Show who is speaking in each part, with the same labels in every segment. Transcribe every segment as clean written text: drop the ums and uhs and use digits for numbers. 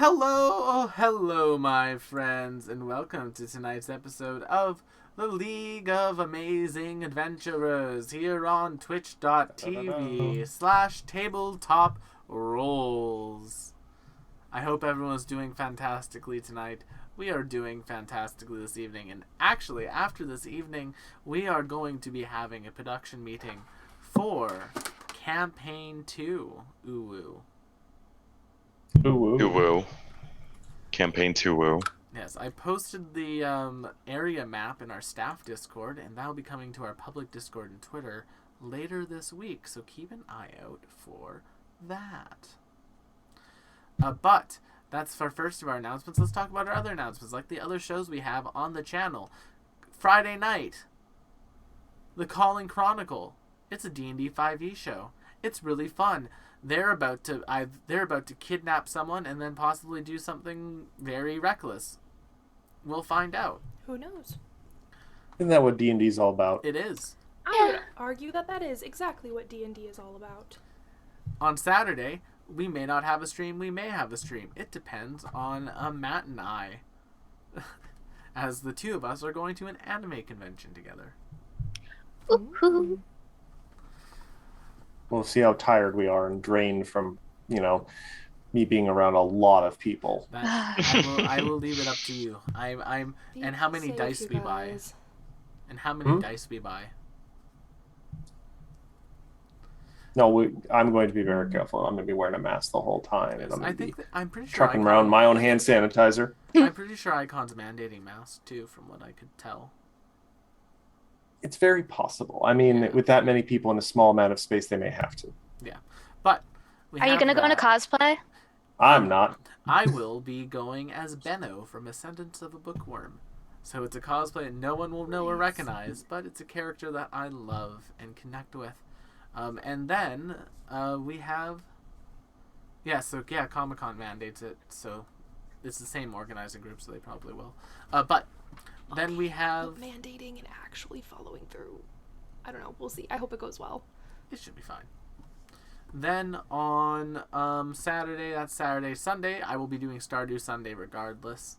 Speaker 1: Hello, my friends, and welcome to tonight's episode of the League of Amazing Adventurers here on twitch.tv/tabletop rolls. I hope everyone's doing fantastically tonight. We are doing fantastically this evening, and actually, after this evening, we are going to be having a production meeting for Campaign 2, Uwu.
Speaker 2: Uwu. Campaign 2
Speaker 1: Yes, I posted the area map in our staff Discord, and that'll be coming to our public Discord and Twitter later this week, so keep an eye out for that. But that's our first of our announcements. Let's talk about our other announcements, like the other shows we have on the channel. Friday night, The Calling Chronicle. It's a D&D 5e show. It's really fun. They're about to kidnap someone and then possibly do something very reckless. We'll find out.
Speaker 3: Who knows?
Speaker 4: Isn't that what D&D is all about?
Speaker 1: It is.
Speaker 3: I would argue that is exactly what D&D is all about.
Speaker 1: On Saturday, we may not have a stream, we may have a stream. It depends on Matt and I, as the two of us are going to an anime convention together.
Speaker 5: Ooh.
Speaker 4: We'll see how tired we are and drained from, me being around a lot of people.
Speaker 1: I will leave it up to you. And how many dice we buy. And how many dice we buy.
Speaker 4: No, I'm going to be very careful. I'm going to be wearing a mask the whole time. And
Speaker 1: I'm pretty sure
Speaker 4: trucking around my own hand sanitizer.
Speaker 1: I'm pretty sure Icon's mandating masks too, from what I could tell.
Speaker 4: It's very possible. I mean, with that many people in a small amount of space, they may have to.
Speaker 1: Yeah. But
Speaker 5: are you going to go into cosplay?
Speaker 4: I'm not.
Speaker 1: I will be going as Benno from Ascendance of a Bookworm. So it's a cosplay that no one will know or recognize, but it's a character that I love and connect with. And then we have... Comic-Con mandates it, so it's the same organizing group, so they probably will. But then we have...
Speaker 3: mandating and actually following through. I don't know. We'll see. I hope it goes well.
Speaker 1: It should be fine. Then on Saturday, that's Saturday, Sunday, I will be doing Stardew Sunday regardless.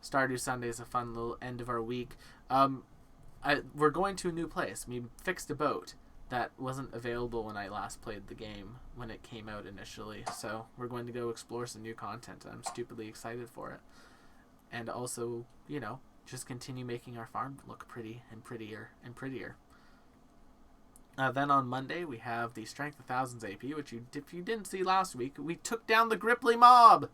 Speaker 1: Stardew Sunday is a fun little end of our week. We're going to a new place. We fixed a boat that wasn't available when I last played the game when it came out initially. So we're going to go explore some new content. I'm stupidly excited for it. And also, just continue making our farm look pretty and prettier and prettier. Then on Monday, we have the Strength of Thousands AP, which if you didn't see last week, we took down the Gripply mob!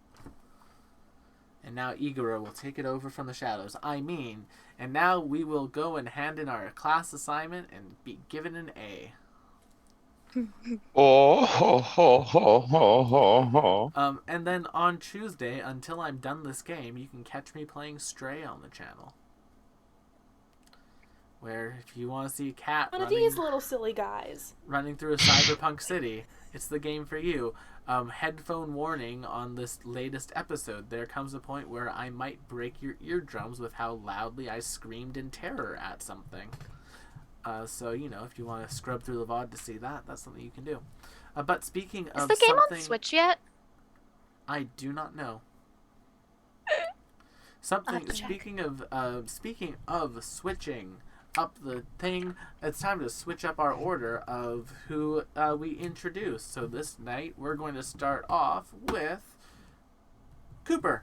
Speaker 1: And now Igor will take it over from the shadows. And now we will go and hand in our class assignment and be given an A. And then on Tuesday, until I'm done this game, you can catch me playing Stray on the channel. Where if you want to see a cat
Speaker 3: One of these little silly guys
Speaker 1: running through a cyberpunk city, it's the game for you. Headphone warning on this latest episode. There comes a point where I might break your eardrums with how loudly I screamed in terror at something. So, if you want to scrub through the VOD to see that, that's something you can do. But speaking of
Speaker 5: Is the game on Switch yet?
Speaker 1: I do not know. Speaking of switching up the thing, it's time to switch up our order of who we introduce. So this night we're going to start off with Cooper,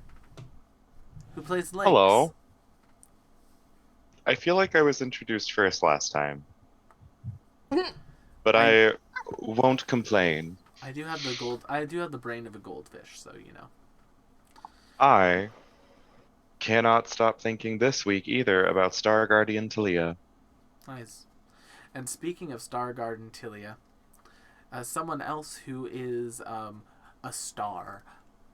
Speaker 1: who plays Lynx.
Speaker 2: Hello. I feel like I was introduced first last time. But I won't complain.
Speaker 1: I do have the brain of a goldfish, so
Speaker 2: I cannot stop thinking this week either about Star Guardian Talia.
Speaker 1: Nice. And speaking of Star Guardian Talia, someone else who is a star,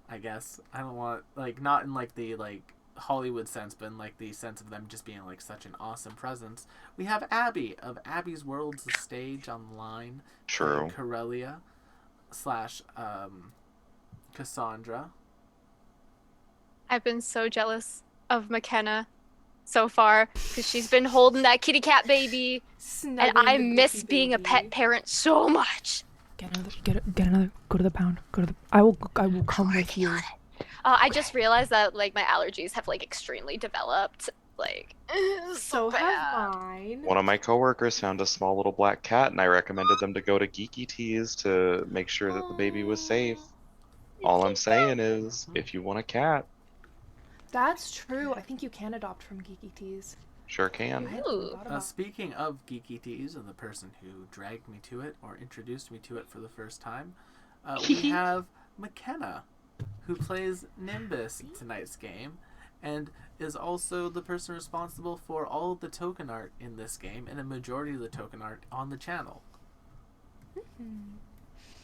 Speaker 1: I guess. I don't want not in the Hollywood sense, but in the sense of them just being such an awesome presence. We have Abby of Abby's World's the Stage online.
Speaker 2: True.
Speaker 1: Corellia / Cassandra.
Speaker 5: I've been so jealous of McKenna so far because she's been holding that kitty cat baby, and I miss being a pet parent so much.
Speaker 3: Get another. Go to the pound. I will come with you.
Speaker 5: I just realized that like my allergies have like extremely developed. Like
Speaker 3: So
Speaker 5: bad.
Speaker 3: have mine.
Speaker 2: One of my coworkers found a small little black cat, and I recommended them to go to Geeky Teas to make sure that the baby was safe. All I'm saying is, if you want a cat,
Speaker 3: That's true. I think you can adopt from Geeky Teas.
Speaker 2: sure can.
Speaker 3: I hadn't
Speaker 5: Ooh.
Speaker 3: thought about
Speaker 1: Speaking of Geeky Teas and the person who dragged me to it or introduced me to it for the first time, we have McKenna, who plays Nimbus in tonight's game, and is also the person responsible for all of the token art in this game and a majority of the token art on the channel.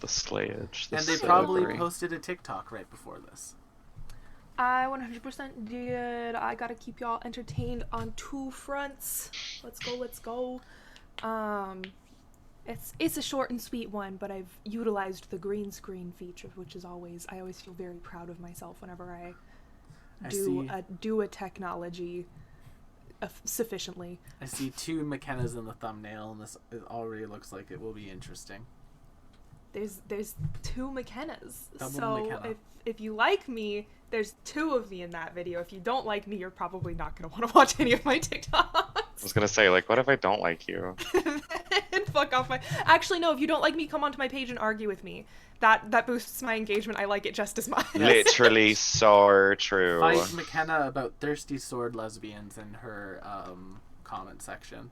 Speaker 2: The slayage. The
Speaker 1: And they probably
Speaker 2: slavery.
Speaker 1: posted a TikTok right before this.
Speaker 3: I 100% did. I gotta keep y'all entertained on two fronts. Let's go. It's a short and sweet one, but I've utilized the green screen feature, which is I always feel very proud of myself whenever I do a technology sufficiently.
Speaker 1: I see 2 McKennas in the thumbnail, and it already looks like it will be interesting.
Speaker 3: There's 2 McKennas.
Speaker 1: Double
Speaker 3: so
Speaker 1: McKenna.
Speaker 3: if you like me, there's 2 of me in that video. If you don't like me, you're probably not gonna want to watch any of my TikToks.
Speaker 2: I was gonna say, like, what if I don't like you?
Speaker 3: And fuck off my. Actually, no. If you don't like me, come onto my page and argue with me. That boosts my engagement. I like it just as much.
Speaker 2: Literally so true.
Speaker 1: Fight McKenna about thirsty sword lesbians in her comment section.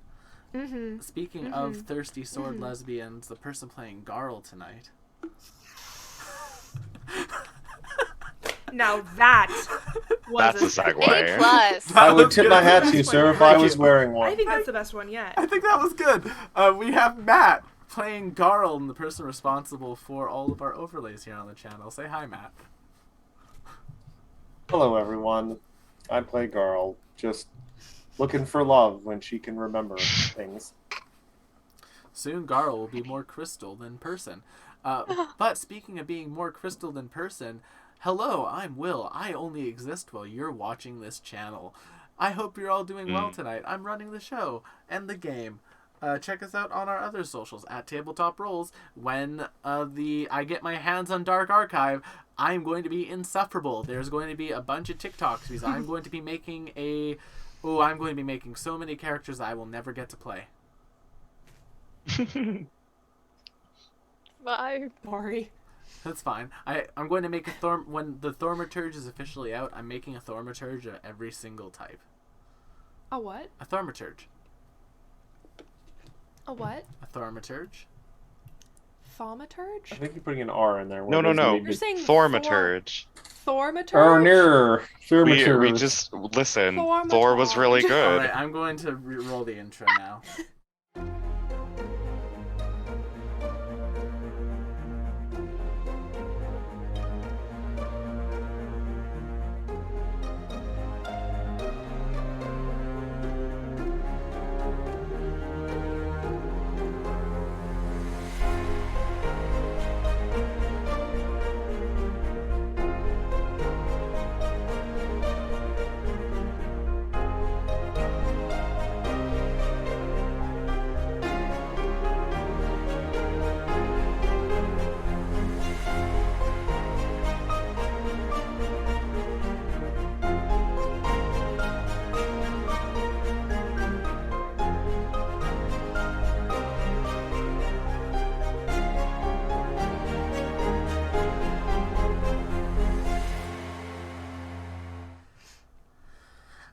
Speaker 3: Mm-hmm.
Speaker 1: Speaking of thirsty sword lesbians, the person playing Garl tonight.
Speaker 3: Now that was
Speaker 2: That's a segue.
Speaker 5: A plus.
Speaker 4: I would tip my hat to you,
Speaker 3: That's
Speaker 4: sir, if
Speaker 3: fine.
Speaker 4: I was wearing
Speaker 3: I
Speaker 4: one.
Speaker 3: think that's the best one yet.
Speaker 1: I think that was good. We have Matt playing Garl, and the person responsible for all of our overlays here on the channel. Say hi, Matt.
Speaker 4: Hello, everyone. I play Garl, just looking for love when she can remember things.
Speaker 1: Soon Garl will be more crystal than person. But speaking of being more crystal than person, hello, I'm Will. I only exist while you're watching this channel. I hope you're all doing well tonight. I'm running the show and the game. Check us out on our other socials at Tabletop Rolls. When I get my hands on Dark Archive, I'm going to be insufferable. There's going to be a bunch of TikToks because I'm going to be making I'm going to be making so many characters I will never get to play.
Speaker 5: Bye.
Speaker 3: Sorry.
Speaker 1: That's fine. I'm going to make when the Thaumaturge is officially out, I'm making a Thaumaturge of every single type.
Speaker 3: A what?
Speaker 1: A Thaumaturge.
Speaker 3: A what?
Speaker 1: A Thaumaturge.
Speaker 3: Thaumaturge?
Speaker 4: I think you're putting an R in there.
Speaker 2: No, no, no.
Speaker 3: You're saying
Speaker 2: Thaumaturge.
Speaker 3: Thaumaturge?
Speaker 4: Oh, near.
Speaker 2: We just listen. Thor was really
Speaker 3: Thaumaturge.
Speaker 2: good.
Speaker 1: Alright, I'm going to roll the intro now.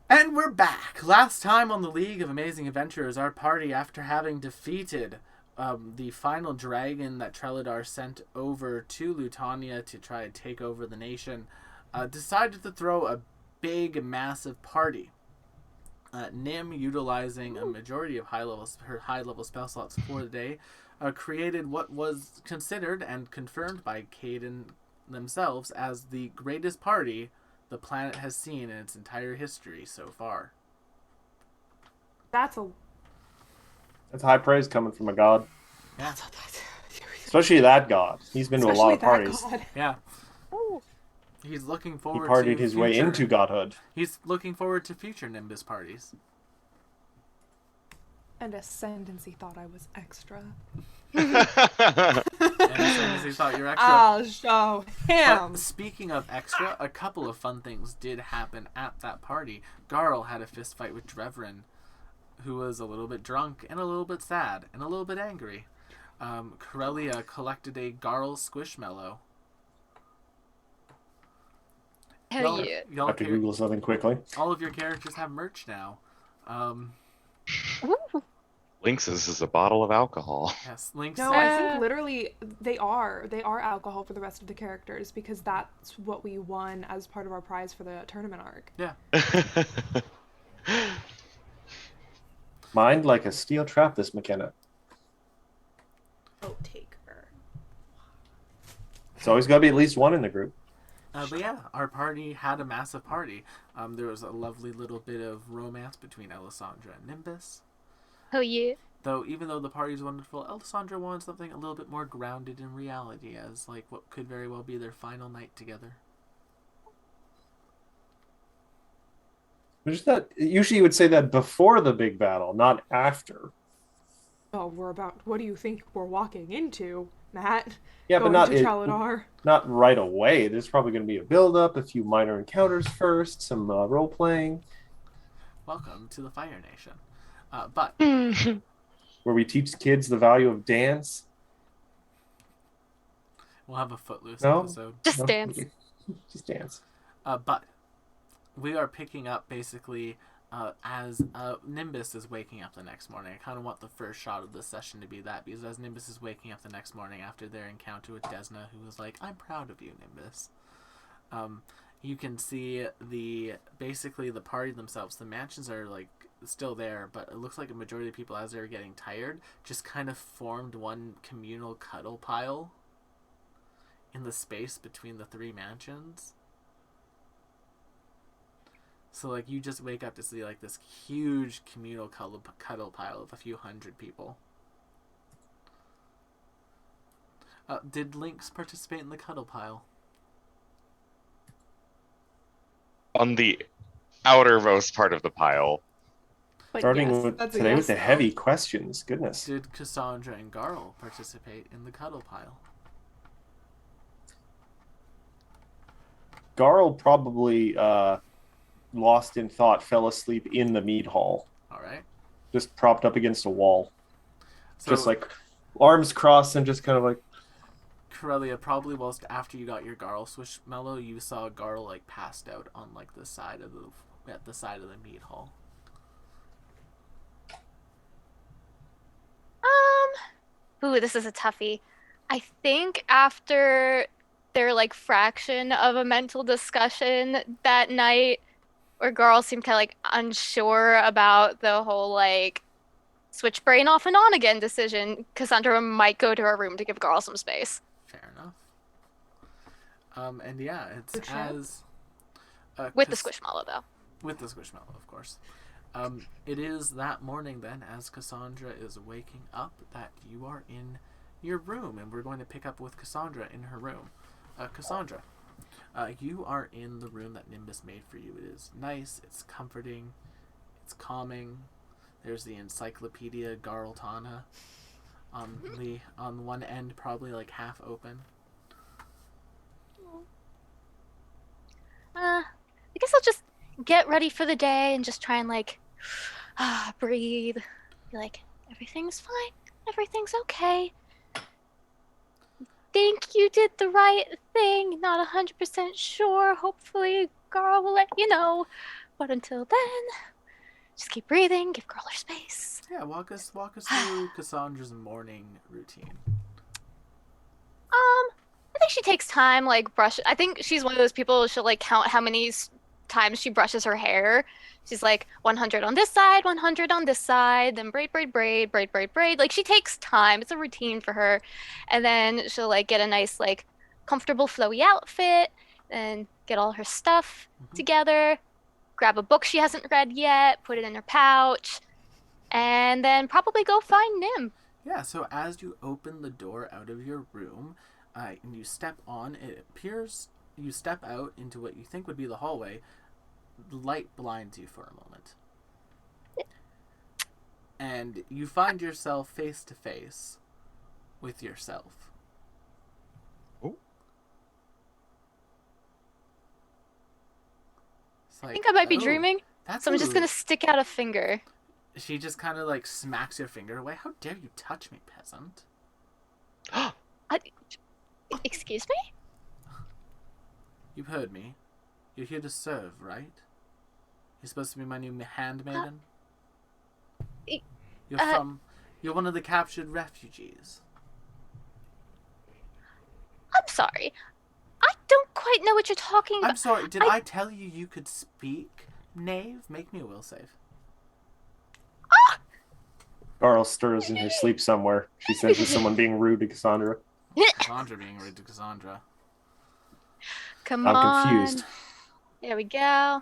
Speaker 1: And we're back. Last time on the League of Amazing Adventurers, our party, after having defeated the final dragon that Treladar sent over to Lutania to try to take over the nation, decided to throw a big, massive party. Nim, utilizing a majority of her high-level spell slots for the day, created what was considered and confirmed by Caden themselves as the greatest party the planet has seen in its entire history so far.
Speaker 3: That's
Speaker 4: high praise coming from a god.
Speaker 1: Yeah.
Speaker 4: Especially that god. He's been to a lot of parties.
Speaker 3: God.
Speaker 1: Yeah.
Speaker 5: Ooh.
Speaker 1: He's looking
Speaker 4: He
Speaker 1: forward
Speaker 4: partied
Speaker 1: to
Speaker 4: his way into godhood.
Speaker 1: He's looking forward to future Nimbus parties.
Speaker 3: And Ascendancy thought I was extra.
Speaker 1: And Ascendancy thought you're extra.
Speaker 3: I'll show him.
Speaker 1: But speaking of extra, a couple of fun things did happen at that party. Garl had a fist fight with Drevrin, who was a little bit drunk and a little bit sad and a little bit angry. Corellia collected a Garl Squishmallow.
Speaker 5: Hell yeah.
Speaker 4: I have to Google something quickly.
Speaker 1: All of your characters have merch now.
Speaker 2: Lynx's is a bottle of alcohol.
Speaker 1: Yes, Lynx.
Speaker 3: No, I think literally they are alcohol for the rest of the characters because that's what we won as part of our prize for the tournament arc.
Speaker 1: Yeah.
Speaker 4: Mind like a steel trap, this McKenna.
Speaker 3: Oh, take her.
Speaker 4: It's always got to be at least one in the group.
Speaker 1: But yeah, our party had a massive party. There was a lovely little bit of romance between Elisandra and Nimbus.
Speaker 5: Oh yeah.
Speaker 1: Though, even though the party's wonderful, Elisandra wanted something a little bit more grounded in reality, as like what could very well be their final night together.
Speaker 4: Usually you would say that before the big battle, not after.
Speaker 3: Oh, what do you think we're walking into, Matt?
Speaker 4: Yeah,
Speaker 3: Going
Speaker 4: but
Speaker 3: to Tralladar.
Speaker 4: not right away. There's probably going to be a build-up, a few minor encounters first, some role-playing.
Speaker 1: Welcome to the Fire Nation. But
Speaker 4: Where we teach kids the value of dance.
Speaker 1: we'll have a Footloose
Speaker 4: No?
Speaker 1: episode.
Speaker 5: Just dance.
Speaker 4: Just dance.
Speaker 1: But we are picking up basically as Nimbus is waking up the next morning. I kind of want the first shot of this session to be that, because as Nimbus is waking up the next morning after their encounter with Desna, who was like, "I'm proud of you, Nimbus." You can see basically the party themselves. The mansions are like still there, but it looks like a majority of people, as they were getting tired, just kind of formed one communal cuddle pile in the space between the three mansions. So, like, you just wake up to see, like, this huge communal cuddle pile of a few hundred people. Did Lynx participate in the cuddle pile?
Speaker 2: On the outermost part of the pile.
Speaker 3: But
Speaker 4: Starting
Speaker 3: yes,
Speaker 4: with
Speaker 3: that's a
Speaker 4: today
Speaker 3: yes,
Speaker 4: with the
Speaker 3: though.
Speaker 4: heavy questions. Goodness.
Speaker 1: Did Cassandra and Garl participate in the cuddle pile?
Speaker 4: Garl probably lost in thought, fell asleep in the mead hall,
Speaker 1: Alright.
Speaker 4: just propped up against a wall,
Speaker 1: So,
Speaker 4: just like arms crossed and just kind of like.
Speaker 1: Corellia, probably whilst after you got your Garl Squishmallow, you saw Garl, like, passed out on, like, at the side of the mead hall.
Speaker 5: Ooh, this is a toughie. I think after their like fraction of a mental discussion that night, where girls seemed kind of like unsure about the whole like switch brain off and on again decision, Cassandra might go to her room to give Garl some space.
Speaker 1: Fair enough. And yeah, it's
Speaker 3: Good shout.
Speaker 1: as...
Speaker 5: With the Squishmallow though.
Speaker 1: With the Squishmallow, of course. It is that morning then, as Cassandra is waking up, that you are in your room, and we're going to pick up with Cassandra in her room. Cassandra, you are in the room that Nimbus made for you. It is nice, it's comforting, it's calming. There's the Encyclopedia Garltana on one end, probably like half open.
Speaker 5: I guess I'll just get ready for the day and just try and like breathe. Be like, everything's fine. Everything's okay. Think you did the right thing. Not 100% sure. Hopefully, Garl will let you know. But until then, just keep breathing. Give Garl her space.
Speaker 1: Yeah, walk us through Cassandra's morning routine.
Speaker 5: I think she takes time, like I think she's one of those people. She'll like count how many times she brushes her hair. She's like 100 on this side, 100 on this side, then braid, braid, braid, braid, braid, braid. Like she takes time. It's a routine for her. And then she'll like get a nice like comfortable flowy outfit and get all her stuff together, grab a book she hasn't read yet, put it in her pouch, and then probably go find Nim.
Speaker 1: Yeah, so as you open the door out of your room, and you step on, it appears you step out into what you think would be the hallway. Light blinds you for a moment. and you find yourself face to face with yourself.
Speaker 2: Oh.
Speaker 1: It's like,
Speaker 5: I think I might be
Speaker 1: oh,
Speaker 5: dreaming,
Speaker 1: That's
Speaker 5: so I'm just gonna stick out a finger.
Speaker 1: She just kind of like smacks your finger away. How dare you touch me, peasant?
Speaker 5: Excuse me?
Speaker 1: You've heard me. You're here to serve, right? You're supposed to be my new handmaiden?
Speaker 5: y-
Speaker 1: You're one of the captured refugees.
Speaker 5: I'm sorry. I don't quite know what you're talking about.
Speaker 1: I'm sorry, did I tell you you could speak? Knave, make me a will save.
Speaker 4: Garl stirs in her sleep somewhere. She senses someone being rude to Cassandra.
Speaker 1: Cassandra being rude to Cassandra.
Speaker 5: Come
Speaker 4: I'm
Speaker 5: on.
Speaker 4: confused.
Speaker 5: There we go.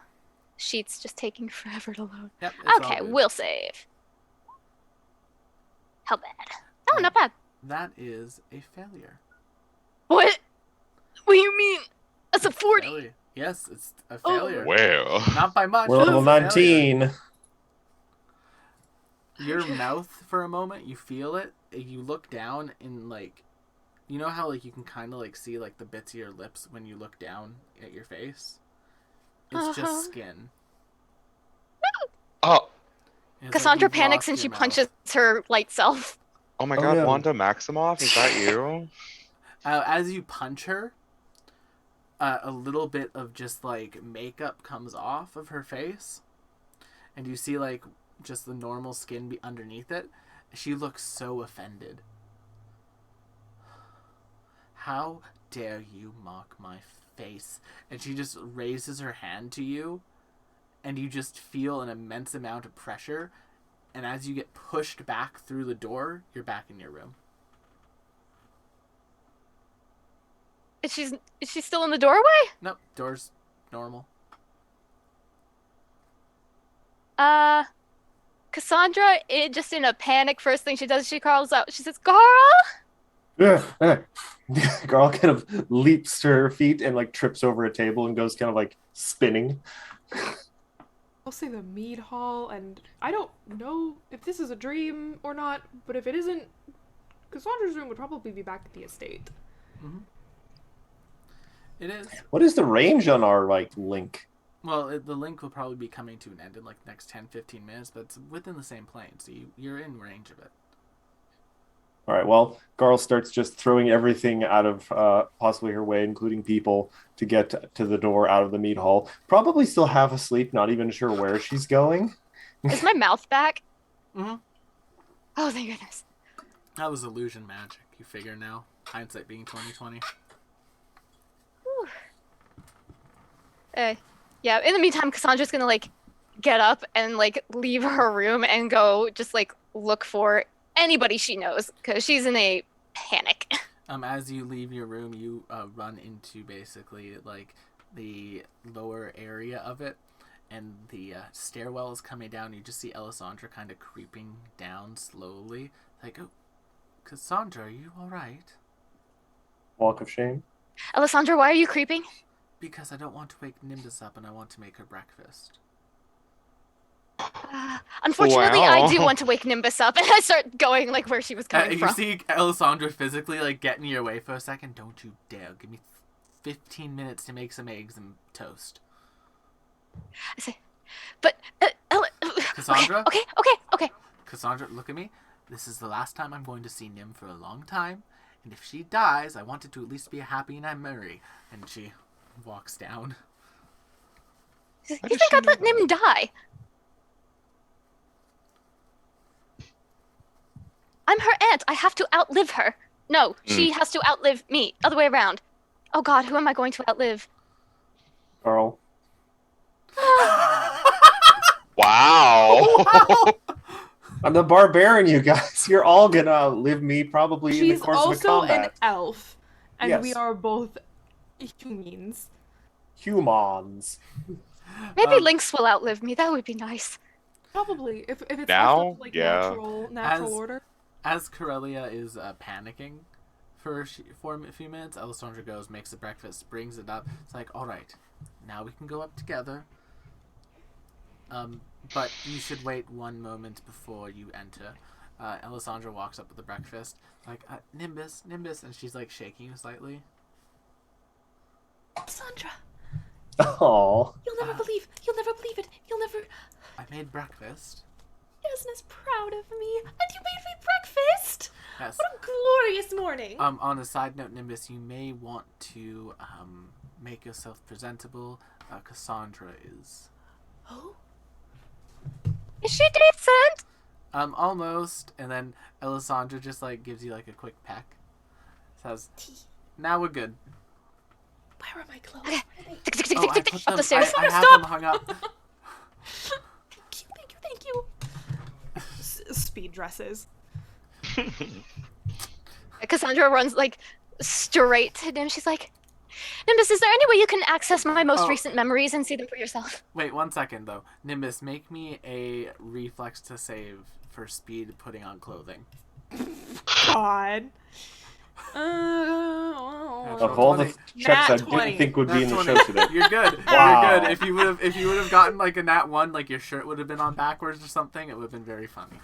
Speaker 5: Sheet's just taking forever to load.
Speaker 1: Yep, it's all
Speaker 5: Okay,
Speaker 1: good.
Speaker 5: we'll save. How bad? Oh, not bad.
Speaker 1: That is a failure.
Speaker 5: What? What do you mean? That's a 40.
Speaker 1: Failure. Yes, it's a
Speaker 5: Oh.
Speaker 1: failure.
Speaker 2: Well.
Speaker 1: Not by much.
Speaker 4: We're
Speaker 1: but
Speaker 4: level
Speaker 1: it's a failure.
Speaker 4: 19.
Speaker 1: Your mouth, for a moment, you feel it. You look down and, like, you know how, like, you can kind of, like, see, like, the bits of your lips when you look down at your face? It's just skin.
Speaker 2: Oh.
Speaker 1: And it's
Speaker 5: Cassandra
Speaker 1: you've
Speaker 5: panics
Speaker 1: lost
Speaker 5: and
Speaker 1: your
Speaker 5: she
Speaker 1: mouth.
Speaker 5: punches her light self.
Speaker 2: Oh my
Speaker 4: Oh,
Speaker 2: god,
Speaker 4: yeah.
Speaker 2: Wanda Maximoff, is that you?
Speaker 1: As you punch her, a little bit of just, like, makeup comes off of her face. And you see, like, just the normal skin be underneath it. She looks so offended. How dare you mock my face? And she just raises her hand to you, and you just feel an immense amount of pressure. And as you get pushed back through the door, you're back in your room.
Speaker 5: Is she still in the doorway?
Speaker 1: Nope, door's normal.
Speaker 5: Cassandra, just in a panic, first thing she does, she calls out. She says, "Gara!"
Speaker 4: Garl kind of leaps to her feet and like trips over a table and goes kind of like spinning.
Speaker 3: I'll say the mead hall, and I don't know if this is a dream or not, but if it isn't, Cassandra's room would probably be back at the estate.
Speaker 1: Mm-hmm. It is.
Speaker 4: What is the range on our like link?
Speaker 1: Well, the link will probably be coming to an end in like the next 10-15 minutes, but it's within the same plane, so you're in range of it.
Speaker 4: All right. Well, Garl starts just throwing everything out of possibly her way, including people, to get to the door out of the mead hall. Probably still half asleep, not even sure where she's going.
Speaker 5: Is my mouth back?
Speaker 1: Mm-hmm.
Speaker 5: Oh, thank goodness.
Speaker 1: That was illusion magic, you figure now. Hindsight being 20/20.
Speaker 5: Yeah, in the meantime, Cassandra's gonna, like, get up and, like, leave her room and go just, like, look for anybody she knows, because she's in a panic.
Speaker 1: As you leave your room, you run into basically, like, the lower area of it, and the stairwell is coming down. You just see Alessandra kind of creeping down slowly. Like, oh, Cassandra, are you alright?
Speaker 4: Walk of shame.
Speaker 5: Alessandra, why are you creeping?
Speaker 1: Because I don't want to wake Nimbus up and I want to make her breakfast.
Speaker 5: Unfortunately, I do
Speaker 2: Wow.
Speaker 5: want to wake Nimbus up, and I start going, like, where she was coming
Speaker 1: You
Speaker 5: from.
Speaker 1: see Alessandra physically, like, getting your way for a second. Don't you dare. Give me 15 minutes to make some eggs and toast.
Speaker 5: I say, but,
Speaker 1: Cassandra?
Speaker 5: Okay.
Speaker 1: Cassandra, look at me. This is the last time I'm going to see Nim for a long time. And if she dies, I want it to at least be a happy memory. And she walks down.
Speaker 5: You think I'd let Nim die? I'm her aunt. I have to outlive her. No, she has to outlive me. Other way around. Oh god, who am I going to outlive?
Speaker 4: Garl.
Speaker 2: Wow.
Speaker 4: I'm the barbarian, you guys. You're all gonna outlive me probably in the
Speaker 3: She's
Speaker 4: course of a
Speaker 3: also an
Speaker 4: combat.
Speaker 3: elf, and
Speaker 4: Yes.
Speaker 3: we are both humans.
Speaker 4: Humans.
Speaker 5: Maybe Lynx will outlive me. That would be nice.
Speaker 3: Probably, if it's
Speaker 2: Now?
Speaker 3: left up to, like,
Speaker 2: Yeah.
Speaker 3: natural order.
Speaker 1: As Corellia is panicking for a few minutes, Alessandra goes, makes the breakfast, brings it up. It's like, all right, now we can go up together. But you should wait one moment before you enter. Alessandra walks up with the breakfast, like, Nimbus, and she's like shaking slightly.
Speaker 3: Sandra,
Speaker 4: Oh.
Speaker 3: you'll never believe it. You'll never.
Speaker 1: I made breakfast.
Speaker 3: Yasna's proud of me, and you made me breakfast.
Speaker 1: Yes.
Speaker 3: What a glorious morning.
Speaker 1: On a side note, Nimbus, you may want to make yourself presentable. Cassandra is.
Speaker 3: Oh.
Speaker 5: Is she decent?
Speaker 1: Almost. And then Alessandra just like gives you like a quick peck. Says, "Now we're good."
Speaker 3: Where are my clothes?
Speaker 5: Okay.
Speaker 3: Where are they?
Speaker 1: Oh, I put
Speaker 5: Up the stairs.
Speaker 1: I have them hung up.
Speaker 3: Thank you. Speed dresses.
Speaker 5: Cassandra runs like straight to Nim. She's like, Nimbus, is there any way you can access my most recent memories and see them for yourself?
Speaker 1: Wait 1 second though. Nimbus, make me a reflex to save for speed putting on clothing.
Speaker 3: God.
Speaker 4: Of all the checks I
Speaker 3: 20.
Speaker 4: didn't think would be in the
Speaker 1: 20.
Speaker 4: show today.
Speaker 1: You're good.
Speaker 4: Wow.
Speaker 1: You're good. If you would have gotten like a nat 1, like your shirt would have been on backwards or something, it would have been very funny.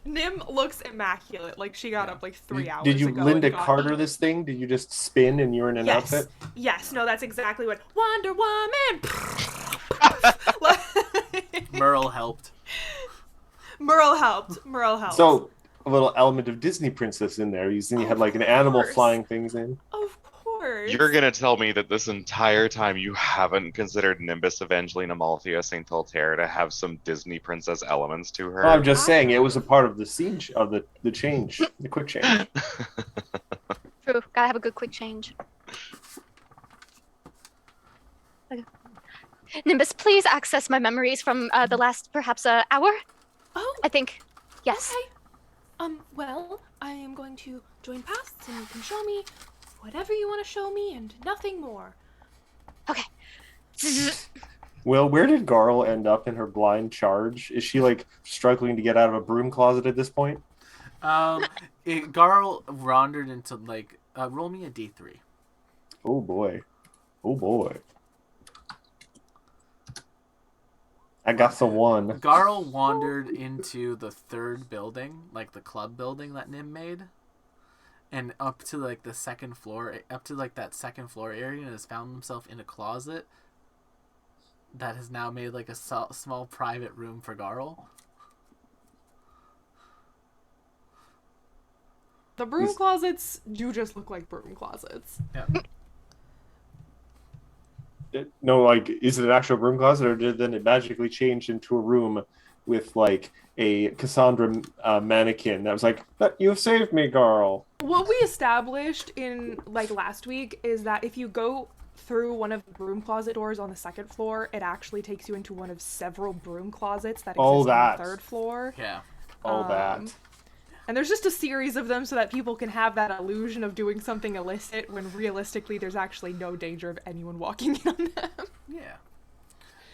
Speaker 3: Nim looks immaculate. Like she got up like 3 hours
Speaker 4: Did you
Speaker 3: ago.
Speaker 4: Linda
Speaker 3: and got
Speaker 4: Carter
Speaker 3: up.
Speaker 4: this thing? Did you just spin and you're in an
Speaker 3: Yes.
Speaker 4: outfit?
Speaker 3: Yes. No, that's exactly what Wonder Woman.
Speaker 1: Merle helped.
Speaker 3: Merle helped.
Speaker 4: So a little element of Disney princess in there. You had like an animal
Speaker 3: course.
Speaker 4: flying things in.
Speaker 3: Of course.
Speaker 2: You're gonna tell me that this entire time you haven't considered Nimbus Evangelina Malthea Saint Altair to have some Disney princess elements to her?
Speaker 4: Well, I'm just saying it was a part of the scene of the change, the quick change.
Speaker 5: True. Gotta have a good quick change. Okay. Nimbus, please access my memories from the last perhaps hour.
Speaker 3: Oh.
Speaker 5: I think. Yes.
Speaker 3: Okay. Well, I am going to join paths, and you can show me whatever you want to show me, and nothing more.
Speaker 5: Okay.
Speaker 4: Well, where did Garl end up in her blind charge? Is she like struggling to get out of a broom closet at this point?
Speaker 1: Garl wandered into like roll me a d3.
Speaker 4: Oh boy. Oh boy. I got the one.
Speaker 1: Garl wandered into the third building, like the club building that Nim made, and up to like the second floor, up to like that second floor area, and has found himself in a closet that has now made like a small private room for Garl.
Speaker 3: The broom closets do just look like broom closets.
Speaker 1: Yeah.
Speaker 4: No, like, is it an actual broom closet, or did then it magically change into a room with like a Cassandra mannequin that was like, "You have saved me, Garl."
Speaker 3: What we established in like last week is that if you go through one of the broom closet doors on the second floor, it actually takes you into one of several broom closets that exist on
Speaker 4: that.
Speaker 3: the third floor.
Speaker 1: Yeah.
Speaker 4: All that.
Speaker 3: And there's just a series of them so that people can have that illusion of doing something illicit when realistically there's actually no danger of anyone walking in on them.
Speaker 1: Yeah.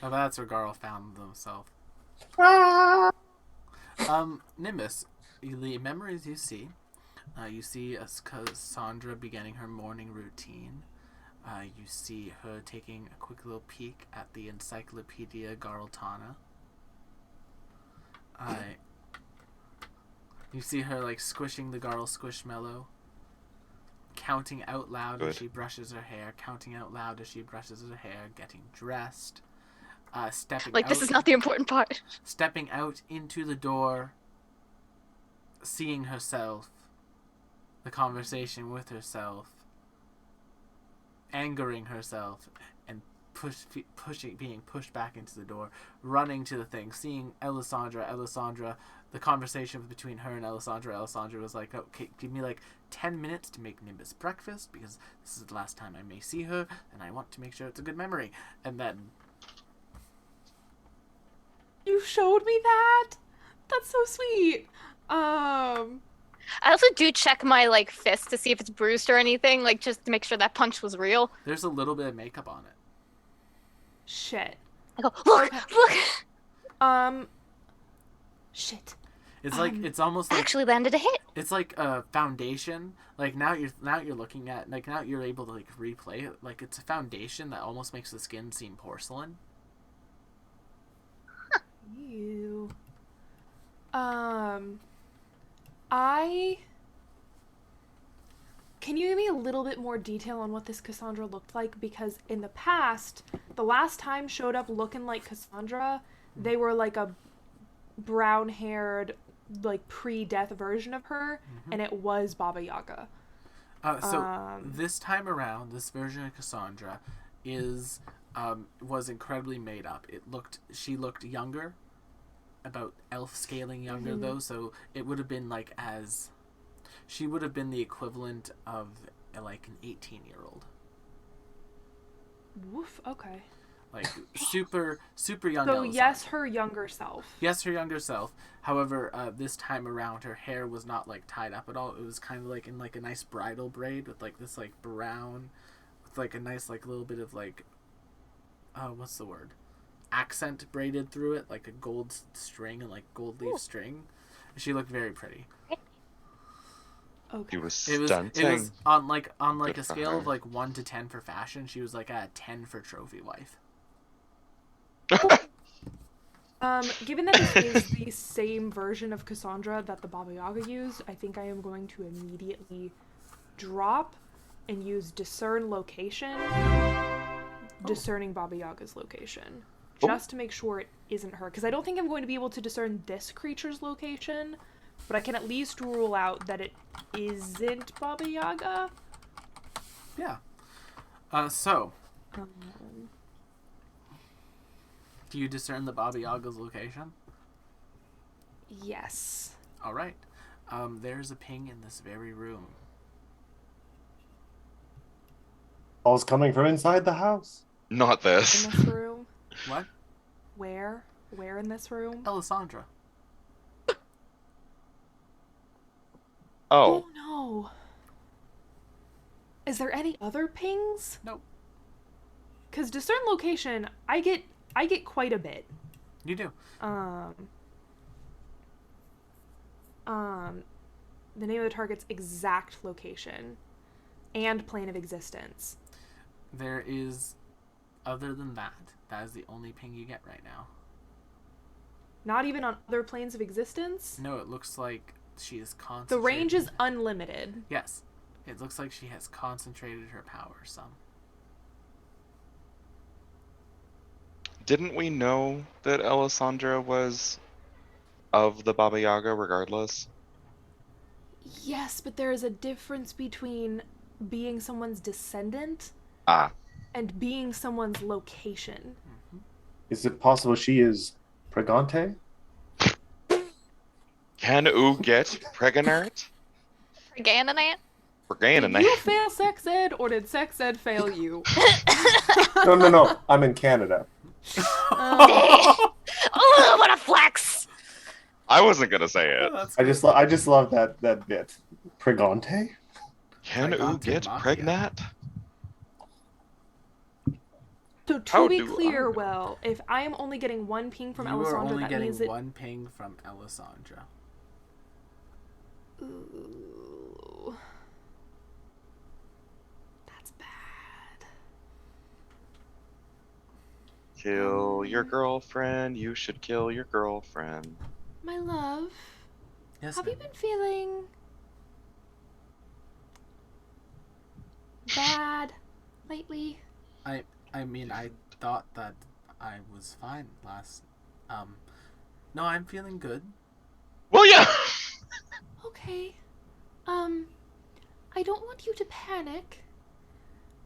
Speaker 1: Well, that's where Garl found himself. Nimbus, the memories you see Cassandra beginning her morning routine. You see her taking a quick little peek at the Encyclopedia Garltana. You see her like squishing the Garl Squishmallow, counting out loud as she brushes her hair, getting dressed, stepping
Speaker 5: Like,
Speaker 1: out.
Speaker 5: this is not the important part.
Speaker 1: Stepping out into the door, seeing herself, the conversation with herself, angering herself, and being pushed back into the door, running to the thing, seeing Alessandra, the conversation between her and Alessandra. Alessandra was like, "Okay, give me like 10 minutes to make Nimbus breakfast because this is the last time I may see her, and I want to make sure it's a good memory." And then
Speaker 3: You showed me that? That's so sweet.
Speaker 5: I also do check my like fist to see if it's bruised or anything, like just to make sure that punch was real.
Speaker 1: there's a little bit of makeup on it.
Speaker 3: Shit.
Speaker 5: I go, look.
Speaker 3: Shit.
Speaker 1: It's like it's almost like
Speaker 5: Actually landed a hit.
Speaker 1: it's like a foundation. Like now you're looking at, like, now you're able to like replay it. Like it's a foundation that almost makes the skin seem porcelain.
Speaker 3: Can you give me a little bit more detail on what this Cassandra looked like? Because in the past, the last time showed up looking like Cassandra, they were like a brown-haired, like pre-death version of her, and it was Baba Yaga.
Speaker 1: This time around, this version of Cassandra was incredibly made up. She looked younger, about elf scaling younger though, so it would have been she would have been the equivalent of like an 18-year-old.
Speaker 3: Woof, okay.
Speaker 1: Like super young.
Speaker 3: So
Speaker 1: Alessandra.
Speaker 3: yes, her younger self.
Speaker 1: Yes, her younger self. However, this time around, her hair was not like tied up at all. It was kind of like in like a nice bridal braid with like this like brown, with like a nice like little bit of like, what's the word? Accent braided through it, like a gold string and like gold leaf string. She looked very pretty.
Speaker 2: He
Speaker 3: Okay.
Speaker 2: was
Speaker 1: It
Speaker 2: stunting.
Speaker 1: was on like
Speaker 2: Good
Speaker 1: a
Speaker 2: for
Speaker 1: scale
Speaker 2: her.
Speaker 1: of like 1 to 10 for fashion. She was like at a 10 for trophy wife.
Speaker 3: Given that this is the same version of Cassandra that the Baba Yaga used, I think I am going to immediately drop and use discern location, discerning Baba Yaga's location, just to make sure it isn't her. Because I don't think I'm going to be able to discern this creature's location, but I can at least rule out that it isn't Baba Yaga.
Speaker 1: Yeah. So, do you discern the Baba Yaga's location?
Speaker 3: Yes.
Speaker 1: All right. There's a ping in this very room.
Speaker 4: All's coming from inside the house.
Speaker 2: Not
Speaker 3: In
Speaker 2: this.
Speaker 3: this room?
Speaker 1: What?
Speaker 3: Where? Where in this room?
Speaker 1: Alessandra.
Speaker 2: Oh,
Speaker 3: No. Is there any other pings?
Speaker 1: Nope.
Speaker 3: Cause discern location, I get quite a bit.
Speaker 1: You do.
Speaker 3: The name of the target's exact location and plane of existence.
Speaker 1: There is, other than that, that is the only ping you get right now.
Speaker 3: Not even on other planes of existence?
Speaker 1: No, it looks like she is
Speaker 3: The
Speaker 1: concentrated.
Speaker 3: range is unlimited.
Speaker 1: Yes. It looks like she has concentrated her power some.
Speaker 2: didn't we know that Alessandra was of the Baba Yaga regardless?
Speaker 3: Yes, but there is a difference between being someone's descendant
Speaker 2: Ah,
Speaker 3: and being someone's location.
Speaker 4: Is it possible she is Pregante?
Speaker 2: can oo get pregnant?
Speaker 5: Organonate?
Speaker 3: Did
Speaker 2: Pregnant.
Speaker 3: you fail sex ed, or did sex ed fail you?
Speaker 4: No. I'm in Canada.
Speaker 5: Oh, what a flex!
Speaker 2: I wasn't gonna say it.
Speaker 1: That's
Speaker 4: I just love that bit. Pregante?
Speaker 2: Can oo
Speaker 1: Pregnant
Speaker 2: get
Speaker 1: mafia.
Speaker 2: pregnant?
Speaker 3: So
Speaker 2: How
Speaker 3: to be
Speaker 2: do
Speaker 3: clear,
Speaker 2: I-
Speaker 3: well, if I am only getting one ping from
Speaker 1: you are
Speaker 3: Alessandra,
Speaker 1: only
Speaker 3: that
Speaker 1: getting
Speaker 3: means that
Speaker 1: one ping from Alessandra.
Speaker 3: Ooh. That's bad.
Speaker 2: Kill your girlfriend. You should kill your girlfriend.
Speaker 3: My love,
Speaker 1: Yes.
Speaker 3: have you been feeling bad lately?
Speaker 1: I mean, I thought that I was fine last. No, I'm feeling good.
Speaker 2: Well, yeah.
Speaker 3: Okay. I don't want you to panic,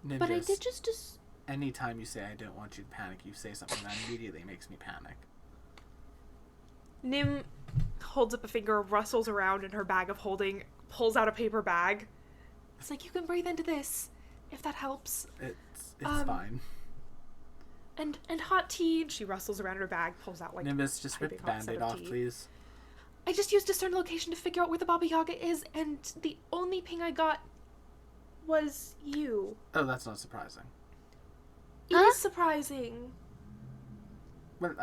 Speaker 1: Ninjas,
Speaker 3: but I did just
Speaker 1: anytime you say I don't want you to panic, you say something that immediately makes me panic.
Speaker 3: Nim holds up a finger, rustles around in her bag of holding, pulls out a paper bag. It's like, you can breathe into this, if that helps.
Speaker 1: It's
Speaker 3: Um,
Speaker 1: fine.
Speaker 3: And hot tea. She rustles around in her bag, pulls out like
Speaker 1: Nimbus, just rip
Speaker 3: piping
Speaker 1: the
Speaker 3: hot set
Speaker 1: band-aid
Speaker 3: of
Speaker 1: off,
Speaker 3: tea.
Speaker 1: please.
Speaker 3: I just used discern location to figure out where the Baba Yaga is, and the only ping I got was you.
Speaker 1: Oh, that's not surprising.
Speaker 3: It is surprising.
Speaker 1: But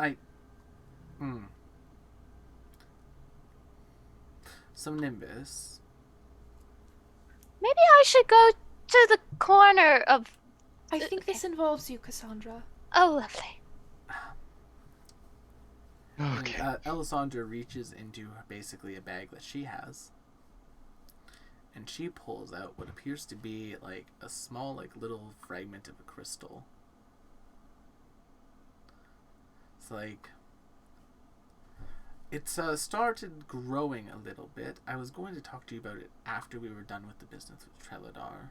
Speaker 1: So Nimbus,
Speaker 5: Maybe I should go to the corner of.
Speaker 3: I think this involves you, Cassandra.
Speaker 5: Oh, lovely.
Speaker 2: Okay.
Speaker 1: Elisandra reaches into basically a bag that she has, and she pulls out what appears to be like a small, like little fragment of a crystal. It's like it's started growing a little bit. I was going to talk to you about it after we were done with the business with Treladar.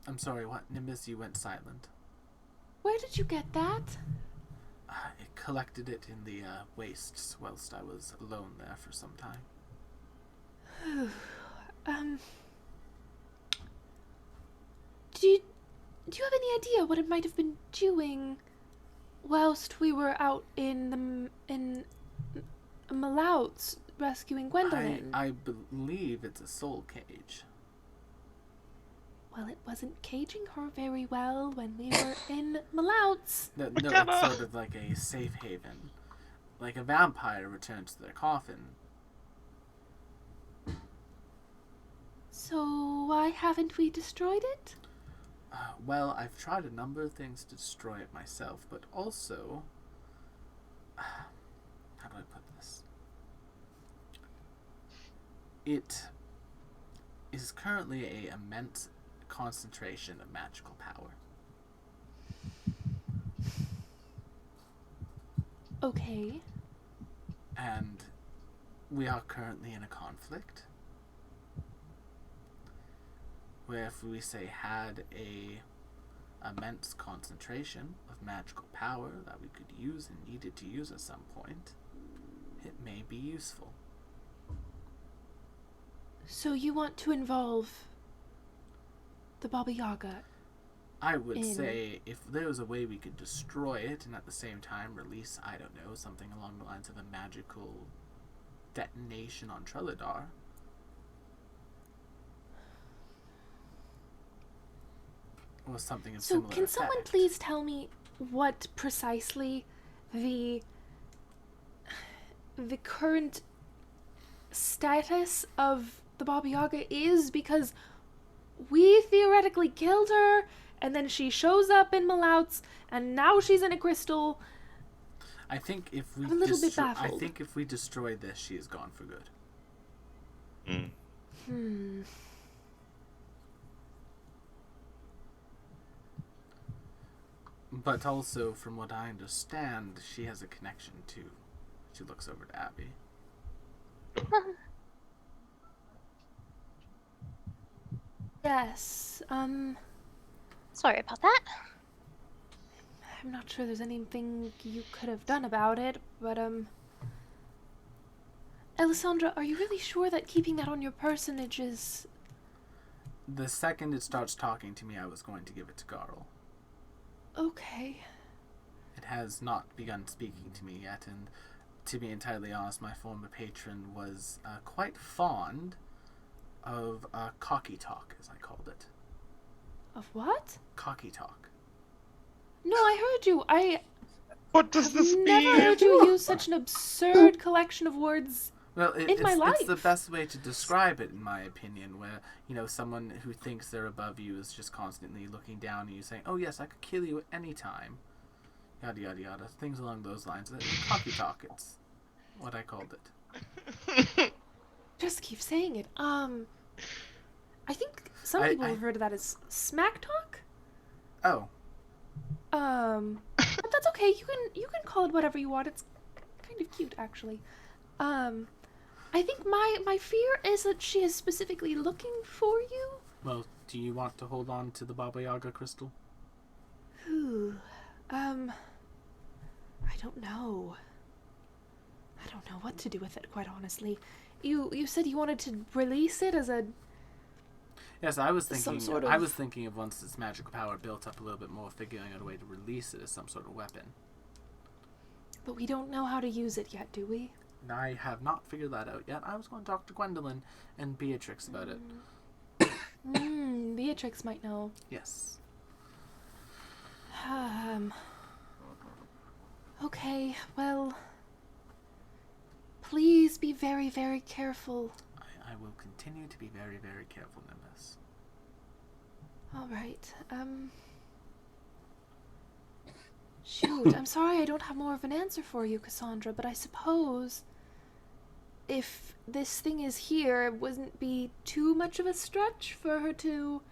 Speaker 1: I'm sorry, what? Nimbus, you went silent.
Speaker 3: Where did you get that?
Speaker 1: I collected it in the wastes whilst I was alone there for some time.
Speaker 3: Do you have any idea what it might have been doing whilst we were out in Malouts rescuing Gwendolyn?
Speaker 1: I believe it's a soul cage.
Speaker 3: Well, it wasn't caging her very well when we were in Malouts.
Speaker 1: No, it's sort of like a safe haven. Like a vampire returns to their coffin.
Speaker 3: So why haven't we destroyed it?
Speaker 1: Well, I've tried a number of things to destroy it myself, but also... how do I put this? It is currently an immense concentration of magical power.
Speaker 3: Okay.
Speaker 1: And we are currently in a conflict where if we say had a immense concentration of magical power that we could use and needed to use at some point, it may be useful.
Speaker 3: So you want to involve the Baba Yaga?
Speaker 1: I would say if there was a way we could destroy it and at the same time release, I don't know, something along the lines of a magical detonation on Treladar. Or something of similar
Speaker 3: So can someone
Speaker 1: effect.
Speaker 3: please tell me what precisely the current status of the Baba Yaga is? Because we theoretically killed her, and then she shows up in Malouts, and now she's in a crystal.
Speaker 1: I think if we
Speaker 3: I'm a little bit baffled.
Speaker 1: I think if we destroy this, she is gone for good. But also, from what I understand, she has a connection to... She looks over to Abby.
Speaker 3: Yes,
Speaker 5: Sorry about that.
Speaker 3: I'm not sure there's anything you could have done about it, but, Elisandra, are you really sure that keeping that on your personage is...
Speaker 1: The second it starts talking to me, I was going to give it to Garl.
Speaker 3: Okay.
Speaker 1: It has not begun speaking to me yet, and to be entirely honest, my former patron was quite fond of cocky talk, as I called it.
Speaker 3: Of what?
Speaker 1: Cocky talk.
Speaker 3: No, I heard you.
Speaker 2: What does this
Speaker 3: I've
Speaker 2: mean?
Speaker 3: never heard you use such an absurd collection of words.
Speaker 1: Well,
Speaker 3: In my
Speaker 1: it's the
Speaker 3: life.
Speaker 1: best way to describe it, in my opinion, where, you know, someone who thinks they're above you is just constantly looking down at you saying, oh yes, I could kill you at any time. Yada yada yada. Things along those lines. Cocky talk, it's what I called it.
Speaker 3: Just keep saying it. I think some people refer to that as smack talk.
Speaker 1: Oh.
Speaker 3: But that's okay. You can call it whatever you want. It's kind of cute, actually. I think my fear is that she is specifically looking for you.
Speaker 1: Well, do you want to hold on to the Baba Yaga crystal?
Speaker 3: I don't know. I don't know what to do with it, quite honestly. You said you wanted to release it as a...
Speaker 1: Yes, I was thinking.
Speaker 3: Some sort
Speaker 1: I
Speaker 3: of-
Speaker 1: was thinking of once its magical power built up a little bit more, figuring out a way to release it as some sort of weapon.
Speaker 3: But we don't know how to use it yet, do we?
Speaker 1: I have not figured that out yet. I was going to talk to Gwendolyn and Beatrix about it.
Speaker 3: Beatrix might know.
Speaker 1: Yes.
Speaker 3: Okay, well... Please be very, very careful.
Speaker 1: I will continue to be very, very careful, Nimbus.
Speaker 3: Alright, Shoot, I'm sorry I don't have more of an answer for you, Cassandra, but I suppose if this thing is here, it wouldn't be too much of a stretch for her to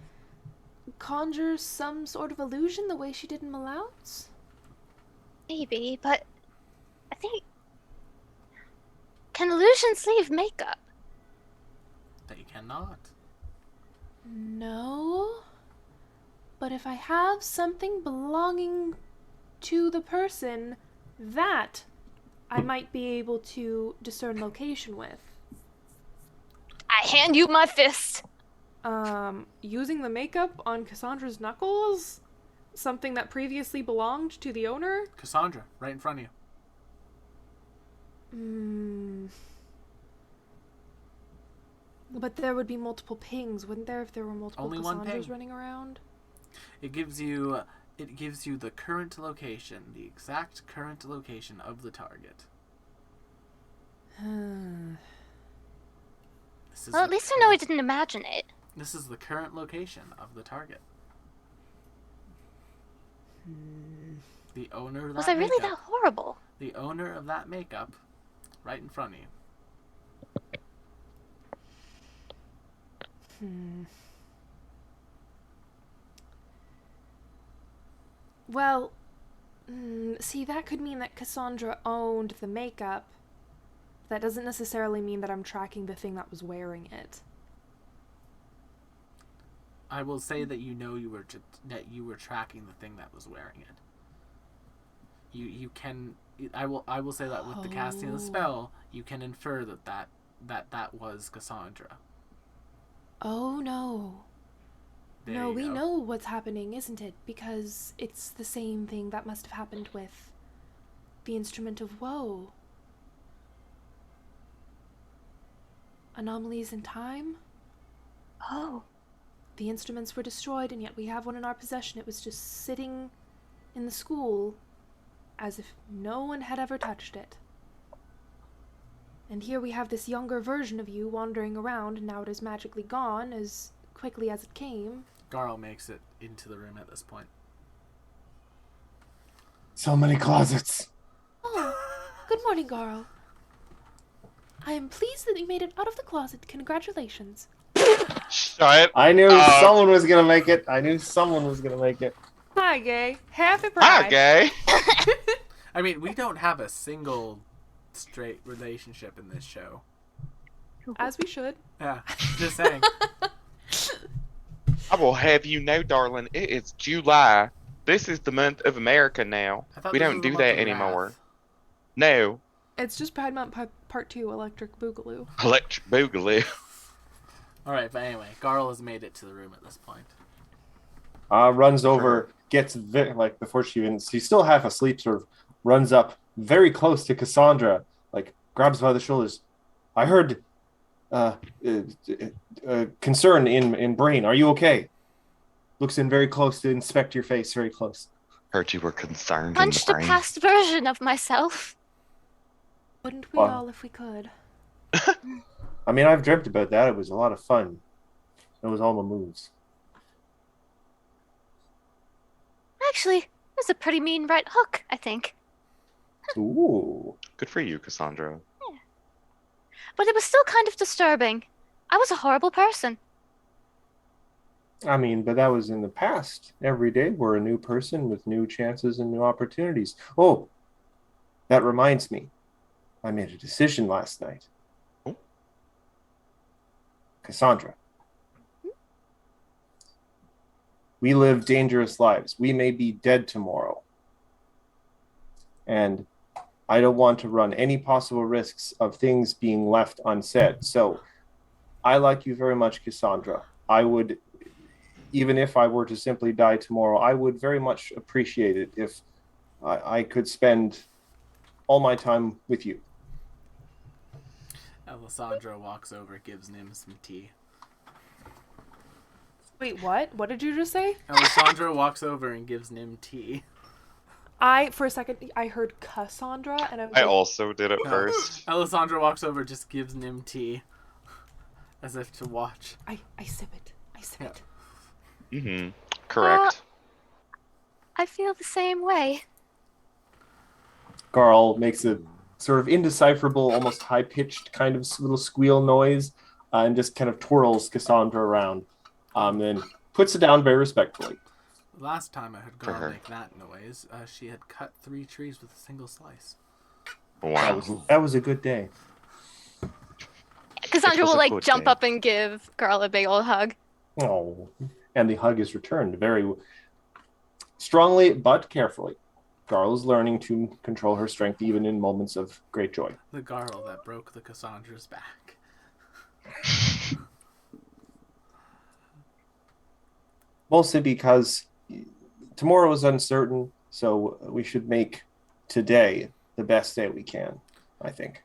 Speaker 3: conjure some sort of illusion the way she did in Malout's?
Speaker 5: Maybe, but I think... Can illusions leave makeup?
Speaker 1: They cannot.
Speaker 3: No. But if I have something belonging to the person, that I might be able to discern location with.
Speaker 5: I hand you my fist.
Speaker 3: Using the makeup on Cassandra's knuckles? Something that previously belonged to the owner?
Speaker 1: Cassandra, right in front of you.
Speaker 3: But there would be multiple pings, wouldn't there, if there were multiple
Speaker 1: Only one
Speaker 3: Cassandras
Speaker 1: ping.
Speaker 3: running around?
Speaker 1: It gives you the current location, the exact current location of the target. This is
Speaker 5: Well, at least I know I didn't imagine it.
Speaker 1: This is the current location of the target. The owner of that
Speaker 5: Was I really
Speaker 1: makeup,
Speaker 5: that horrible?
Speaker 1: The owner of that makeup, right in front of you.
Speaker 3: Well, see, that could mean that Cassandra owned the makeup. That doesn't necessarily mean that I'm tracking the thing that was wearing it.
Speaker 1: I will say that you know that you were tracking the thing that was wearing it. You can. I will say that with the casting of the spell, you can infer that was Cassandra.
Speaker 3: Oh no.
Speaker 1: There
Speaker 3: No,
Speaker 1: you
Speaker 3: we
Speaker 1: go.
Speaker 3: know what's happening, isn't it? Because it's the same thing that must have happened with the Instrument of Woe. Anomalies in time?
Speaker 5: Oh.
Speaker 3: The instruments were destroyed, and yet we have one in our possession. It was just sitting in the school as if no one had ever touched it. And here we have this younger version of you wandering around, and now it is magically gone as quickly as it came.
Speaker 1: Garl makes it into the room at this point.
Speaker 4: So many closets.
Speaker 3: Oh, good morning, Garl. I am pleased that you made it out of the closet. Congratulations.
Speaker 2: Shut
Speaker 4: I knew
Speaker 2: up.
Speaker 4: someone was gonna make it. I knew someone was gonna make it.
Speaker 3: Hi, gay. Happy Pride.
Speaker 2: Okay.
Speaker 1: I mean, we don't have a single straight relationship in this show.
Speaker 3: As we should.
Speaker 1: Yeah, just saying.
Speaker 2: I will have you know, darling, it is July. This is the month of America now.
Speaker 1: I thought
Speaker 2: We
Speaker 1: this
Speaker 2: don't
Speaker 1: was the
Speaker 2: do
Speaker 1: month
Speaker 2: that
Speaker 1: of
Speaker 2: anymore.
Speaker 1: wrath.
Speaker 2: No.
Speaker 3: It's just Pride Month Part 2, Electric Boogaloo.
Speaker 2: Electric Boogaloo.
Speaker 1: Alright, but anyway, Garl has made it to the room at this point.
Speaker 4: Runs over, gets like before she's still half asleep, sort of runs up very close to Cassandra, like grabs by the shoulders. I heard concern in brain. Are you okay? Looks in very close to inspect your face, very close.
Speaker 2: Heard you were concerned in the
Speaker 5: Punched a
Speaker 2: brain.
Speaker 5: past version of myself.
Speaker 3: Wouldn't we
Speaker 4: Wow.
Speaker 3: all if we could?
Speaker 4: I mean, I've dreamt about that. It was a lot of fun. It was all the moves.
Speaker 5: Actually, it was a pretty mean right hook, I think.
Speaker 4: Ooh.
Speaker 2: Good for you, Cassandra.
Speaker 5: But it was still kind of disturbing. I was a horrible person.
Speaker 4: I mean, but that was in the past. Every day we're a new person with new chances and new opportunities. Oh, that reminds me. I made a decision last night.
Speaker 2: Oh.
Speaker 4: Cassandra. We live dangerous lives. We may be dead tomorrow. And I don't want to run any possible risks of things being left unsaid. So I like you very much, Cassandra. I would, even if I were to simply die tomorrow, I would very much appreciate it if I could spend all my time with you.
Speaker 1: Alessandra walks over, gives Nim some tea.
Speaker 3: Wait, what? What did you just say?
Speaker 1: Alessandra walks over and gives Nim tea.
Speaker 3: For a second, I heard Cassandra, and I was
Speaker 2: I
Speaker 3: like,
Speaker 2: also did it
Speaker 1: No.
Speaker 2: first.
Speaker 1: Alessandra walks over, just gives Nim tea. As if to watch.
Speaker 3: I sip it. I sip
Speaker 1: Yeah.
Speaker 3: it.
Speaker 2: Mm-hmm. Correct.
Speaker 5: I feel the same way.
Speaker 4: Garl makes a sort of indecipherable, almost high-pitched kind of little squeal noise, and just kind of twirls Cassandra around, then puts it down very respectfully.
Speaker 1: Last time I heard
Speaker 2: For her.
Speaker 1: Garl make that noise, she had cut 3 trees with a single slice.
Speaker 2: Wow.
Speaker 4: That was a good day.
Speaker 5: Cassandra
Speaker 2: was
Speaker 5: will
Speaker 2: a
Speaker 5: like
Speaker 2: good
Speaker 5: jump
Speaker 2: day.
Speaker 5: up and give Carl a big old hug.
Speaker 4: Oh, and the hug is returned very strongly but carefully. Garl is learning to control her strength even in moments of great joy.
Speaker 1: The Garl that broke the Cassandra's back.
Speaker 4: Mostly because tomorrow is uncertain, so we should make today the best day we can, I think.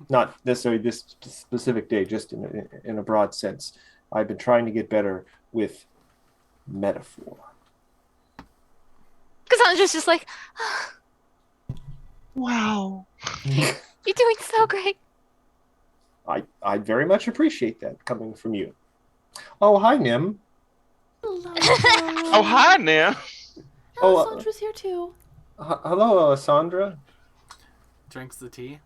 Speaker 4: Not necessarily this specific day, just in a broad sense. I've been trying to get better with metaphor.
Speaker 5: Cassandra's just like,
Speaker 2: Wow.
Speaker 5: you're doing so great.
Speaker 4: I very much appreciate that coming from you. Oh, hi, Nim.
Speaker 3: Hello.
Speaker 2: Oh, hi, Nim.
Speaker 4: Oh,
Speaker 3: Alessandra's here too.
Speaker 4: Hello, Alessandra.
Speaker 1: Drinks the tea.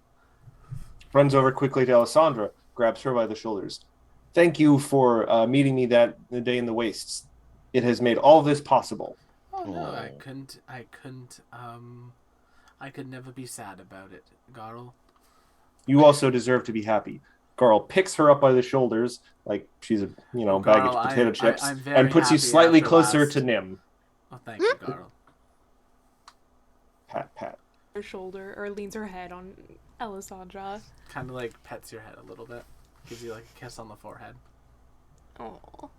Speaker 4: Runs over quickly to Alessandra, grabs her by the shoulders. Thank you for meeting me the day in the wastes. It has made all this possible.
Speaker 1: Oh no, I
Speaker 2: Oh.
Speaker 1: couldn't. I could never be sad about it, Garl.
Speaker 4: You also deserve to be happy. Garl picks her up by the shoulders like she's a bag
Speaker 1: Garl,
Speaker 4: of potato
Speaker 1: I-
Speaker 4: chips
Speaker 1: I'm very
Speaker 4: and puts you
Speaker 1: happy
Speaker 4: slightly
Speaker 1: after
Speaker 4: closer
Speaker 1: last-
Speaker 4: to Nim.
Speaker 1: Oh, thank you, Garl.
Speaker 4: Pat, pat.
Speaker 3: Her shoulder, or leans her head on Alessandra.
Speaker 1: Kind of like pets your head a little bit. Gives you like a kiss on the forehead.
Speaker 3: Oh.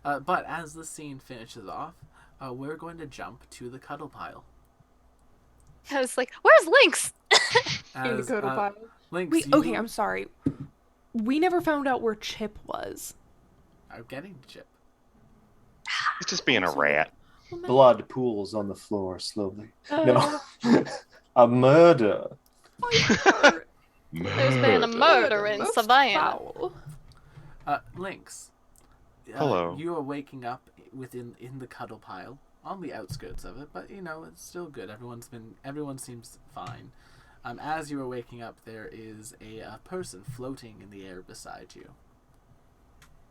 Speaker 1: But as the scene finishes off, we're going to jump to the cuddle pile.
Speaker 5: I was like, where's Lynx?
Speaker 1: As,
Speaker 3: Cuddle pile.
Speaker 1: Lynx,
Speaker 3: Wait,
Speaker 1: you
Speaker 3: okay, I'm sorry. We never found out where Chip was.
Speaker 1: are getting Chip.
Speaker 2: He's just being a rat.
Speaker 4: Blood pools on the floor slowly. No. A murder.
Speaker 5: There's been a murder in
Speaker 3: Most
Speaker 5: Savannah.
Speaker 3: foul.
Speaker 1: Lynx.
Speaker 2: Hello.
Speaker 1: You are waking up in the cuddle pile on the outskirts of it, but it's still good. Everyone seems fine. As you are waking up, there is a person floating in the air beside you.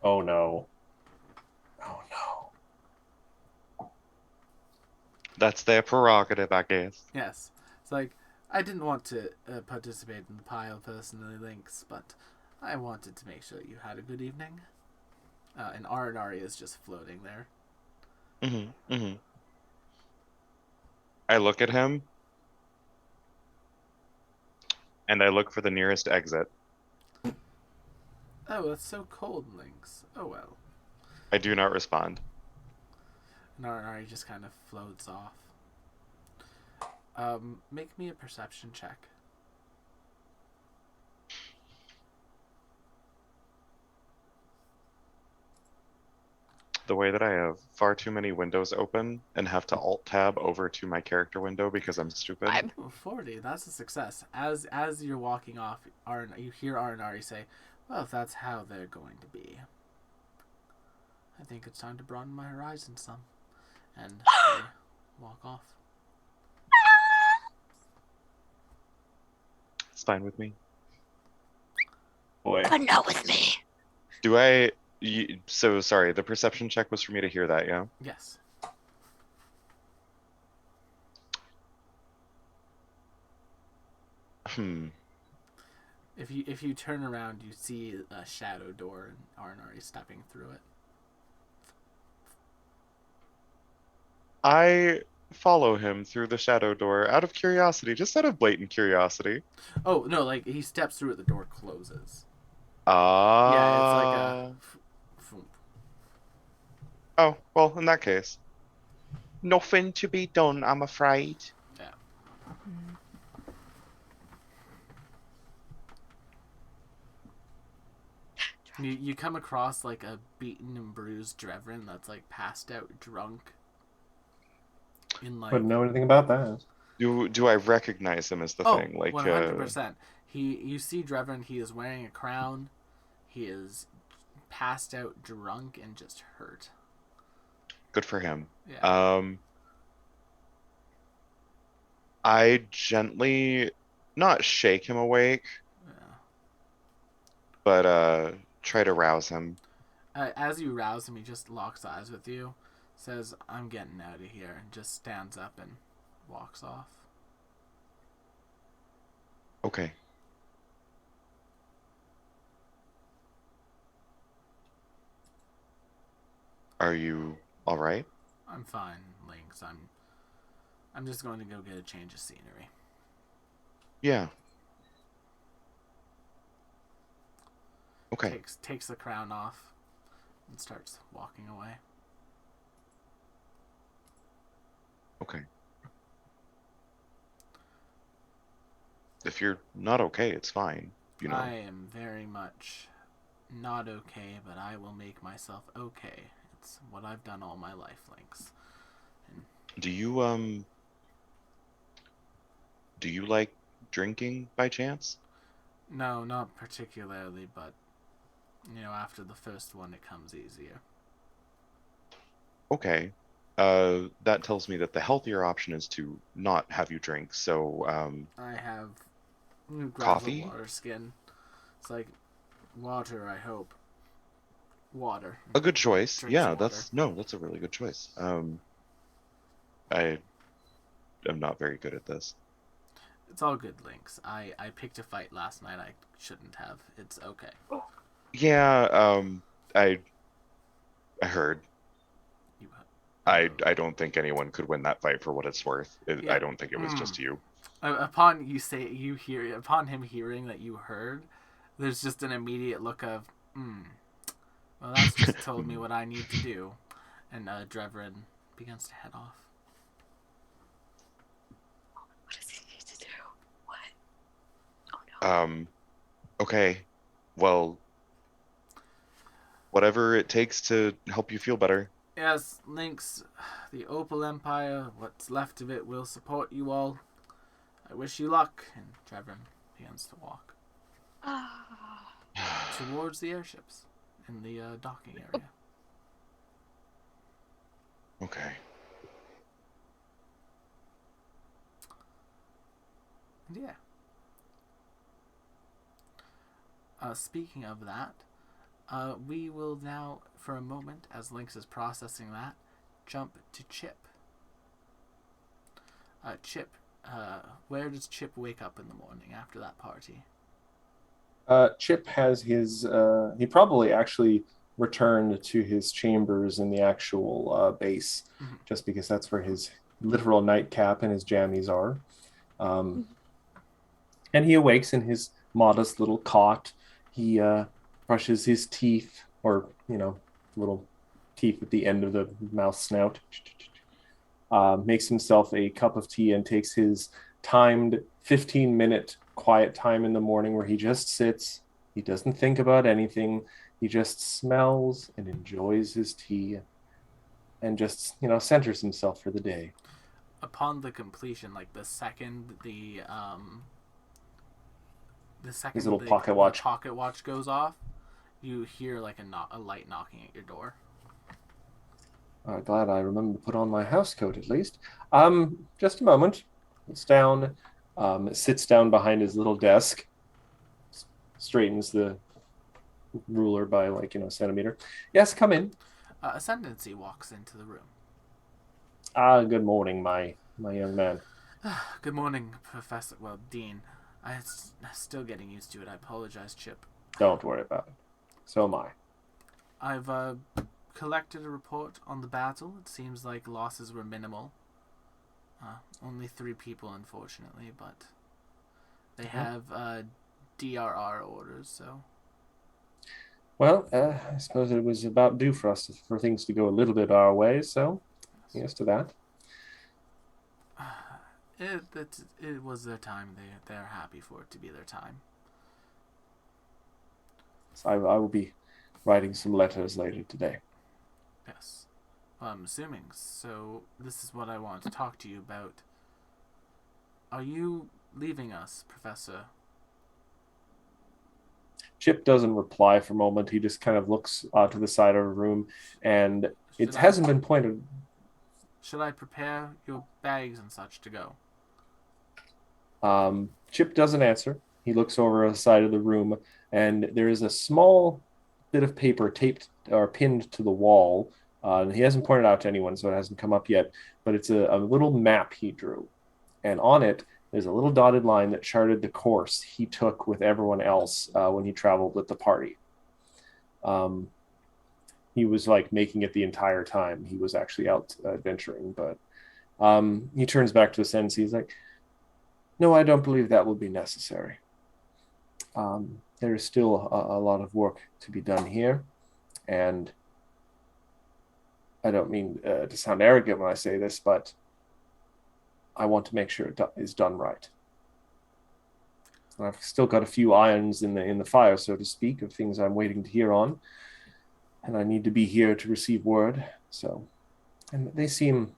Speaker 4: Oh no. Oh no.
Speaker 2: That's their prerogative, I guess.
Speaker 1: Yes, it's like I didn't want to participate in the pile personally, Lynx, but I wanted to make sure you had a good evening. And Arinari is just floating there.
Speaker 2: I look at him, and I look for the nearest exit.
Speaker 1: Oh, it's so cold, Lynx. Oh well.
Speaker 2: I do not respond.
Speaker 1: And Arinari just kind of floats off. Make me a perception check.
Speaker 2: The way that I have far too many windows open and have to alt-tab over to my character window because I'm stupid.
Speaker 1: Oh, 40. That's a success. As you're walking off, you hear Arinari say, "Well, if that's how they're going to be, I think it's time to broaden my horizons some." And they walk off.
Speaker 2: It's fine with me.
Speaker 4: Boy.
Speaker 5: But not with me.
Speaker 2: Do so sorry, the perception check was for me to hear that, yeah?
Speaker 1: Yes. If you turn around, you see a shadow door, and Arinari stepping through it.
Speaker 2: I follow him through the shadow door out of curiosity, just out of blatant curiosity.
Speaker 1: Oh no! Like he steps through it, the door closes.
Speaker 2: Ah.
Speaker 1: Yeah, it's like a.
Speaker 2: Oh, well, in that case. Nothing to be done, I'm afraid.
Speaker 1: Yeah. You come across like a beaten and bruised Drevrin that's like passed out drunk.
Speaker 4: Wouldn't know anything about that.
Speaker 2: Do I recognize him as the thing? Like
Speaker 1: 100%. You see Drevrin, he is wearing a crown. He is passed out drunk and just hurt.
Speaker 2: good for him.
Speaker 1: Yeah.
Speaker 2: I gently, not shake him awake,
Speaker 1: Yeah.
Speaker 2: but try to rouse him.
Speaker 1: As you rouse him, he just locks eyes with you, says, "I'm getting out of here," and just stands up and walks off.
Speaker 2: Okay. Are you all right?
Speaker 1: I'm fine, Lynx. I'm just going to go get a change of scenery.
Speaker 2: Yeah. Okay.
Speaker 1: Takes the crown off and starts walking away.
Speaker 2: Okay. If you're not okay, it's fine. You know.
Speaker 1: I am very much not okay, but I will make myself okay. It's what I've done all my life, Lynx.
Speaker 2: Do you like drinking by chance?
Speaker 1: No, not particularly, but after the first one, it comes easier.
Speaker 2: Okay. That tells me that the healthier option is to not have you drink. So,
Speaker 1: I have grab
Speaker 2: coffee?
Speaker 1: a water skin. It's like water, I hope. Water.
Speaker 2: A good choice.
Speaker 1: Drinks
Speaker 2: Yeah,
Speaker 1: water.
Speaker 2: that's a really good choice. I am not very good at this.
Speaker 1: It's all good, Lynx. I picked a fight last night I shouldn't have. It's okay.
Speaker 2: Yeah, I heard.
Speaker 1: You,
Speaker 2: I don't think anyone could win that fight for what it's worth.
Speaker 1: Yeah.
Speaker 2: I don't think it was just you.
Speaker 1: Upon him hearing that you heard, there's just an immediate look of, well, that's just told me what I need to do. And Drevrin begins to head off.
Speaker 5: What does he need to do? What? Oh no.
Speaker 2: Okay. Well, whatever it takes to help you feel better.
Speaker 1: Yes, Lynx, the Opal Empire, what's left of it, will support you all. I wish you luck. And Drevrin begins to walk towards the airships in the docking area.
Speaker 2: Okay.
Speaker 1: And yeah. Speaking of that, we will now, for a moment, as Lynx is processing that, jump to Chip. Chip, where does Chip wake up in the morning after that party?
Speaker 4: Chip has his. He probably actually returned to his chambers in the actual base, just because that's where his literal nightcap and his jammies are. And he awakes in his modest little cot. He brushes his teeth, or little teeth at the end of the mouth snout. Makes himself a cup of tea and takes his timed 15-minute quiet time in the morning where he just sits. He doesn't think about anything. He just smells and enjoys his tea and just, centers himself for the day.
Speaker 1: Upon the completion, like the second
Speaker 4: his little pocket watch.
Speaker 1: The pocket watch goes off, you hear like a light knocking at your door.
Speaker 4: Glad I remember to put on my house coat at least. Just a moment. It's down. Sits down behind his little desk. Straightens the ruler by a centimeter. Yes, come in.
Speaker 1: Ascendancy walks into the room.
Speaker 4: Good morning, my young man.
Speaker 1: Good morning, Professor. Well, Dean. I'm still getting used to it. I apologize, Chip.
Speaker 4: Don't worry about it. So am I.
Speaker 1: I've collected a report on the battle. It seems like losses were minimal. Only 3 people, unfortunately, but they have DRR orders, so...
Speaker 4: Well, I suppose it was about due for for things to go a little bit our way, so yes to that.
Speaker 1: It was their time. They're happy for it to be their time.
Speaker 4: So I will be writing some letters later today.
Speaker 1: Yes. Well, I'm assuming. So this is what I want to talk to you about. Are you leaving us, Professor?
Speaker 4: Chip doesn't reply for a moment. He just kind of looks to the side of the room, and hasn't been pointed.
Speaker 1: Should I prepare your bags and such to go?
Speaker 4: Chip doesn't answer. He looks over the side of the room, and there is a small bit of paper taped or pinned to the wall. And he hasn't pointed out to anyone, so it hasn't come up yet. But it's a little map he drew, and on it there's a little dotted line that charted the course he took with everyone else when he traveled with the party. Um, he was like making it the entire time he was actually out adventuring. But he turns back to the sensei. He's like, "No, I don't believe that will be necessary. There is still a lot of work to be done here, and I don't mean to sound arrogant when I say this, but I want to make sure it is done right. And I've still got a few irons in the fire, so to speak, of things I'm waiting to hear on, and I need to be here to receive word. So, and they seem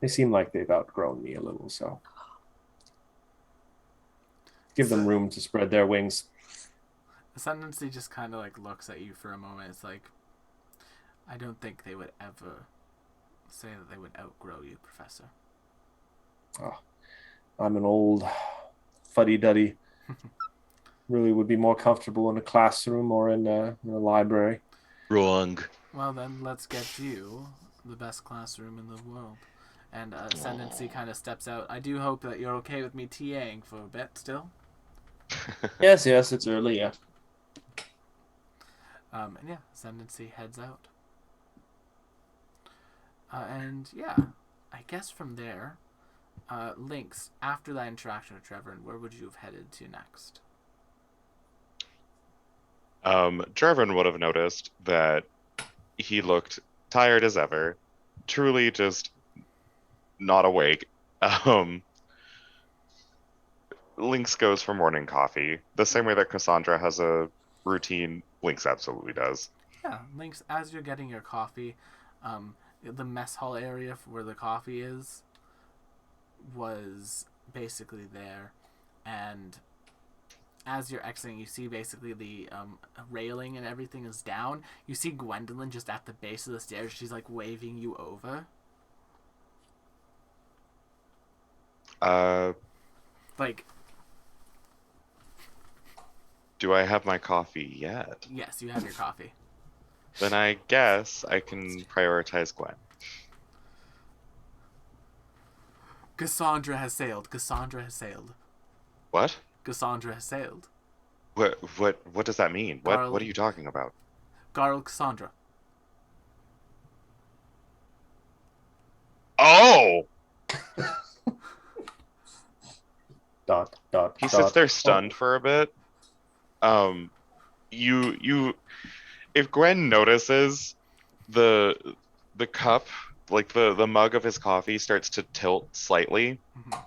Speaker 4: like they've outgrown me a little, so give them room to spread their wings."
Speaker 1: Ascendancy just kind of like looks at you for a moment. It's like, I don't think they would ever say that they would outgrow you, Professor.
Speaker 4: Oh, I'm an old fuddy-duddy. Really would be more comfortable in a classroom or in a library.
Speaker 2: Wrong.
Speaker 1: Well then, let's get you the best classroom in the world. And Ascendancy kind of steps out. I do hope that you're okay with me TAing for a bit still.
Speaker 4: Yes, it's early yet.
Speaker 1: And yeah, Ascendancy heads out. And yeah, I guess from there, Lynx, after that interaction with Trevor, where would you have headed to next?
Speaker 2: Trevor would have noticed that he looked tired as ever, truly just not awake. Lynx goes for morning coffee, the same way that Cassandra has a routine. Lynx absolutely does.
Speaker 1: Yeah, Lynx, as you're getting your coffee, the mess hall area where the coffee is was basically there, and as you're exiting, you see basically the railing and everything is down. You see Gwendolyn just at the base of the stairs. She's like waving you over. Like,
Speaker 2: do I have my coffee yet?
Speaker 1: Yes, you have your coffee.
Speaker 2: Then I guess I can prioritize Gwen.
Speaker 1: Cassandra has sailed. Cassandra has sailed.
Speaker 2: What?
Speaker 1: Cassandra has sailed.
Speaker 2: What does that mean?
Speaker 1: Garl,
Speaker 2: what are you talking about?
Speaker 1: Garl Cassandra.
Speaker 2: Oh!
Speaker 4: He
Speaker 2: sits there stunned for a bit. If Gwen notices the cup, like the mug of his coffee starts to tilt slightly.
Speaker 1: Mm-hmm.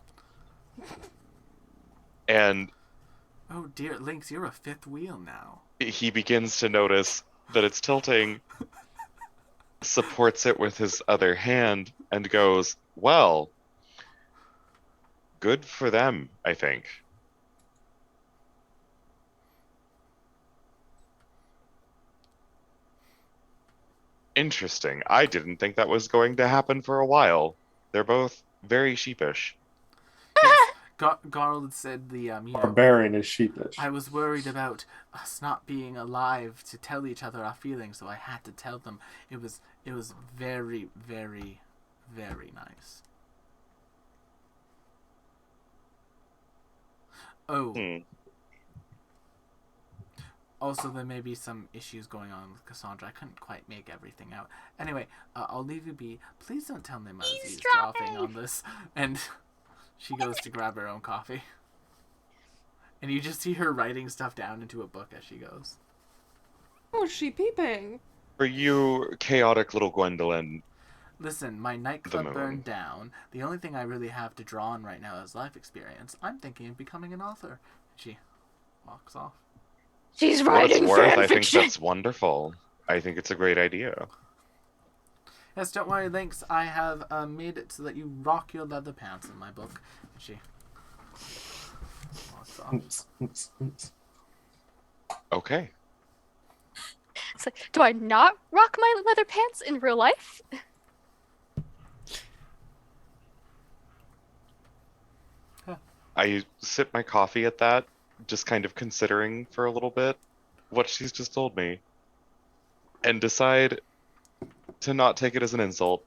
Speaker 2: And
Speaker 1: oh dear, Lynx, you're a fifth wheel now.
Speaker 2: He begins to notice that it's tilting, supports it with his other hand, and goes, "Well, good for them, I think." Interesting. I didn't think that was going to happen for a while. They're both very sheepish.
Speaker 1: Yes, Garl said the
Speaker 4: Barbarian is sheepish.
Speaker 1: I was worried about us not being alive to tell each other our feelings, so I had to tell them. It was very, very, very nice. Oh. Also, there may be some issues going on with Cassandra. I couldn't quite make everything out. Anyway, I'll leave you be. Please don't tell them I was eavesdropping on this. And she goes to grab her own coffee. And you just see her writing stuff down into a book as she goes.
Speaker 3: Oh, is she peeping?
Speaker 2: For you, chaotic little Gwendolyn.
Speaker 1: Listen, my nightclub burned down. The only thing I really have to draw on right now is life experience. I'm thinking of becoming an author. She walks off.
Speaker 5: She's writing
Speaker 2: fan
Speaker 5: fiction.
Speaker 2: I think that's wonderful. I think it's a great idea.
Speaker 1: Yes, don't worry, Lynx. I have made it so that you rock your leather pants in my book. And she walks off.
Speaker 2: Okay.
Speaker 5: It's like, do I not rock my leather pants in real life?
Speaker 2: I sip my coffee at that, just kind of considering for a little bit what she's just told me, and decide to not take it as an insult.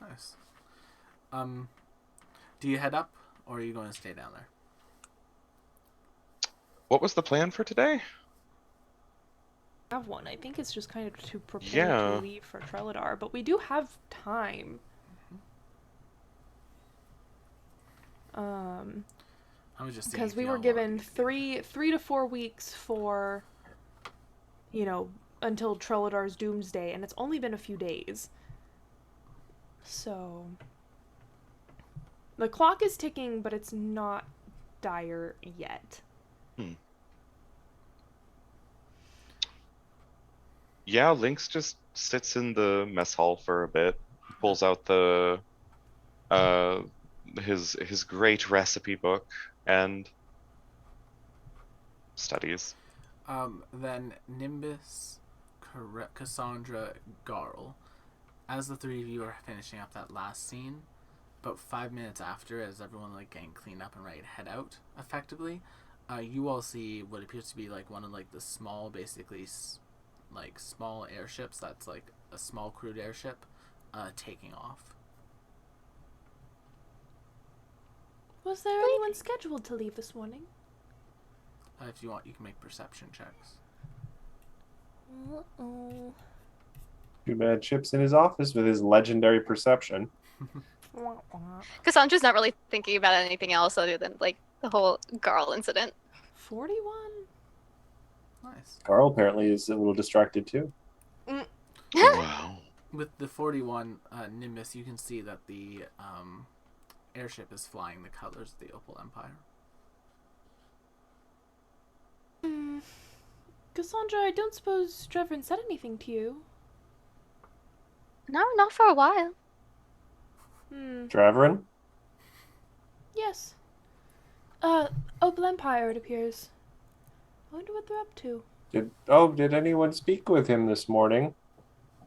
Speaker 1: Nice. Do you head up, or are you going to stay down there?
Speaker 2: What was the plan for today?
Speaker 3: Have one. I think it's just kind of to prepare
Speaker 2: Yeah.
Speaker 3: to leave for Trelladar, but we do have time.
Speaker 1: I was just seeing
Speaker 3: Because
Speaker 1: if
Speaker 3: we
Speaker 1: you
Speaker 3: were
Speaker 1: all
Speaker 3: given
Speaker 1: wanted
Speaker 3: 3 to 4 weeks for, until Trellidar's Doomsday, and it's only been a few days. So the clock is ticking, but it's not dire yet.
Speaker 2: Yeah, Lynx just sits in the mess hall for a bit, pulls out the his great recipe book and studies.
Speaker 1: Then Nimbus, Cassandra, Garl, as the three of you are finishing up that last scene, about 5 minutes after, as everyone like getting cleaned up and ready to head out, effectively, you all see what appears to be like one of like the small, basically like small airships. That's like a small crewed airship, taking off.
Speaker 3: Was there anyone scheduled to leave this morning?
Speaker 1: If you want, you can make perception checks.
Speaker 3: Uh-oh.
Speaker 4: Too bad Chip's in his office with his legendary perception.
Speaker 5: Cassandra's not really thinking about anything else other than like the whole Garl incident.
Speaker 3: 41?
Speaker 1: Nice.
Speaker 4: Carl apparently is a little distracted too.
Speaker 2: Wow.
Speaker 1: With the 41 Nimbus, you can see that the airship is flying the colors of the Opal Empire.
Speaker 3: Cassandra, I don't suppose Drevin said anything to you?
Speaker 5: No, not for a while.
Speaker 4: Draverin?
Speaker 3: Yes. Opal Empire, it appears. I wonder what they're up to.
Speaker 4: Did anyone speak with him this morning?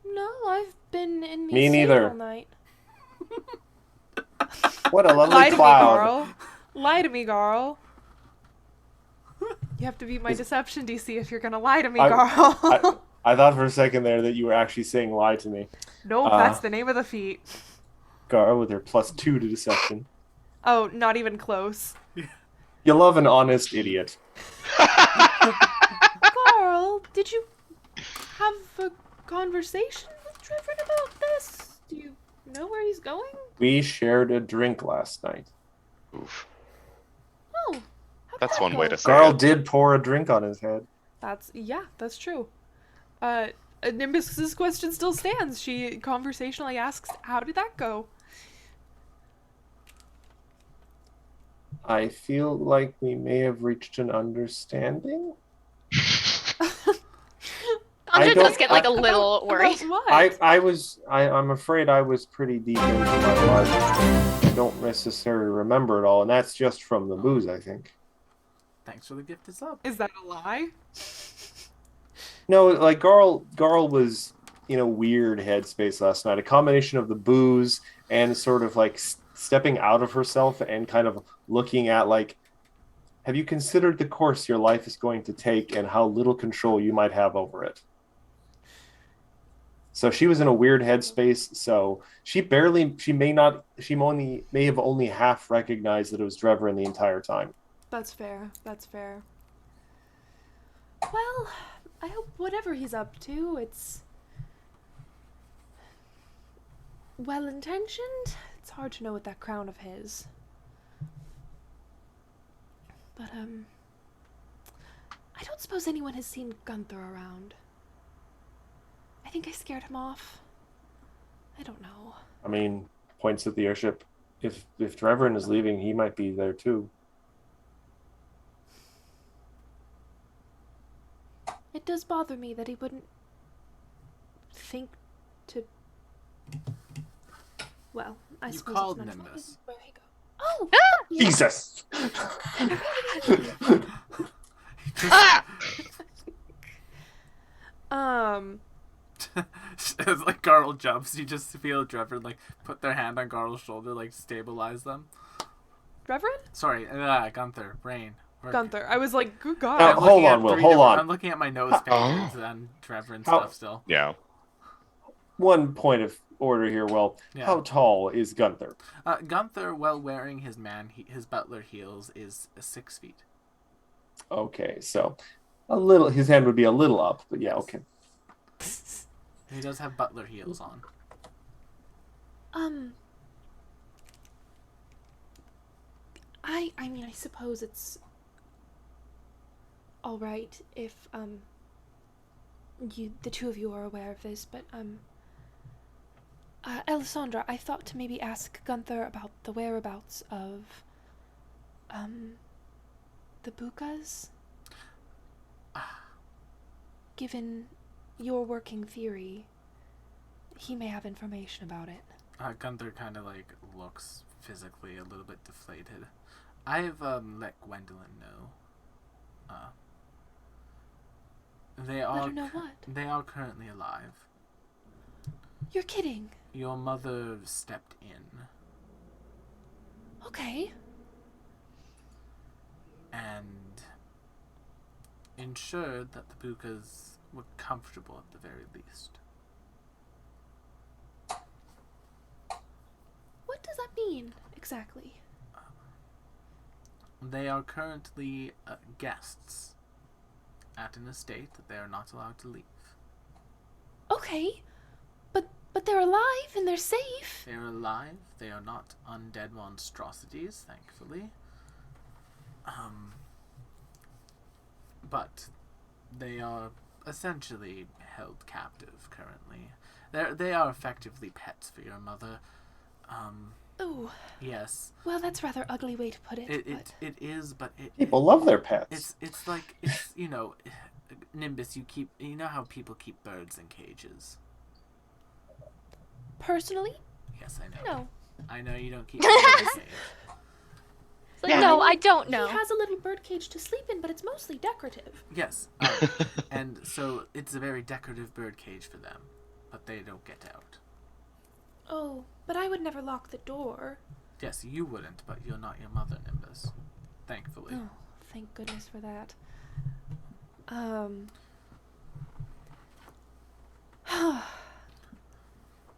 Speaker 3: No, I've been in
Speaker 4: Me
Speaker 3: the
Speaker 4: neither.
Speaker 3: all night.
Speaker 4: What a lovely
Speaker 3: Lie to
Speaker 4: cloud.
Speaker 3: me, Garl. Lie to me, Garl. You have to beat my deception DC if you're gonna lie to me, Garl.
Speaker 4: I thought for a second there that you were actually saying lie to me.
Speaker 3: Nope, that's the name of the feat.
Speaker 4: Gar with her +2 to deception.
Speaker 3: Oh, not even close.
Speaker 4: You love an honest idiot.
Speaker 3: Garl, did you have a conversation with Drevin about this? Do you know where he's going?
Speaker 4: We shared a drink last night.
Speaker 2: Oof.
Speaker 3: Oh,
Speaker 2: That's one way to say
Speaker 4: Carl
Speaker 2: it.
Speaker 4: did pour a drink on his head.
Speaker 3: That's true. Nimbus's question still stands. She conversationally asks, "How did that go?"
Speaker 4: I feel like we may have reached an understanding.
Speaker 5: Sandra
Speaker 4: don't-
Speaker 5: does get like a little worried.
Speaker 3: About what?
Speaker 4: I'm afraid I was pretty deep into my life. I don't necessarily remember it all, and that's just from the booze, I think.
Speaker 1: Thanks for the gift is up.
Speaker 3: Is that a lie?
Speaker 4: No, like Garl was in a weird headspace last night. A combination of the booze and sort of like stepping out of herself and kind of looking at like, have you considered the course your life is going to take and how little control you might have over it? So she was in a weird headspace. So she may have only half recognized that it was Drevin the entire time.
Speaker 3: That's fair. Well, I hope whatever he's up to, it's well-intentioned. It's hard to know with that crown of his. But, I don't suppose anyone has seen Gunther around. I think I scared him off. I don't know.
Speaker 4: I mean, points at the airship. If Drevin is leaving, he might be there too.
Speaker 3: It does bother me that he wouldn't think to... Well, I
Speaker 1: You
Speaker 3: suppose
Speaker 1: called
Speaker 3: it's none of my
Speaker 1: Nimbus.
Speaker 3: business where he goes. Oh!
Speaker 4: Jesus!
Speaker 1: As like Garl jumps, you just feel Drevin like put their hand on Garl's shoulder, like stabilize them.
Speaker 3: Reverend?
Speaker 1: Sorry, Gunther. Brain.
Speaker 3: Gunther. I was like, good God.
Speaker 4: Oh,
Speaker 1: I'm
Speaker 4: hold
Speaker 1: looking
Speaker 4: on,
Speaker 1: at
Speaker 4: Will,
Speaker 1: three
Speaker 4: hold
Speaker 1: different-
Speaker 4: on.
Speaker 1: I'm looking at my notes pages and Trevor and
Speaker 4: How-
Speaker 1: stuff still.
Speaker 2: Yeah.
Speaker 4: One point of order here, Will.
Speaker 1: Yeah.
Speaker 4: How tall is Gunther?
Speaker 1: Gunther, while wearing his butler heels, is 6 feet.
Speaker 4: Okay, so a little. His hand would be a little up, but yeah, okay.
Speaker 1: He does have butler heels on.
Speaker 3: I mean, I suppose it's all right if the two of you are aware of this, but Alessandra, I thought to maybe ask Gunther about the whereabouts of the Bukas. Given your working theory, he may have information about it.
Speaker 1: Gunther kind of like looks physically a little bit deflated. I've let Gwendolyn know. They
Speaker 3: Let
Speaker 1: are
Speaker 3: her know what?
Speaker 1: they are currently alive.
Speaker 3: You're kidding.
Speaker 1: Your mother stepped in
Speaker 3: Okay.
Speaker 1: and ensured that the Bukas were comfortable at the very least.
Speaker 3: What does that mean exactly?
Speaker 1: They are currently guests at an estate that they are not allowed to leave.
Speaker 3: Okay, but they're alive and they're safe.
Speaker 1: They are alive. They are not undead monstrosities, thankfully. But they are essentially held captive currently. They are effectively pets for your mother.
Speaker 3: Oh,
Speaker 1: Yes.
Speaker 3: well, that's a rather ugly way to put it. but...
Speaker 1: It is, but
Speaker 4: People love their pets.
Speaker 1: it's like Nimbus. You know how people keep birds in cages.
Speaker 3: Personally,
Speaker 1: Yes, I know.
Speaker 3: no.
Speaker 1: I know you don't keep birds in a cage.
Speaker 5: It's like,
Speaker 3: Yeah,
Speaker 5: no,
Speaker 3: I
Speaker 5: I don't know.
Speaker 3: He has a little bird cage to sleep in, but it's mostly decorative.
Speaker 1: Yes, and so it's a very decorative bird cage for them, but they don't get out.
Speaker 3: Oh, but I would never lock the door.
Speaker 1: Yes, you wouldn't, but you're not your mother, Nimbus. Thankfully.
Speaker 3: Oh, thank goodness for that.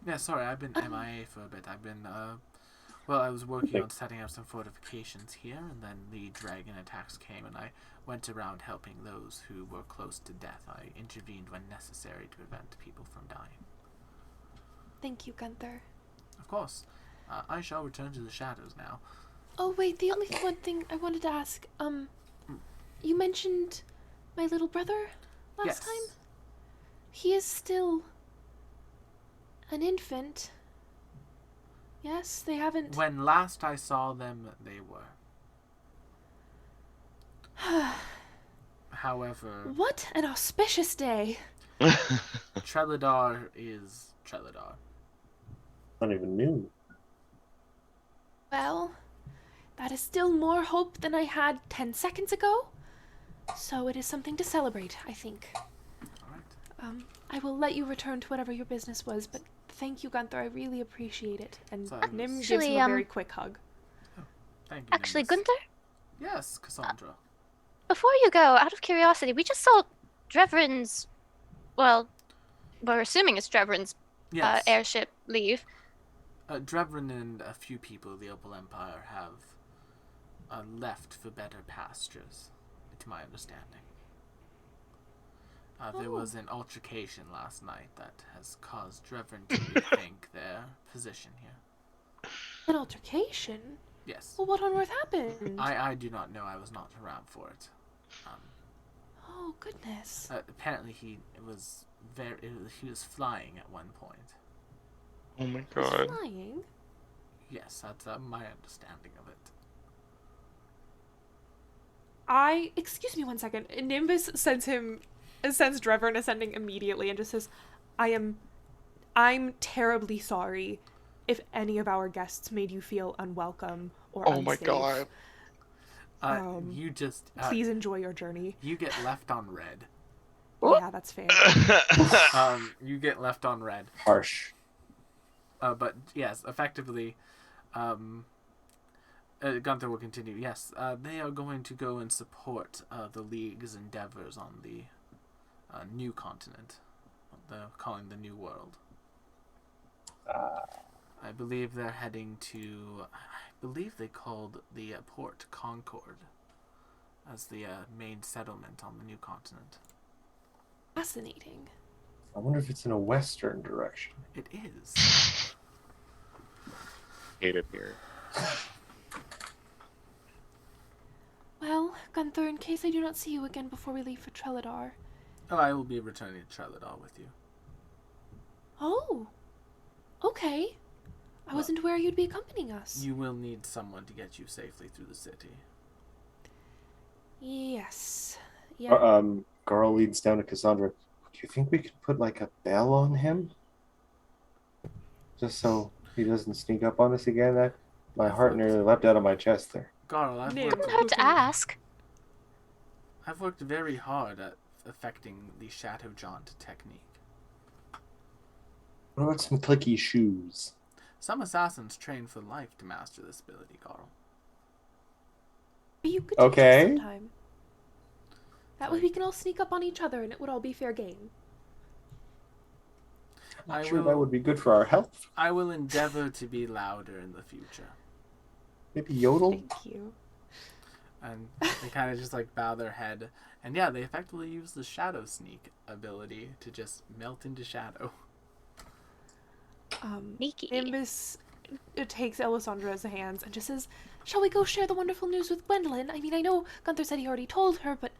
Speaker 1: Yeah, sorry, I've been MIA for a bit. I've been, I was working on setting up some fortifications here, and then the dragon attacks came, and I went around helping those who were close to death. I intervened when necessary to prevent people from dying.
Speaker 3: Thank you, Gunther.
Speaker 1: Of course. I shall return to the shadows now.
Speaker 3: Oh, wait, the only one thing I wanted to ask, you mentioned my little brother last
Speaker 1: Yes.
Speaker 3: time? He is still an infant. Yes, they haven't...
Speaker 1: When last I saw them, they were. However,
Speaker 3: What an auspicious day.
Speaker 1: Treladar is Treladar.
Speaker 4: Not even new.
Speaker 3: Well, that is still more hope than I had 10 seconds ago. So it is something to celebrate, I think.
Speaker 1: Alright.
Speaker 3: I will let you return to whatever your business was, but thank you, Gunther. I really appreciate it. And
Speaker 1: So I was-
Speaker 3: Nim gives
Speaker 5: Actually,
Speaker 3: him a very quick hug.
Speaker 1: Thank you.
Speaker 5: Actually,
Speaker 1: Nimbus.
Speaker 5: Gunther,
Speaker 1: Yes, Cassandra.
Speaker 5: before you go, out of curiosity, we just saw Drevrin's, well, we're assuming it's Drevrin's
Speaker 1: Yes.
Speaker 5: airship leave.
Speaker 1: Drevrin and a few people of the Opal Empire have left for better pastures, to my understanding. There
Speaker 3: Oh.
Speaker 1: was an altercation last night that has caused Drevrin to rethink their position here.
Speaker 3: An altercation?
Speaker 1: Yes.
Speaker 3: Well, what on earth happened?
Speaker 1: I do not know. I was not around for it.
Speaker 3: Oh, goodness.
Speaker 1: Apparently he was he was flying at one point.
Speaker 2: Oh my
Speaker 3: He's
Speaker 2: god.
Speaker 3: flying?
Speaker 1: Yes, that's my understanding of it.
Speaker 3: Excuse me one second. Nimbus sends Drevern ascending immediately and just says, I'm terribly sorry if any of our guests made you feel unwelcome or
Speaker 2: Oh
Speaker 3: unsafe.
Speaker 2: my god.
Speaker 1: You just
Speaker 3: Please enjoy your journey.
Speaker 1: you get left on red.
Speaker 3: Yeah, that's fair.
Speaker 1: You get left on red.
Speaker 4: Harsh.
Speaker 1: But yes, effectively, Gunther will continue. Yes, they are going to go and support the League's endeavors on the new continent. They're calling the New World. I believe they're heading to... I believe they called the Port Concord as the main settlement on the new continent.
Speaker 3: Fascinating.
Speaker 4: I wonder if it's in a western direction.
Speaker 1: It is.
Speaker 2: Hate it here.
Speaker 3: Well, Gunther, in case I do not see you again before we leave for Trelladar.
Speaker 1: Oh, I will be returning to Trelladar with you.
Speaker 3: Oh, okay. I wasn't aware you'd be accompanying us.
Speaker 1: You will need someone to get you safely through the city.
Speaker 3: Yes. Yeah.
Speaker 4: Garl leads down to Cassandra. Do you think we could put like a bell on him? Just so he doesn't sneak up on us again? My heart nearly leapt out of my chest there.
Speaker 1: Garl, I've
Speaker 5: You don't have to ask.
Speaker 1: worked very hard at affecting the Shadow Jaunt technique.
Speaker 4: What about some clicky shoes?
Speaker 1: Some assassins train for life to master this ability, Garl.
Speaker 3: But you could
Speaker 4: Okay.
Speaker 3: teach us sometime. That way we can all sneak up on each other and it would all be fair game.
Speaker 4: I'm sure that would be good for our health.
Speaker 1: I will endeavor to be louder in the future.
Speaker 4: Maybe yodel?
Speaker 3: Thank you.
Speaker 1: And they kind of just like bow their head. And yeah, they effectively use the Shadow Sneak ability to just melt into shadow.
Speaker 5: Sneaky.
Speaker 3: Nimbus takes Elisandra's hands and just says, "Shall we go share the wonderful news with Gwendolyn? I mean, I know Gunther said he already told her, but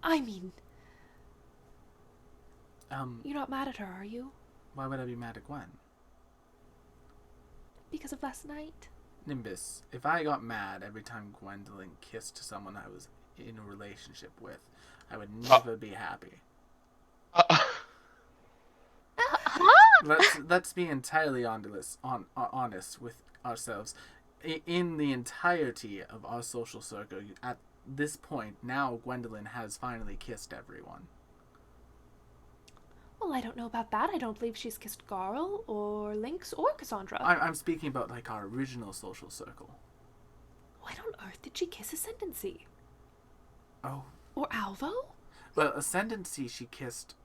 Speaker 3: I mean, you're not mad at her, are you?
Speaker 1: Why would I be mad at Gwen?
Speaker 3: Because of last night?"
Speaker 1: Nimbus, if I got mad every time Gwendolyn kissed someone I was in a relationship with, I would never be happy. Let's be entirely honest with ourselves. In the entirety of our social circle, at this point, now Gwendolyn has finally kissed everyone.
Speaker 3: Well, I don't know about that. I don't believe she's kissed Garl or Lynx or Cassandra.
Speaker 1: I'm speaking about like our original social circle.
Speaker 3: What on earth did she kiss Ascendancy?
Speaker 1: Oh.
Speaker 3: Or Alvo?
Speaker 1: Well, Ascendancy she kissed...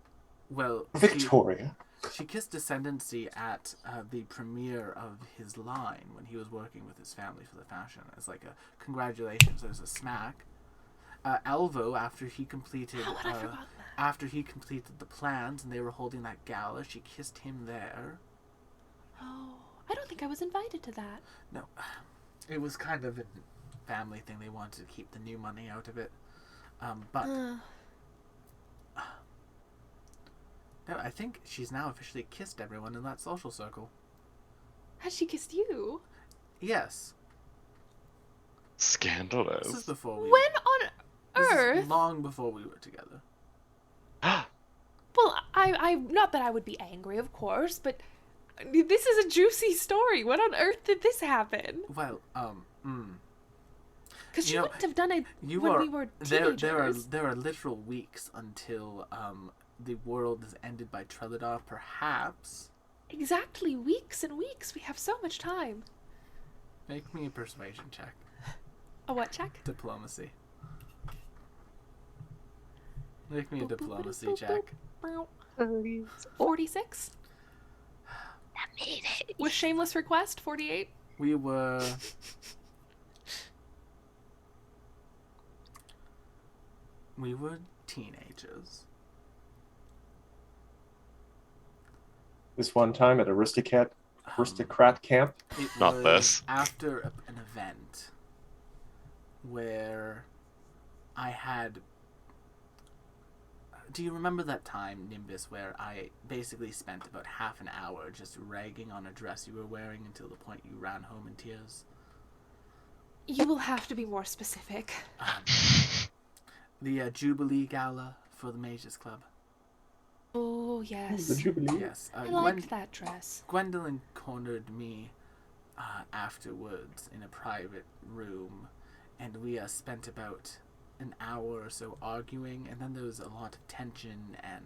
Speaker 1: Well...
Speaker 4: Victoria.
Speaker 1: She kissed Ascendancy at the premiere of his line when he was working with his family for the fashion. As like a congratulations, there's a smack. Alvo, after he completed...
Speaker 3: How had I forgotten that?
Speaker 1: After he completed the plans and they were holding that gala, she kissed him there.
Speaker 3: Oh, I don't think I was invited to that.
Speaker 1: No, it was kind of a family thing. They wanted to keep the new money out of it. But no, I think she's now officially kissed everyone in that social circle.
Speaker 3: Has she kissed you?
Speaker 1: Yes.
Speaker 2: Scandalous.
Speaker 1: This is before we.
Speaker 3: When on
Speaker 1: This
Speaker 3: earth?
Speaker 1: is long before we were together.
Speaker 3: Well, I not that I would be angry, of course, but this is a juicy story. When on earth did this happen?
Speaker 1: Well,
Speaker 3: Because she
Speaker 1: You know,
Speaker 3: wouldn't have done it
Speaker 1: you
Speaker 3: when
Speaker 1: are
Speaker 3: we were
Speaker 1: there.
Speaker 3: teenagers.
Speaker 1: There are literal weeks until the world is ended by Trelladar, perhaps.
Speaker 3: Exactly, weeks and weeks. We have so much time.
Speaker 1: Make me a persuasion check.
Speaker 3: A what check?
Speaker 1: Diplomacy. Make me a
Speaker 3: Boop, boop,
Speaker 1: diplomacy
Speaker 3: boop, boop,
Speaker 1: check.
Speaker 3: boop. 46?
Speaker 5: That made it.
Speaker 3: With shameless request, 48?
Speaker 1: We were. We were teenagers.
Speaker 4: This one time at aristocrat camp.
Speaker 1: It
Speaker 2: Not
Speaker 1: was
Speaker 2: this.
Speaker 1: after an event where I had. Do you remember that time, Nimbus, where I basically spent about half an hour just ragging on a dress you were wearing until the point you ran home in tears?
Speaker 3: You will have to be more specific.
Speaker 1: The Jubilee Gala for the Mages Club.
Speaker 3: Oh, yes.
Speaker 4: The Jubilee.
Speaker 1: Yes.
Speaker 3: I liked that dress.
Speaker 1: Gwendolyn cornered me afterwards in a private room, and we spent about an hour or so arguing, and then there was a lot of tension, and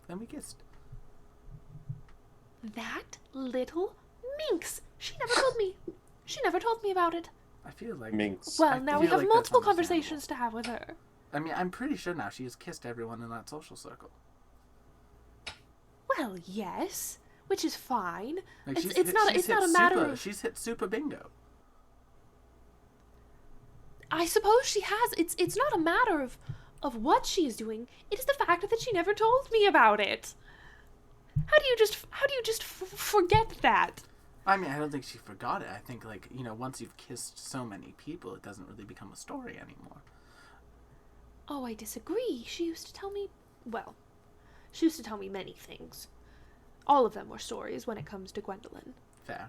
Speaker 1: then we kissed.
Speaker 3: That little minx. She never told me. She never told me about it.
Speaker 1: I feel like
Speaker 4: Minx.
Speaker 3: Well,
Speaker 1: I
Speaker 3: now we
Speaker 1: feel
Speaker 3: have
Speaker 1: like that's
Speaker 3: multiple
Speaker 1: understandable.
Speaker 3: conversations to have with her.
Speaker 1: I mean, I'm pretty sure now she has kissed everyone in that social circle.
Speaker 3: Well, yes, which is fine.
Speaker 1: Like,
Speaker 3: It's not a matter of.
Speaker 1: She's hit super bingo.
Speaker 3: I suppose she has. It's not a matter of what she is doing. It is the fact that she never told me about it. How do you just forget that?
Speaker 1: I mean, I don't think she forgot it. I think, like, you know, once you've kissed so many people, it doesn't really become a story anymore.
Speaker 3: Oh, I disagree. She used to tell me, well, she used to tell me many things. All of them were stories when it comes to Gwendolyn.
Speaker 1: Fair.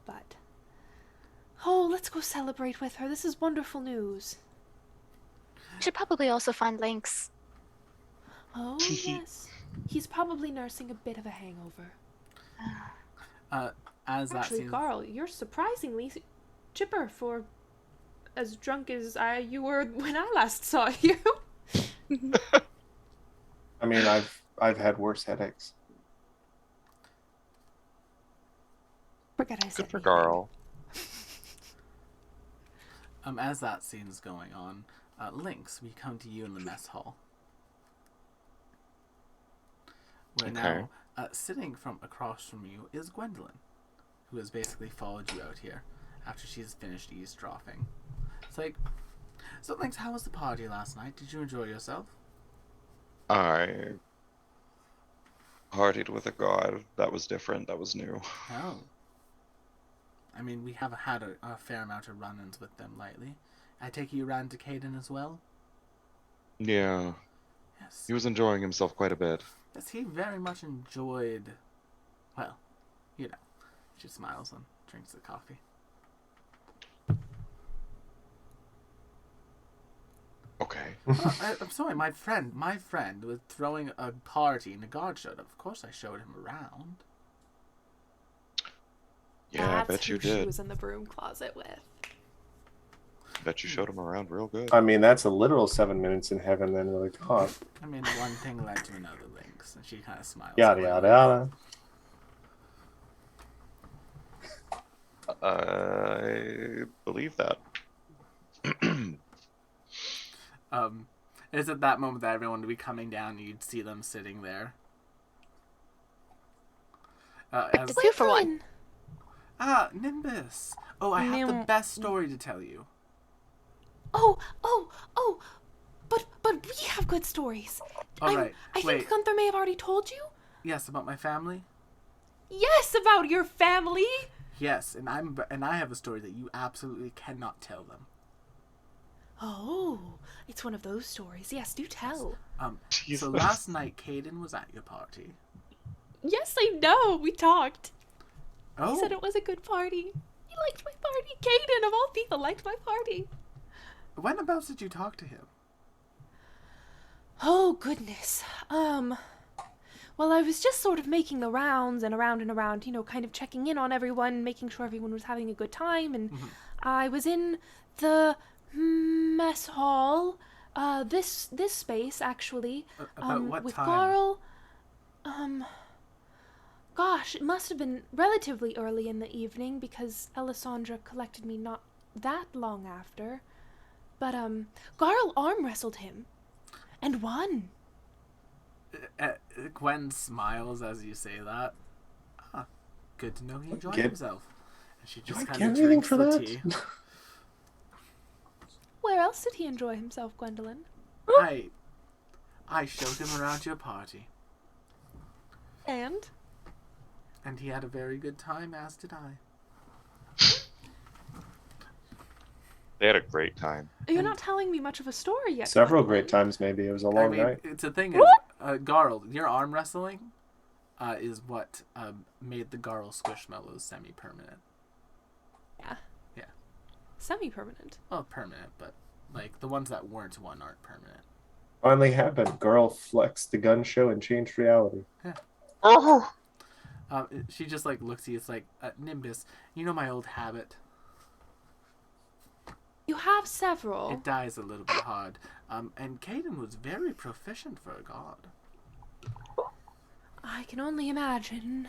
Speaker 3: But, oh, let's go celebrate with her. This is wonderful news.
Speaker 5: We should probably also find Lynx.
Speaker 3: Oh, yes. He's probably nursing a bit of a hangover.
Speaker 1: As that
Speaker 3: Actually,
Speaker 1: seems...
Speaker 3: Carl, you're surprisingly chipper for as drunk as you were when I last saw you.
Speaker 4: I mean, I've had worse headaches.
Speaker 3: Forget I said
Speaker 2: Good for
Speaker 3: anything.
Speaker 2: Garl.
Speaker 1: As that scene's going on, Lynx, we come to you in the mess hall. Where now, sitting from across from you is Gwendolyn, who has basically followed you out here after she's finished eavesdropping. It's like, so Lynx, how was the party last night? Did you enjoy yourself?
Speaker 2: I partied with a god. That was different. That was new.
Speaker 1: Oh. I mean, we have had a fair amount of run-ins with them lately. I take it you ran to Caden as well?
Speaker 2: Yeah,
Speaker 1: Yes.
Speaker 2: he was enjoying himself quite a bit.
Speaker 1: Yes, he very much enjoyed, well, you know. She smiles and drinks the coffee.
Speaker 2: Okay.
Speaker 1: I'm sorry, my friend was throwing a party and a guard showed up. Of course I showed him around.
Speaker 2: Yeah, I
Speaker 3: That's
Speaker 2: bet you
Speaker 3: who she
Speaker 2: did.
Speaker 3: was in the broom closet with.
Speaker 2: Bet you showed him around real good.
Speaker 4: I mean, that's a literal 7 minutes in heaven. Then like, huh?
Speaker 1: I mean, one thing led to another, Lynx, and she kind of smiles.
Speaker 4: Yada
Speaker 1: slightly.
Speaker 4: yada yada.
Speaker 2: I believe that.
Speaker 1: It's at that moment that everyone would be coming down and you'd see them sitting there.
Speaker 5: The 2 for 1.
Speaker 1: Nimbus! Oh, I have the best story to tell you.
Speaker 3: Oh, but we have good stories.
Speaker 1: Alright,
Speaker 3: I
Speaker 1: wait.
Speaker 3: think Gunther may have already told you.
Speaker 1: Yes, about my family?
Speaker 3: Yes, about your family.
Speaker 1: Yes, and I have a story that you absolutely cannot tell them.
Speaker 3: Oh, it's one of those stories. Yes, do tell.
Speaker 2: Jesus.
Speaker 1: So last night, Caden was at your party.
Speaker 3: Yes, I know. We talked.
Speaker 1: Oh,
Speaker 3: He said it was a good party. He liked my party. Caden, of all people, liked my party.
Speaker 1: when about did you talk to him?
Speaker 3: Oh, goodness. Well, I was just sort of making the rounds and around, you know, kind of checking in on everyone, making sure everyone was having a good time, and I was in the mess hall, this space, actually,
Speaker 1: About what
Speaker 3: with
Speaker 1: time?
Speaker 3: Carl. Gosh, it must have been relatively early in the evening, because Elisandra collected me not that long after. But, Garl arm wrestled him, and won.
Speaker 1: Gwen smiles as you say that. Ah, good to know he enjoyed
Speaker 4: Get-
Speaker 1: himself. And she
Speaker 4: Do
Speaker 1: just
Speaker 4: I
Speaker 1: kind
Speaker 4: get
Speaker 1: of
Speaker 4: anything
Speaker 1: drinks
Speaker 4: for
Speaker 1: the
Speaker 4: that?
Speaker 1: tea.
Speaker 3: Where else did he enjoy himself, Gwendolyn?
Speaker 1: I showed him around your party,
Speaker 3: And?
Speaker 1: and he had a very good time, as did I.
Speaker 2: They had a great time.
Speaker 3: You're not telling me much of a story yet.
Speaker 4: Several
Speaker 3: Gwendolyn.
Speaker 4: great times, maybe. It was a
Speaker 1: I
Speaker 4: long
Speaker 1: mean,
Speaker 4: night.
Speaker 1: it's a thing is, Garl, your arm wrestling, is what made the Garl Squishmallows semi-permanent.
Speaker 3: Semi-permanent.
Speaker 1: Well, permanent, but like the ones that weren't one aren't permanent.
Speaker 4: Finally happened. Girl flexed the gun show and changed reality.
Speaker 2: Oh!
Speaker 1: She just like looks at you. It's like Nimbus. You know my old habit.
Speaker 3: You have several.
Speaker 1: It dies a little bit hard. And Caden was very proficient for a god.
Speaker 3: I can only imagine.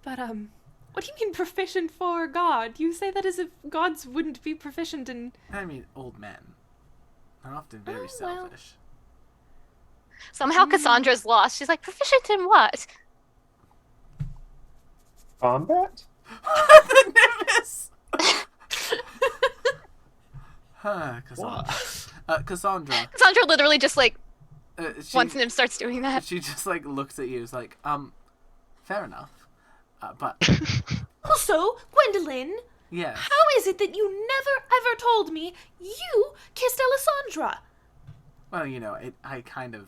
Speaker 3: But, What do you mean proficient for God? You say that as if gods wouldn't be proficient in...
Speaker 1: I mean, old men. They're often very
Speaker 3: Oh, well.
Speaker 1: selfish.
Speaker 5: Somehow Cassandra's lost. She's like, proficient in what?
Speaker 4: Combat?
Speaker 1: The Nimbus! Cassandra. Cassandra.
Speaker 5: Cassandra literally just like,
Speaker 1: She,
Speaker 5: once Nim starts doing that.
Speaker 1: she just like looks at you. Is like, fair enough. But
Speaker 3: Also, Gwendolyn,
Speaker 1: yes.
Speaker 3: how is it that you never ever told me you kissed Alessandra?
Speaker 1: Well, you know, I kind of.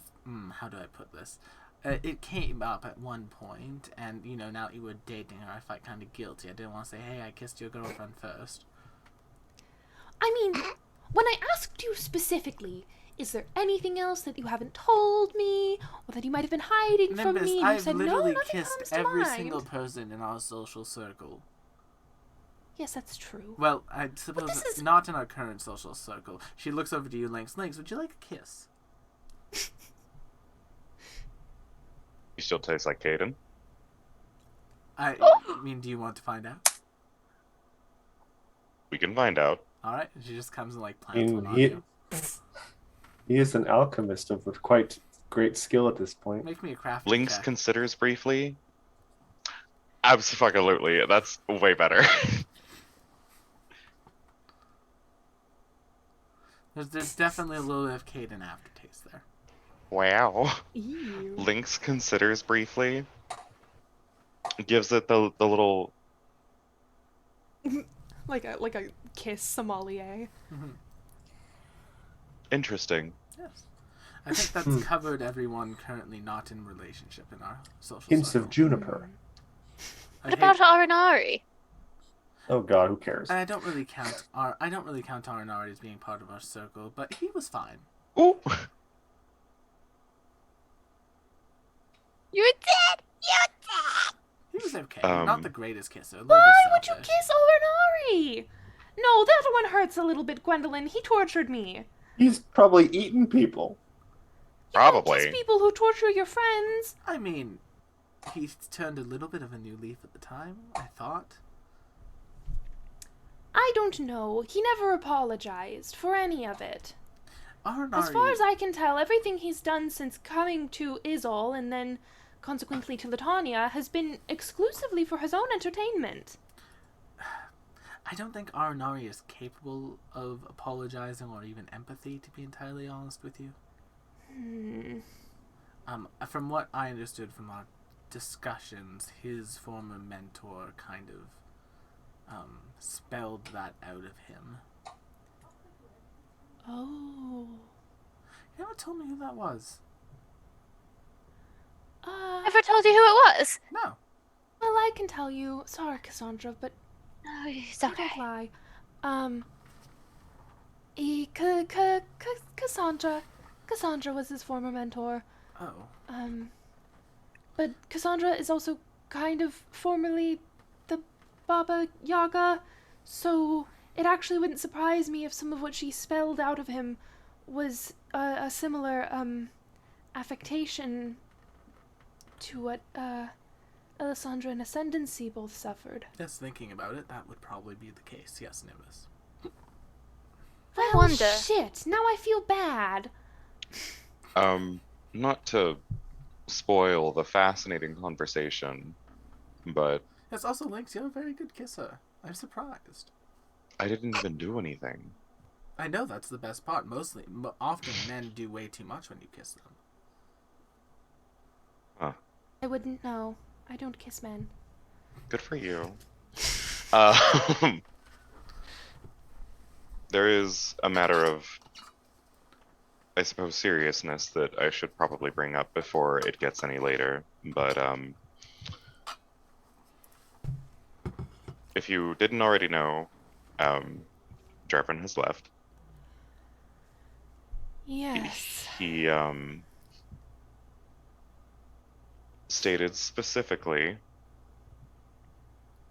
Speaker 1: How do I put this? It came up at one point, and you know, now that you were dating her, I felt kind of guilty. I didn't want to say, "Hey, I kissed your girlfriend first."
Speaker 3: I mean, when I asked you specifically, is there anything else that you haven't told me, or that you might have been hiding from
Speaker 1: Nimbus,
Speaker 3: me? And you
Speaker 1: I've
Speaker 3: said, no,
Speaker 1: literally
Speaker 3: nothing
Speaker 1: kissed
Speaker 3: comes to
Speaker 1: every
Speaker 3: mind.
Speaker 1: single person in our social circle.
Speaker 3: Yes, that's true.
Speaker 1: Well, I suppose
Speaker 3: this is-
Speaker 1: not in our current social circle. She looks over to you, Lynx. Lynx, would you like a kiss?
Speaker 2: You still taste like Caden.
Speaker 1: I mean, do you want to find out?
Speaker 2: We can find out.
Speaker 1: All right. She just comes and like plants one on
Speaker 4: He,
Speaker 1: you.
Speaker 4: he is an alchemist of quite great skill at this point.
Speaker 1: Make me a craft
Speaker 2: Lynx
Speaker 1: check.
Speaker 2: considers briefly. Absolutely, that's way better.
Speaker 1: There's definitely a little bit of Caden aftertaste there.
Speaker 2: Wow.
Speaker 3: Ew.
Speaker 2: Lynx considers briefly. Gives it the little.
Speaker 3: Like a kiss sommelier.
Speaker 2: Interesting.
Speaker 1: Yes. I think that's covered everyone currently not in relationship in our social
Speaker 4: Hints
Speaker 1: circle.
Speaker 4: of juniper.
Speaker 5: What about Arinari?
Speaker 4: Oh god, who cares?
Speaker 1: I don't really count Arinari as being part of our circle, but he was fine.
Speaker 2: Ooh.
Speaker 5: You're dead! You're dead!
Speaker 1: He was okay.
Speaker 2: Um,
Speaker 1: Not the greatest kisser. A little
Speaker 3: Why
Speaker 1: bit
Speaker 3: would you
Speaker 1: selfish.
Speaker 3: kiss Orinari? No, that one hurts a little bit, Gwendolyn. He tortured me.
Speaker 4: He's probably eaten people.
Speaker 3: You don't
Speaker 2: Probably.
Speaker 3: kiss people who torture your friends.
Speaker 1: I mean, he turned a little bit of a new leaf at the time, I thought.
Speaker 3: I don't know. He never apologized for any of it.
Speaker 1: Arinari,
Speaker 3: As far as I can tell, everything he's done since coming to Izol and then consequently to Latania has been exclusively for his own entertainment.
Speaker 1: I don't think Arinari is capable of apologizing or even empathy, to be entirely honest with you. From what I understood from our discussions, his former mentor kind of spelled that out of him.
Speaker 3: Oh.
Speaker 1: You never told me who that was.
Speaker 5: Ever told you who it was?
Speaker 1: No.
Speaker 3: Well, I can tell you. Sorry, Cassandra, but
Speaker 5: No, it's
Speaker 3: I
Speaker 5: okay.
Speaker 3: don't lie. Cassandra was his former mentor.
Speaker 1: Oh.
Speaker 3: But Cassandra is also kind of formerly the Baba Yaga, so it actually wouldn't surprise me if some of what she spelled out of him was a similar, affectation to what, Alessandra and Ascendancy both suffered.
Speaker 1: Just thinking about it, that would probably be the case. Yes, Nimbus.
Speaker 5: I
Speaker 3: Well,
Speaker 5: wonder.
Speaker 3: shit, now I feel bad.
Speaker 2: Not to spoil the fascinating conversation, but
Speaker 1: Yes, also, Lynx, you're a very good kisser. I'm surprised.
Speaker 2: I didn't even do anything.
Speaker 1: I know that's the best part. Often men do way too much when you kiss them.
Speaker 3: I wouldn't know. I don't kiss men.
Speaker 2: Good for you. There is a matter of, I suppose, seriousness that I should probably bring up before it gets any later. But if you didn't already know, Jarvan has left.
Speaker 3: Yes.
Speaker 2: He stated specifically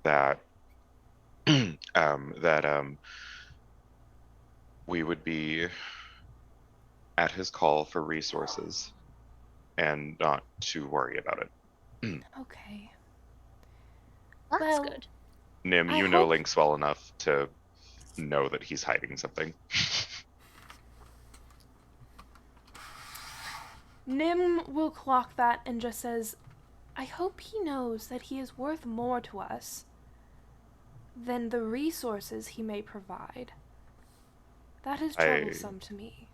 Speaker 2: that we would be at his call for resources and not to worry about it.
Speaker 3: Okay.
Speaker 5: That's
Speaker 3: Well,
Speaker 5: good.
Speaker 2: Nim,
Speaker 3: I
Speaker 2: you know
Speaker 3: hope-
Speaker 2: Lynx well enough to know that he's hiding something.
Speaker 3: Nim will clock that and just says, I hope he knows that he is worth more to us than the resources he may provide. That is
Speaker 2: I-
Speaker 3: troublesome to me.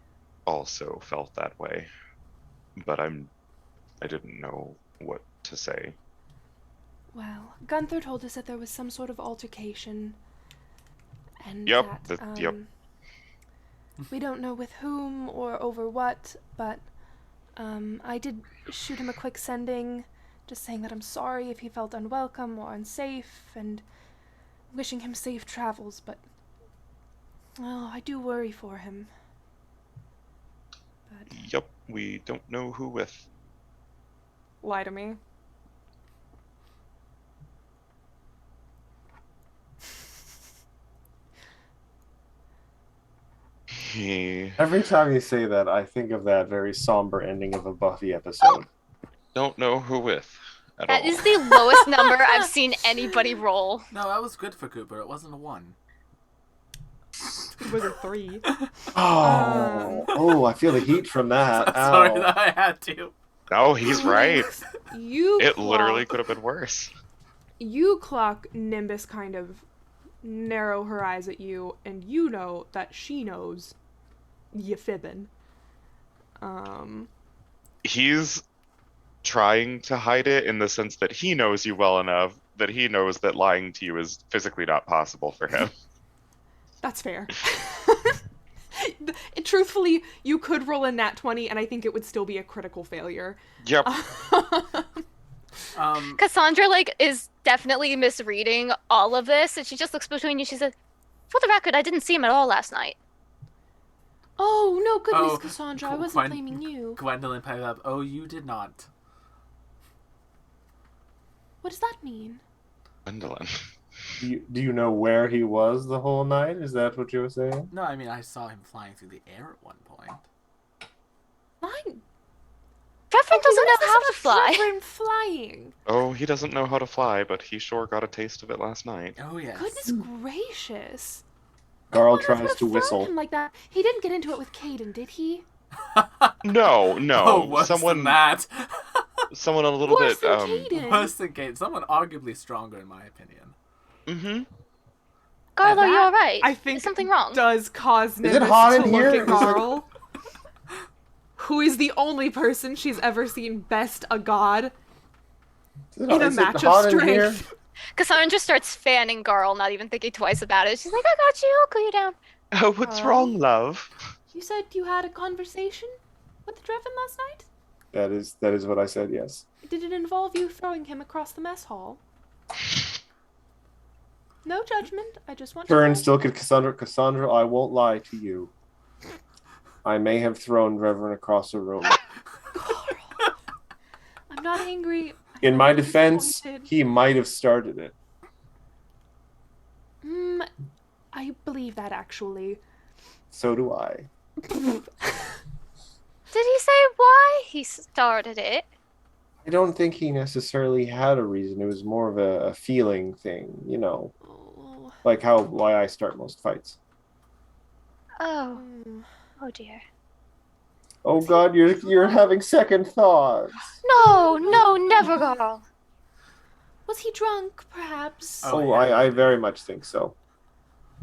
Speaker 2: Also felt that way, but I didn't know what to say.
Speaker 3: Well, Gunther told us that there was some sort of altercation, and
Speaker 2: Yep,
Speaker 3: that,
Speaker 2: yep.
Speaker 3: we don't know with whom or over what, but, I did shoot him a quick sending, just saying that I'm sorry if he felt unwelcome or unsafe, and wishing him safe travels, but, well, I do worry for him. But,
Speaker 2: Yep, we don't know who with.
Speaker 3: lie to me.
Speaker 2: He
Speaker 4: Every time you say that, I think of that very somber ending of a Buffy episode.
Speaker 2: don't know who with at
Speaker 5: That
Speaker 2: all.
Speaker 5: is the lowest number I've seen anybody roll.
Speaker 1: No, that was good for Cooper. It wasn't a 1.
Speaker 3: It was a 3.
Speaker 4: Oh, I feel the heat from that.
Speaker 1: Sorry
Speaker 4: Ow.
Speaker 1: that I had to.
Speaker 2: No, he's right.
Speaker 3: You
Speaker 2: It literally
Speaker 3: clock-
Speaker 2: could have been worse.
Speaker 3: You clock Nimbus kind of narrow her eyes at you, and you know that she knows you fibbing.
Speaker 2: He's trying to hide it in the sense that he knows you well enough that he knows that lying to you is physically not possible for him.
Speaker 3: That's fair. Truthfully, you could roll a nat 20, and I think it would still be a critical failure.
Speaker 2: Yep.
Speaker 5: Cassandra is definitely misreading all of this, and she just looks between you. She said, "For the record, I didn't see him at all last night."
Speaker 3: Oh, no, goodness,
Speaker 1: Oh,
Speaker 3: Cassandra, I wasn't
Speaker 1: Gwen-
Speaker 3: blaming you.
Speaker 1: Gwendolyn piped up. Oh, you did not.
Speaker 3: What does that mean?
Speaker 2: Gwendolyn.
Speaker 4: Do you know where he was the whole night? Is that what you were saying?
Speaker 1: No, I mean, I saw him flying through the air at one point.
Speaker 3: Flying?
Speaker 5: Reverend doesn't know how to fly.
Speaker 3: Reverend flying.
Speaker 2: Oh, he doesn't know how to fly, but he sure got a taste of it last night.
Speaker 1: Oh, yes.
Speaker 3: Goodness gracious.
Speaker 4: Garl
Speaker 3: Who
Speaker 4: tries
Speaker 3: would've
Speaker 4: to
Speaker 3: thrown
Speaker 4: whistle.
Speaker 3: him like that? He didn't get into it with Caden, did he?
Speaker 2: No,
Speaker 1: Oh, worse
Speaker 2: someone
Speaker 1: than that.
Speaker 2: someone a little
Speaker 3: Worse
Speaker 2: bit
Speaker 3: than Caden.
Speaker 1: Worse than Kate. Someone arguably stronger, in my opinion.
Speaker 2: mm-hmm.
Speaker 5: Garl, are you
Speaker 3: That,
Speaker 5: alright?
Speaker 3: I think
Speaker 5: Is something wrong?
Speaker 3: Does cause
Speaker 4: it
Speaker 3: Nimbus
Speaker 4: hot
Speaker 3: to
Speaker 4: in
Speaker 3: look
Speaker 4: here?
Speaker 3: at
Speaker 4: Is it-
Speaker 3: Garl, who is the only person she's ever seen best a god in a
Speaker 4: Is it
Speaker 3: match
Speaker 4: hot
Speaker 3: of
Speaker 4: in here?
Speaker 3: strength.
Speaker 5: Cassandra starts fanning Garl, not even thinking twice about it. She's like, "I got you. I'll cool you down."
Speaker 2: Oh, what's
Speaker 3: Oh.
Speaker 2: wrong, love?
Speaker 3: You said you had a conversation with Drevin last night?
Speaker 4: That is what I said, yes.
Speaker 3: Did it involve you throwing him across the mess hall? No judgment. I just want
Speaker 4: Turns
Speaker 3: to
Speaker 4: to look at Cassandra. Cassandra, I won't lie to you. I may have thrown Reverend across the room.
Speaker 3: Carl. I'm not angry.
Speaker 4: In my defense,
Speaker 3: disappointed.
Speaker 4: he might have started it.
Speaker 3: I believe that actually.
Speaker 4: So do I.
Speaker 5: Did he say why he started it?
Speaker 4: I don't think he necessarily had a reason. It was more of a feeling thing, you know,
Speaker 3: Oh.
Speaker 4: like why I start most fights.
Speaker 5: Oh,
Speaker 3: Mm.
Speaker 5: oh dear.
Speaker 4: Oh God, you're having second thoughts.
Speaker 5: No, never, Garl.
Speaker 3: Was he drunk, perhaps?
Speaker 1: Oh,
Speaker 4: Oh,
Speaker 1: yeah.
Speaker 4: I very much think so.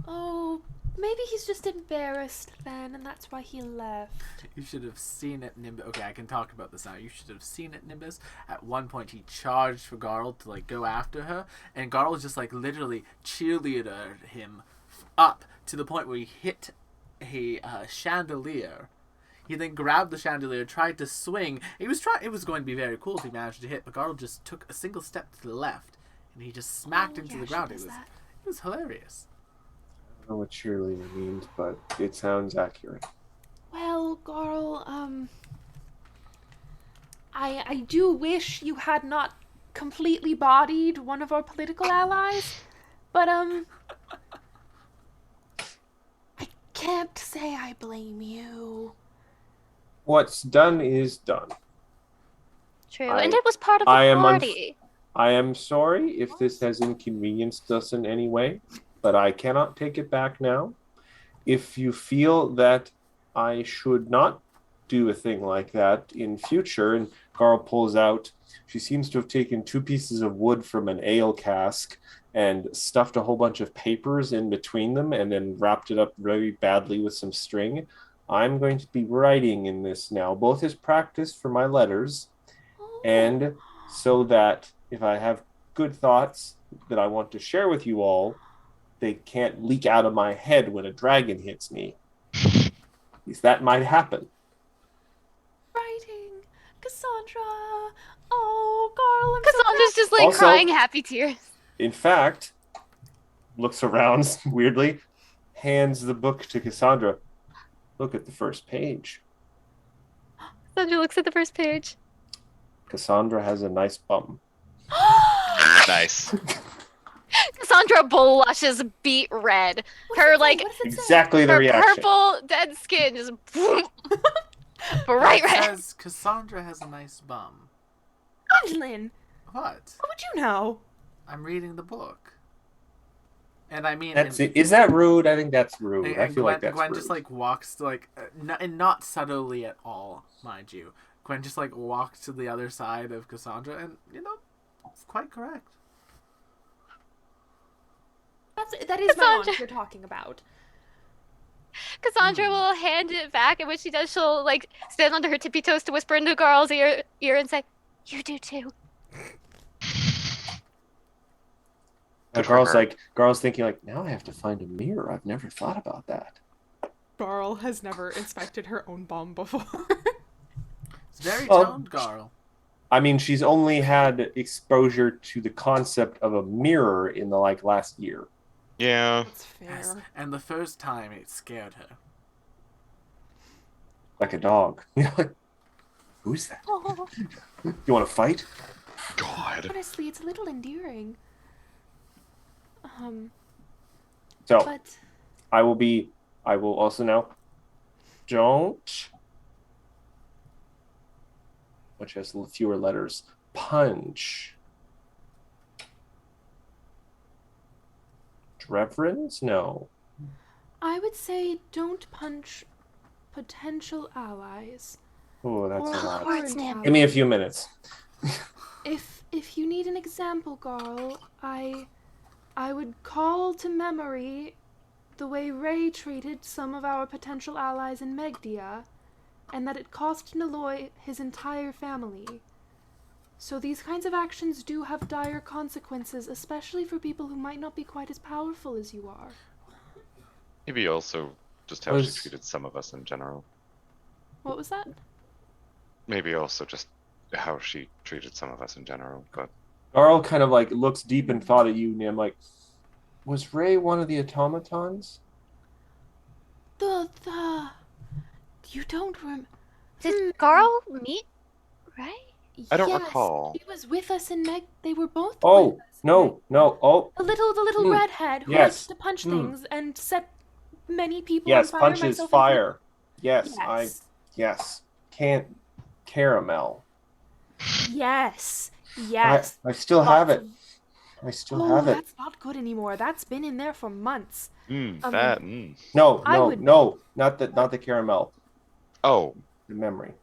Speaker 3: Oh, maybe he's just embarrassed then, and that's why he left.
Speaker 1: You should have seen it, Nimbus. Okay, I can talk about this now. You should have seen it, Nimbus. At one point, he charged for Garl to go after her, and Garl just literally cheerleadered him up to the point where he hit a chandelier. He then grabbed the chandelier, tried to swing. It was going to be very cool if he managed to hit, but Garl just took a single step to the left, and he just smacked into the ground. It was hilarious.
Speaker 4: I don't know what cheerleader means, but it sounds accurate.
Speaker 3: Well, Garl, I do wish you had not completely bodied one of our political allies, but, I can't say I blame you.
Speaker 4: What's done is done.
Speaker 5: True,
Speaker 4: I-
Speaker 5: and it was part of the
Speaker 4: I am
Speaker 5: party.
Speaker 4: I am sorry if this has inconvenienced us in any way, but I cannot take it back now. If you feel that I should not do a thing like that in future, and Carl pulls out, she seems to have taken 2 pieces of wood from an ale cask and stuffed a whole bunch of papers in between them and then wrapped it up very badly with some string. I'm going to be writing in this now, both as practice for my letters and so that if I have good thoughts that I want to share with you all, they can't leak out of my head when a dragon hits me. At least that might happen.
Speaker 3: Writing, Cassandra. Oh, Carl, I'm so
Speaker 5: Cassandra's just like
Speaker 4: Also-
Speaker 5: crying happy tears.
Speaker 4: In fact, looks around weirdly, hands the book to Cassandra. Look at the first page.
Speaker 5: Cassandra looks at the first page.
Speaker 4: Cassandra has a nice bum.
Speaker 2: Nice.
Speaker 5: Cassandra blushes beet red. Her like
Speaker 3: What does it say?
Speaker 4: Exactly the
Speaker 5: her
Speaker 4: reaction.
Speaker 5: purple dead skin just bright
Speaker 1: It
Speaker 5: red.
Speaker 1: says Cassandra has a nice bum.
Speaker 3: Angelin,
Speaker 1: What?
Speaker 3: how would you know?
Speaker 1: I'm reading the book. And I mean,
Speaker 4: That's it. Is that rude? I think that's rude.
Speaker 1: And
Speaker 4: I feel
Speaker 1: Gwen,
Speaker 4: like that's
Speaker 1: Gwen
Speaker 4: rude.
Speaker 1: just like walks to and not subtly at all, mind you. Gwen just like walks to the other side of Cassandra, and it's quite correct.
Speaker 3: That is my
Speaker 5: Cassandra.
Speaker 3: aunt you're talking about.
Speaker 5: Cassandra will hand it back, and when she does, she'll like stand on her tippy toes to whisper into Garl's ear and say, "You do too."
Speaker 2: Good for her.
Speaker 4: Garl's thinking like, now I have to find a mirror. I've never thought about that.
Speaker 3: Garl has never inspected her own bum before.
Speaker 1: It's very
Speaker 4: Oh.
Speaker 1: toned, Garl.
Speaker 4: I mean, she's only had exposure to the concept of a mirror in the last year.
Speaker 2: Yeah.
Speaker 3: That's
Speaker 1: Yes,
Speaker 3: fair.
Speaker 1: and the first time it scared her.
Speaker 4: Like a dog. Who's that?
Speaker 5: Oh.
Speaker 4: You want to fight?
Speaker 2: God.
Speaker 3: Honestly, it's a little endearing.
Speaker 4: So
Speaker 3: But
Speaker 4: I will also now. Don't. Which has fewer letters. Punch. Reverends? No.
Speaker 3: I would say don't punch potential allies.
Speaker 4: Oh, that's
Speaker 3: Or
Speaker 4: a lot.
Speaker 3: current
Speaker 5: Words, Nim.
Speaker 3: allies.
Speaker 4: Give me a few minutes.
Speaker 3: If you need an example, Garl, I would call to memory the way Ray treated some of our potential allies in Megdia, and that it cost Naloy his entire family. So these kinds of actions do have dire consequences, especially for people who might not be quite as powerful as you are.
Speaker 2: Maybe also just how she
Speaker 4: Was-
Speaker 2: treated some of us in general.
Speaker 3: What was that?
Speaker 2: Maybe also just how she treated some of us in general. But
Speaker 4: Garl kind of looks deep in thought at you, Nim. Was Ray one of the automatons?
Speaker 3: You don't
Speaker 5: Did Garl meet Ray?
Speaker 2: I don't
Speaker 3: Yes,
Speaker 2: recall.
Speaker 3: He was with us in Meg. They were both.
Speaker 4: Oh,
Speaker 3: with us in
Speaker 4: no,
Speaker 3: Meg.
Speaker 4: no. Oh,
Speaker 3: The little redhead who
Speaker 4: Yes.
Speaker 3: liked to punch
Speaker 4: Mm.
Speaker 3: things and set many people
Speaker 4: yes,
Speaker 3: on fire.
Speaker 4: punches
Speaker 3: myself
Speaker 4: fire. Yes,
Speaker 3: included.
Speaker 4: yes. Can't caramel.
Speaker 3: Yes. Yes.
Speaker 4: I still have
Speaker 3: Lots
Speaker 4: it.
Speaker 3: of-
Speaker 4: I still
Speaker 3: Oh,
Speaker 4: have it.
Speaker 3: that's not good anymore. That's been in there for months.
Speaker 2: that.
Speaker 4: No,
Speaker 3: I
Speaker 4: no,
Speaker 3: would-
Speaker 4: no. Not the caramel.
Speaker 2: Oh,
Speaker 4: The memory.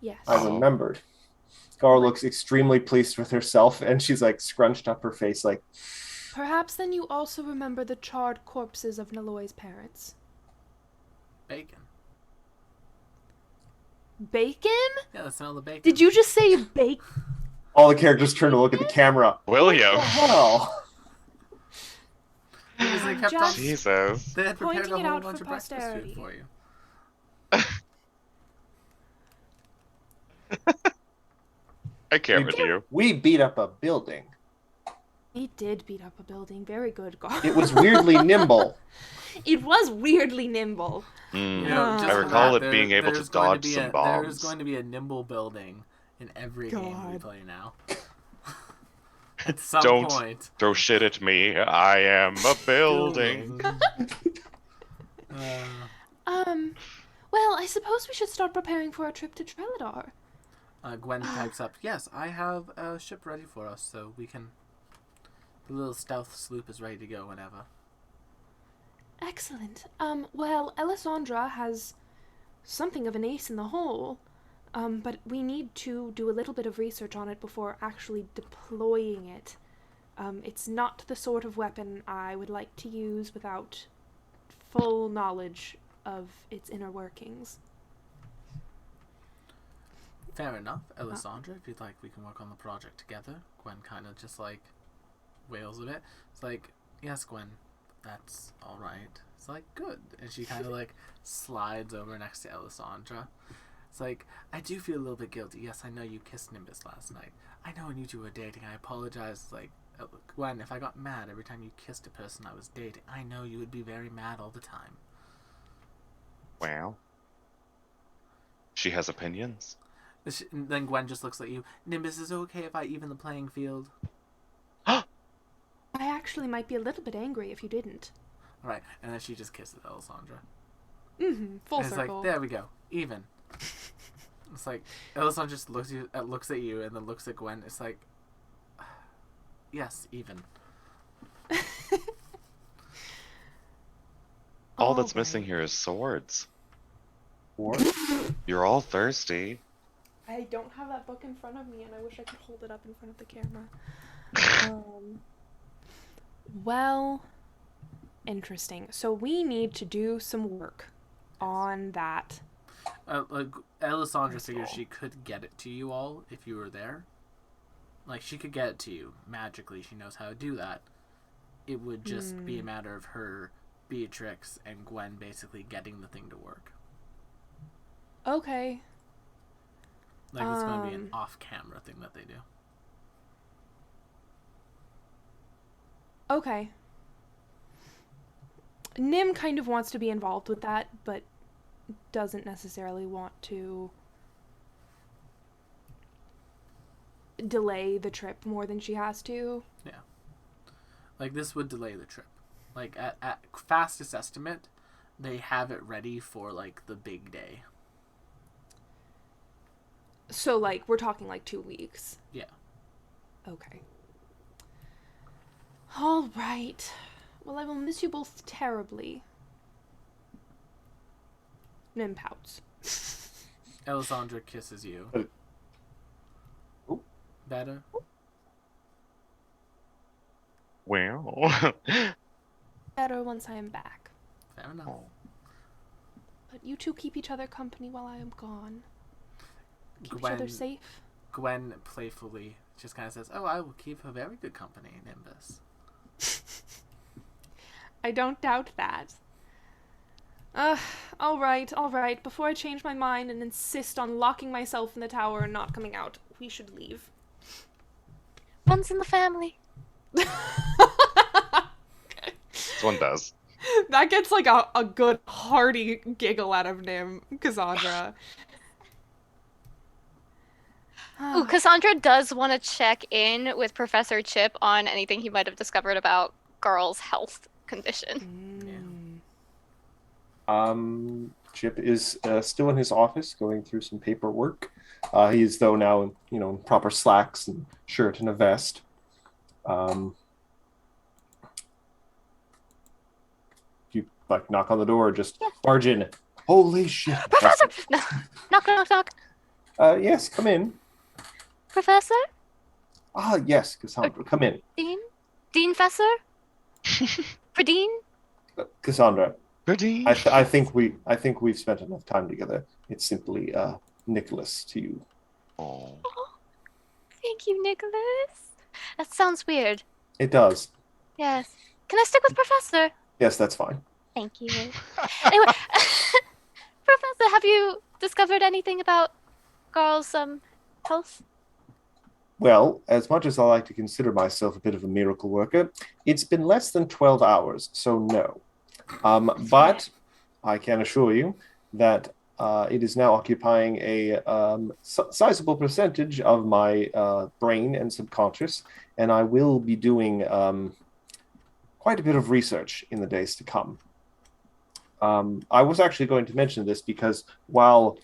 Speaker 3: Yes.
Speaker 4: I
Speaker 2: Oh.
Speaker 4: remembered. Gar looks extremely pleased with herself, and she's scrunched up her face,
Speaker 3: Perhaps then you also remember the charred corpses of Naloy's parents.
Speaker 1: Bacon.
Speaker 3: Bacon?
Speaker 1: Yeah, the smell of bacon.
Speaker 3: Did you just say bacon?
Speaker 4: all the characters turn to look at the camera.
Speaker 2: William.
Speaker 4: What the hell?
Speaker 1: Because they kept on.
Speaker 3: Just-
Speaker 2: Jesus.
Speaker 1: They had prepared
Speaker 3: Pointing
Speaker 1: a
Speaker 3: it
Speaker 1: whole
Speaker 3: out
Speaker 1: bunch
Speaker 3: for
Speaker 1: of breakfast
Speaker 3: posterity.
Speaker 1: food for you.
Speaker 2: I can't with you.
Speaker 4: We beat up a building.
Speaker 3: He did beat up a building. Very good, Gar.
Speaker 4: It was weirdly nimble.
Speaker 3: It was weirdly nimble.
Speaker 2: Mm.
Speaker 1: You know,
Speaker 3: I
Speaker 1: just for
Speaker 2: recall
Speaker 1: that,
Speaker 2: it being able to
Speaker 1: there's going
Speaker 2: dodge
Speaker 1: be
Speaker 2: some
Speaker 1: There's
Speaker 2: bombs.
Speaker 1: going to be a nimble building in every game we
Speaker 3: God.
Speaker 1: play now. At some
Speaker 2: Don't.
Speaker 1: point.
Speaker 2: Throw shit at me. I am a building.
Speaker 1: Uh,
Speaker 3: Well, I suppose we should start preparing for our trip to Treladar.
Speaker 1: Gwen types up, yes, I have a ship ready for us, so we can... The little stealth sloop is ready to go whenever.
Speaker 3: Excellent. Well, Alessandra has something of an ace in the hole, but we need to do a little bit of research on it before actually deploying it. It's not the sort of weapon I would like to use without full knowledge of its inner workings.
Speaker 1: Fair enough, Alessandra. If you'd like, we can work on the project together. Gwen kind of just like wails a bit. It's like, yes, Gwen, that's all right. It's like, good. And she kind of like slides over next to Alessandra. It's like, I do feel a little bit guilty. Yes, I know you kissed Nimbus last night. I know when you two were dating. I apologize. It's like, Gwen, if I got mad every time you kissed a person I was dating, I know you would be very mad all the time.
Speaker 2: Wow. She has opinions.
Speaker 1: Then Gwen just looks at you. Nimbus, is it okay if I even the playing field?
Speaker 3: I actually might be a little bit angry if you didn't.
Speaker 1: Alright, and then she just kisses Alessandra.
Speaker 3: Full
Speaker 1: and it's
Speaker 3: circle.
Speaker 1: Like, there we go. Even. It's like, Alessandra just looks at you and then looks at Gwen. It's like, yes, even.
Speaker 2: All that's missing here is swords.
Speaker 4: Or
Speaker 2: You're all thirsty.
Speaker 3: I don't have that book in front of me, and I wish I could hold it up in front of the camera. Well, interesting. So we need to do some work on that.
Speaker 1: Alessandra figures she could get it to you all if you were there. Like, she could get it to you magically. She knows how to do that. It would just be a matter of her, Beatrix, and Gwen basically getting the thing to work.
Speaker 3: Okay.
Speaker 1: Like, it's going to be an off-camera thing that they do.
Speaker 3: Okay. Nim kind of wants to be involved with that, but doesn't necessarily want to delay the trip more than she has to.
Speaker 1: Yeah. Like, this would delay the trip. Like, at fastest estimate, they have it ready for, like, the big day.
Speaker 3: So, like, we're talking, like, 2 weeks.
Speaker 1: Yeah.
Speaker 3: Okay. All right. Well, I will miss you both terribly. Nim pouts.
Speaker 1: Alessandra kisses you.
Speaker 4: Oh.
Speaker 1: Better?
Speaker 2: Wow.
Speaker 3: Better once I am back.
Speaker 1: Fair enough.
Speaker 3: But you two keep each other company while I am gone. Keep each other safe.
Speaker 1: Gwen playfully just kind of says, oh, I will keep her very good company, Nimbus.
Speaker 3: I don't doubt that. All right. Before I change my mind and insist on locking myself in the tower and not coming out, we should leave.
Speaker 5: Runs in the family.
Speaker 2: This one does.
Speaker 3: That gets like a good hearty giggle out of Nim, Cassandra.
Speaker 5: Ooh, Cassandra does want to check in with Professor Chip on anything he might have discovered about Garl's health condition.
Speaker 4: Chip is still in his office going through some paperwork. He is, though, now in proper slacks and shirt and a vest. You like knock on the door, just barge in. Holy shit!
Speaker 5: Professor! No. Knock.
Speaker 4: Yes, come in.
Speaker 5: Professor?
Speaker 4: Yes, Cassandra, come in.
Speaker 5: Dean Fesser? Pradine?
Speaker 4: Cassandra,
Speaker 2: Goody.
Speaker 4: I think we've spent enough time together. It's simply Nicholas to you.
Speaker 2: Oh.
Speaker 5: Thank you, Nicholas. That sounds weird.
Speaker 4: It does.
Speaker 5: Yes. Can I stick with Professor?
Speaker 4: Yes, that's fine.
Speaker 5: Thank you. Anyway, Professor, have you discovered anything about Garl's health?
Speaker 4: Well, as much as I like to consider myself a bit of a miracle worker, it's been less than 12 hours, so no. But I can assure you that it is now occupying a sizable percentage of my brain and subconscious, and I will be doing quite a bit of research in the days to come. I was actually going to mention this because while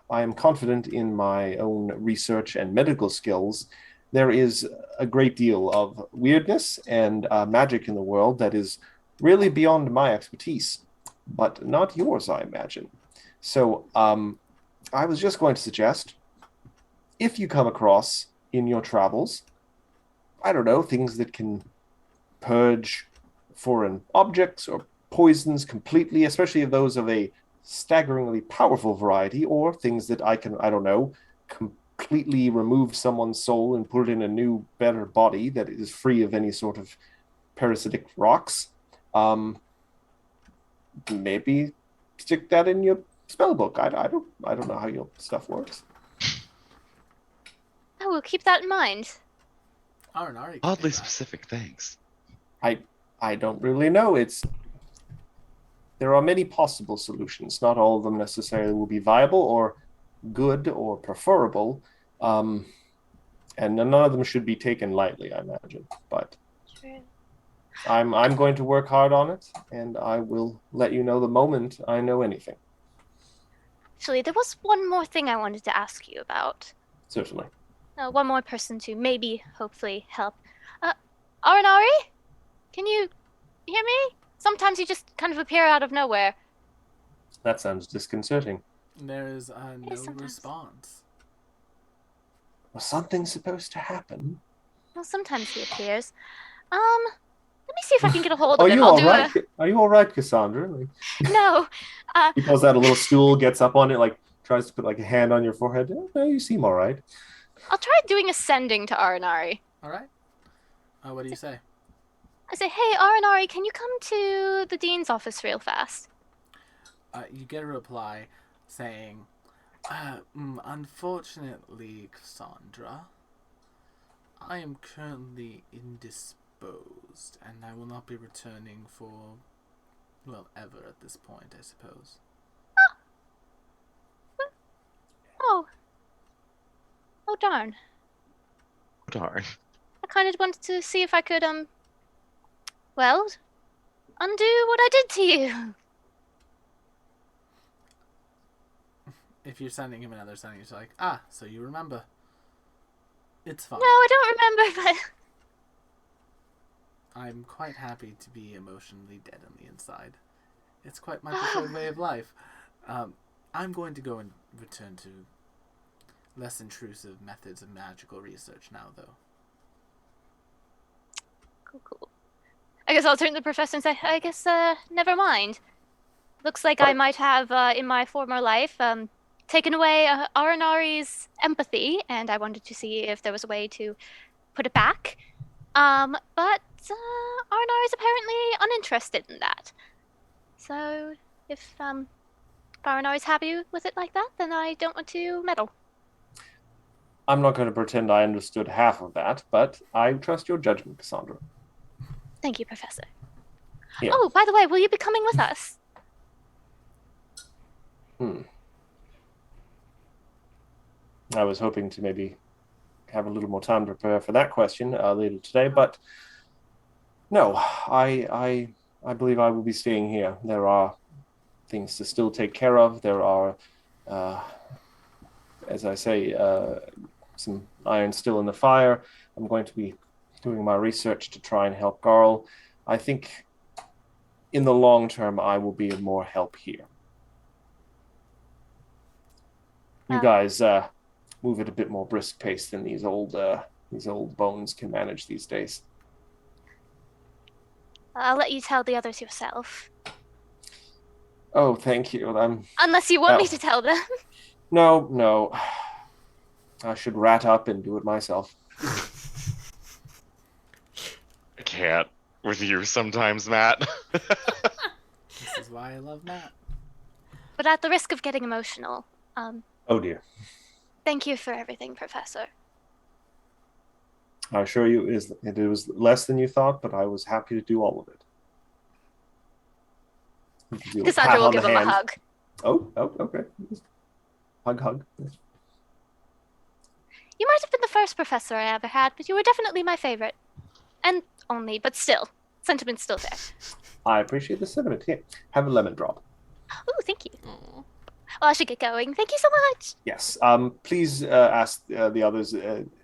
Speaker 4: I am confident in my own research and medical skills, there is a great deal of weirdness and magic in the world that is really beyond my expertise, but not yours, I imagine. So I was just going to suggest, if you come across in your travels, I don't know, things that can purge foreign objects or poisons completely, especially if those of a staggeringly powerful variety, or things that I can, I don't know, completely remove someone's soul and put it in a new, better body that is free of any sort of parasitic rocks. Maybe stick that in your spell book. I don't know how your stuff works.
Speaker 5: I will keep that in mind.
Speaker 1: Arinari.
Speaker 2: Oddly specific, thanks.
Speaker 4: I don't really know. There are many possible solutions. Not all of them necessarily will be viable or good or preferable, and none of them should be taken lightly, I imagine. But
Speaker 5: True.
Speaker 4: I'm going to work hard on it, and I will let you know the moment I know anything.
Speaker 5: Actually, there was one more thing I wanted to ask you about.
Speaker 4: Certainly.
Speaker 5: One more person to maybe, hopefully, help. Arinari? Can you hear me? Sometimes you just kind of appear out of nowhere.
Speaker 4: That sounds disconcerting.
Speaker 1: There is no
Speaker 5: sometimes.
Speaker 1: response.
Speaker 4: Was something supposed to happen?
Speaker 5: Well, sometimes he appears. Let me see if I can get a hold
Speaker 4: Are
Speaker 5: of him.
Speaker 4: you all right? Are you all right, Cassandra?
Speaker 5: No.
Speaker 4: He pulls out a little stool, gets up on it, like tries to put like a hand on your forehead. Oh, no, you seem all right.
Speaker 5: I'll try doing ascending to Arinari.
Speaker 1: All right. What do you say?
Speaker 5: I say, hey, Arinari, can you come to the dean's office real fast?
Speaker 1: You get a reply saying, unfortunately, Cassandra, I am currently indisposed, and I will not be returning for, well, ever at this point, I suppose.
Speaker 5: Oh. Oh, darn.
Speaker 2: Darn.
Speaker 5: I kind of wanted to see if I could, well, undo what I did to you.
Speaker 1: If you're sending him another sending, it's like, so you remember. It's fine.
Speaker 5: No, I don't remember, but...
Speaker 1: I'm quite happy to be emotionally dead on the inside. It's quite my preferred way of life. I'm going to go and return to less intrusive methods of magical research now, though.
Speaker 5: Cool. I guess I'll turn to the professor and say, I guess, never mind. Looks like I might have, in my former life, taken away Arinari's empathy, and I wanted to see if there was a way to put it back. But Arinari's apparently uninterested in that. So, if Arinari's happy with it like that, then I don't want to meddle.
Speaker 4: I'm not going to pretend I understood half of that, but I trust your judgment, Cassandra.
Speaker 5: Thank you, Professor.
Speaker 4: Yeah.
Speaker 5: Oh, by the way, will you be coming with us?
Speaker 4: I was hoping to maybe have a little more time to prepare for that question later today, but no, I believe I will be staying here. There are things to still take care of. There are, as I say, some iron still in the fire. I'm going to be doing my research to try and help Garl. I think in the long term, I will be of more help here. You guys move at a bit more brisk pace than these old bones can manage these days.
Speaker 5: I'll let you tell the others yourself.
Speaker 4: Oh, thank you.
Speaker 5: Unless you want me to tell them.
Speaker 4: No. I should rat up and do it myself.
Speaker 2: I can't with you sometimes, Matt.
Speaker 1: This is why I love Matt.
Speaker 5: But at the risk of getting emotional,
Speaker 4: Oh dear.
Speaker 5: thank you for everything, Professor.
Speaker 4: I assure you, it was less than you thought, but I was happy to do all of it.
Speaker 5: Cassandra will give him a hug.
Speaker 4: Oh, okay. Hug.
Speaker 5: You might have been the first professor I ever had, but you were definitely my favorite. And only, but still. Sentiment's still there.
Speaker 4: I appreciate the sentiment. Here, have a lemon drop.
Speaker 5: Ooh, thank you. I should get going. Thank you so much.
Speaker 4: Yes. Please ask the others.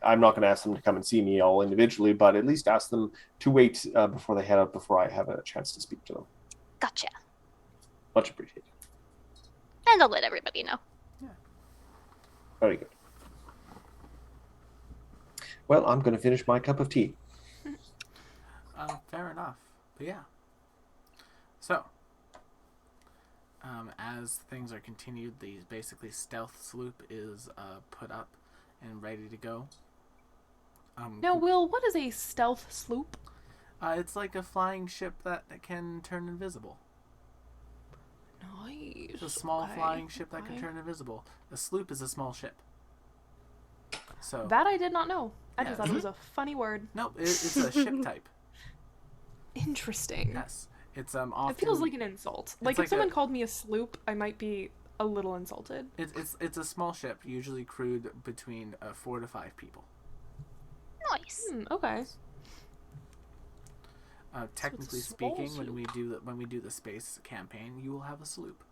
Speaker 4: I'm not going to ask them to come and see me all individually, but at least ask them to wait before they head out before I have a chance to speak to them.
Speaker 5: Gotcha.
Speaker 4: Much appreciated.
Speaker 5: And I'll let everybody know.
Speaker 4: Very good. Well, I'm going to finish my cup of tea.
Speaker 1: Fair enough. But yeah. So, as things are continued, the basically stealth sloop is put up and ready to go.
Speaker 3: Now, Will, what is a stealth sloop?
Speaker 1: It's like a flying ship that can turn invisible.
Speaker 3: Nice.
Speaker 1: It's a small flying ship that can turn invisible. A sloop is a small ship. So
Speaker 3: that I did not know. I
Speaker 1: Yeah.
Speaker 3: just thought it was a funny word.
Speaker 1: no, it's a ship type.
Speaker 3: Interesting.
Speaker 1: Yes, it's often.
Speaker 3: It feels like an insult. Like
Speaker 1: like
Speaker 3: if someone
Speaker 1: a-
Speaker 3: called me a sloop, I might be a little insulted.
Speaker 1: It's a small ship, usually crewed between 4 to 5 people.
Speaker 5: Nice.
Speaker 3: Okay.
Speaker 1: Technically
Speaker 3: a small
Speaker 1: speaking,
Speaker 3: sloop.
Speaker 1: when we do the space campaign, you will have a sloop.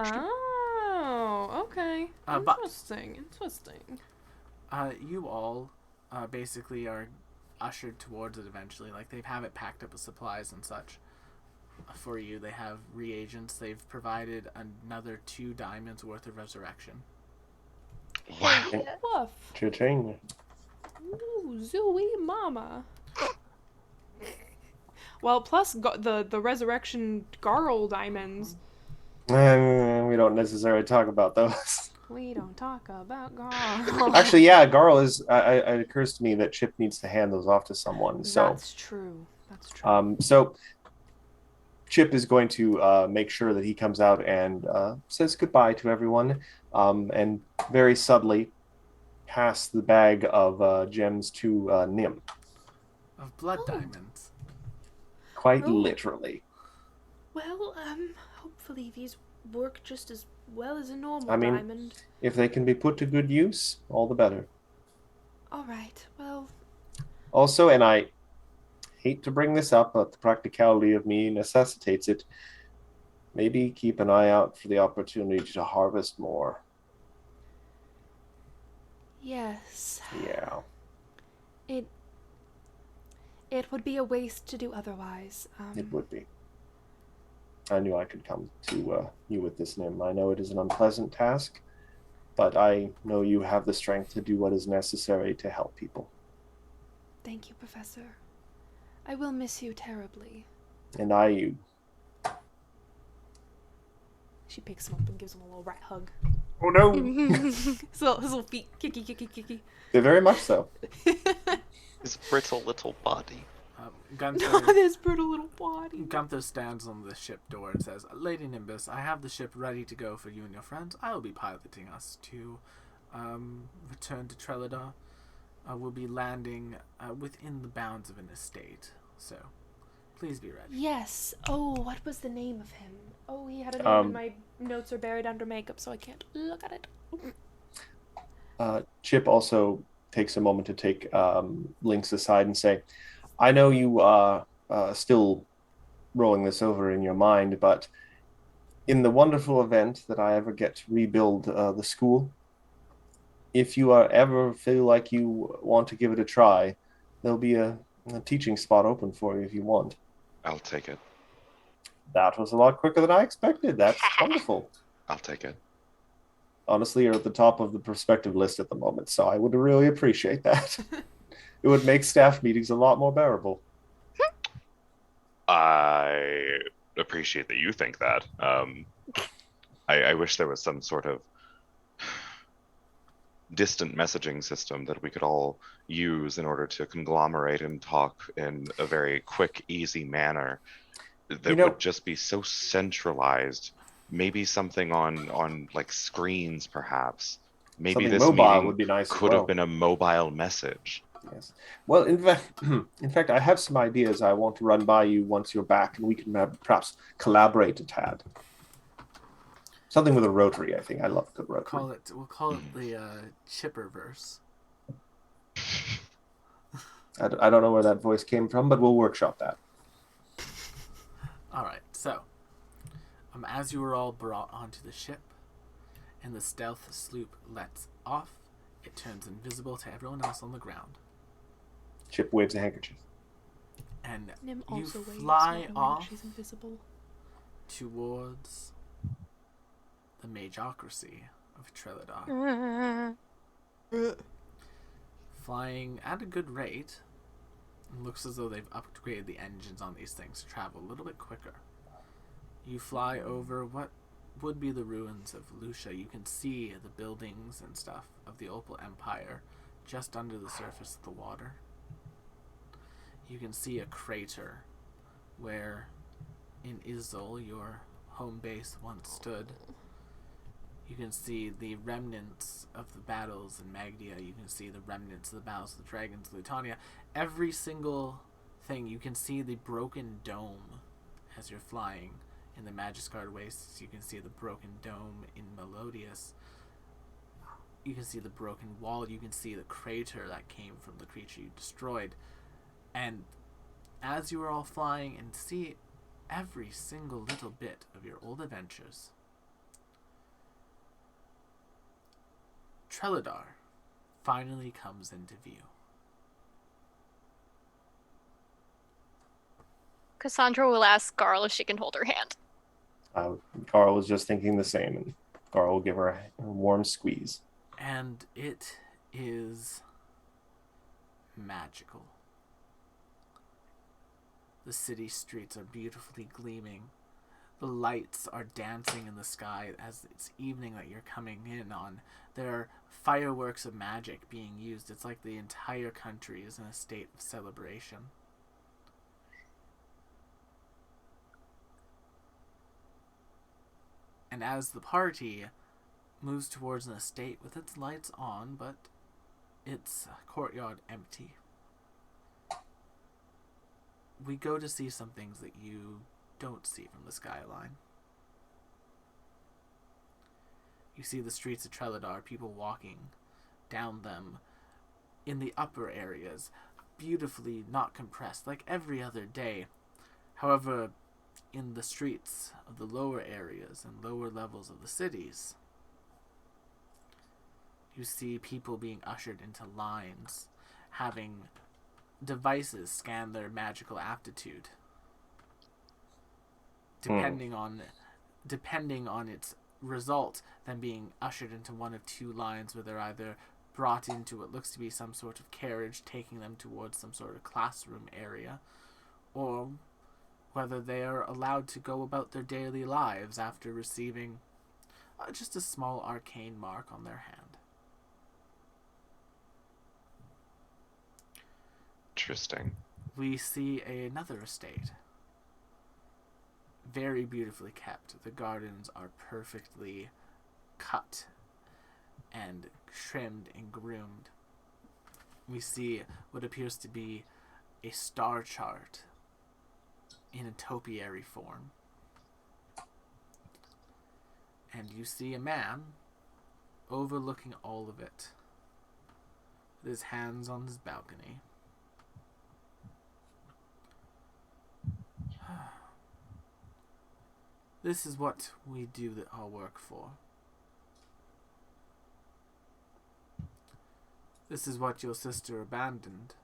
Speaker 3: Oh, okay.
Speaker 1: But-
Speaker 3: Interesting.
Speaker 1: You all basically are ushered towards it eventually. Like they have it packed up with supplies and such for you. They have reagents. They've provided another 2 diamonds worth of resurrection.
Speaker 2: Wow.
Speaker 3: Woof.
Speaker 4: Cha-ching.
Speaker 3: Ooh, zooey mama. Well, plus the resurrection Garl diamonds.
Speaker 4: We don't necessarily talk about those.
Speaker 3: We don't talk about Garl.
Speaker 4: Actually, yeah, Garl is. It occurs to me that Chip needs to hand those off to someone. So,
Speaker 3: That's true. That's true.
Speaker 4: so Chip is going to make sure that he comes out and says goodbye to everyone, and very subtly pass the bag of gems to Nim.
Speaker 1: Of blood
Speaker 3: Oh.
Speaker 1: diamonds.
Speaker 4: Quite
Speaker 3: Oh.
Speaker 4: literally.
Speaker 6: Well, hopefully these work just as well as a normal
Speaker 4: I mean-
Speaker 6: diamond.
Speaker 4: If they can be put to good use, all the better.
Speaker 6: All right. Well,
Speaker 4: Also, and I hate to bring this up, but the practicality of me necessitates it. Maybe keep an eye out for the opportunity to harvest more.
Speaker 6: yes.
Speaker 4: Yeah.
Speaker 6: It would be a waste to do otherwise.
Speaker 4: It would be. I knew I could come to you with this, Nim. I know it is an unpleasant task, but I know you have the strength to do what is necessary to help people.
Speaker 6: Thank you, Professor. I will miss you terribly.
Speaker 4: And I,
Speaker 3: She picks him up and gives him a little rat hug.
Speaker 4: oh no!
Speaker 3: His little feet kicky.
Speaker 4: They're very much so.
Speaker 2: His brittle little body.
Speaker 1: Gunther,
Speaker 3: This brutal little body.
Speaker 1: Gunther stands on the ship door and says, Lady Nimbus, I have the ship ready to go for you and your friends. I will be piloting us to return to Trelladar. We'll be landing within the bounds of an estate. So, please be ready.
Speaker 6: Yes. Oh, what was the name of him?
Speaker 3: Oh, he had a name and my notes are buried under makeup, so I can't look at it.
Speaker 4: Chip also takes a moment to take Lynx aside and say, I know you are still rolling this over in your mind, but in the wonderful event that I ever get to rebuild the school, if you ever feel like you want to give it a try, there'll be a teaching spot open for you if you want.
Speaker 2: I'll take it.
Speaker 4: That was a lot quicker than I expected. That's wonderful.
Speaker 2: I'll take it.
Speaker 4: Honestly, you're at the top of the prospective list at the moment, so I would really appreciate that. It would make staff meetings a lot more bearable.
Speaker 2: I appreciate that you think that. I wish there was some sort of distant messaging system that we could all use in order to conglomerate and talk in a very quick, easy manner that would just be so centralized. Maybe something on like screens, perhaps. Maybe
Speaker 4: Something
Speaker 2: this
Speaker 4: mobile
Speaker 2: meeting
Speaker 4: would be nice.
Speaker 2: could have been a mobile message.
Speaker 4: Yes. Well, in fact, I have some ideas I want to run by you once you're back, and we can perhaps collaborate a tad. Something with a rotary, I think. I love a good rotary.
Speaker 1: We'll call it the Chipperverse.
Speaker 4: I don't know where that voice came from, but we'll workshop that.
Speaker 1: All right, so As you are all brought onto the ship, and the stealth sloop lets off, it turns invisible to everyone else on the ground.
Speaker 4: Chip waves a handkerchief.
Speaker 1: And
Speaker 3: Nim
Speaker 1: you
Speaker 3: also waves,
Speaker 1: fly
Speaker 3: not knowing that
Speaker 1: off
Speaker 3: she's invisible.
Speaker 1: towards the Magocracy of Trilidar. Flying at a good rate. It looks as though they've upgraded the engines on these things to travel a little bit quicker. You fly over what would be the ruins of Lucia. You can see the buildings and stuff of the Opal Empire just under the surface of the water. You can see a crater where in Izzol, your home base, once stood. You can see the remnants of the battles in Magdia. You can see the remnants of the battles of the dragons in Lutania. Every single thing. You can see the broken dome as you're flying in the Magistguard Wastes. You can see the broken dome in Melodius. You can see the broken wall. You can see the crater that came from the creature you destroyed. And as you are all flying and see every single little bit of your old adventures, Trelidar finally comes into view.
Speaker 5: Cassandra will ask Garl if she can hold her hand.
Speaker 4: Carl was just thinking the same, and Carl will give her a warm squeeze.
Speaker 1: And it is magical. The city streets are beautifully gleaming. The lights are dancing in the sky as it's evening that you're coming in on. There are fireworks of magic being used. It's like the entire country is in a state of celebration. And as the party moves towards an estate with its lights on, but its courtyard empty, we go to see some things that you don't see from the skyline. You see the streets of Trelidar, people walking down them in the upper areas, beautifully not compressed, like every other day. However, in the streets of the lower areas and lower levels of the cities, you see people being ushered into lines, having devices scan their magical aptitude. Depending on its result, then being ushered into one of two lines where they're either brought into what looks to be some sort of carriage taking them towards some sort of classroom area, or whether they are allowed to go about their daily lives after receiving just a small arcane mark on their hand.
Speaker 2: Interesting.
Speaker 1: We see another estate. Very beautifully kept. The gardens are perfectly cut and trimmed and groomed. We see what appears to be a star chart in a topiary form. And you see a man overlooking all of it, with his hands on his balcony. This is what we do our work for. This is what your sister abandoned.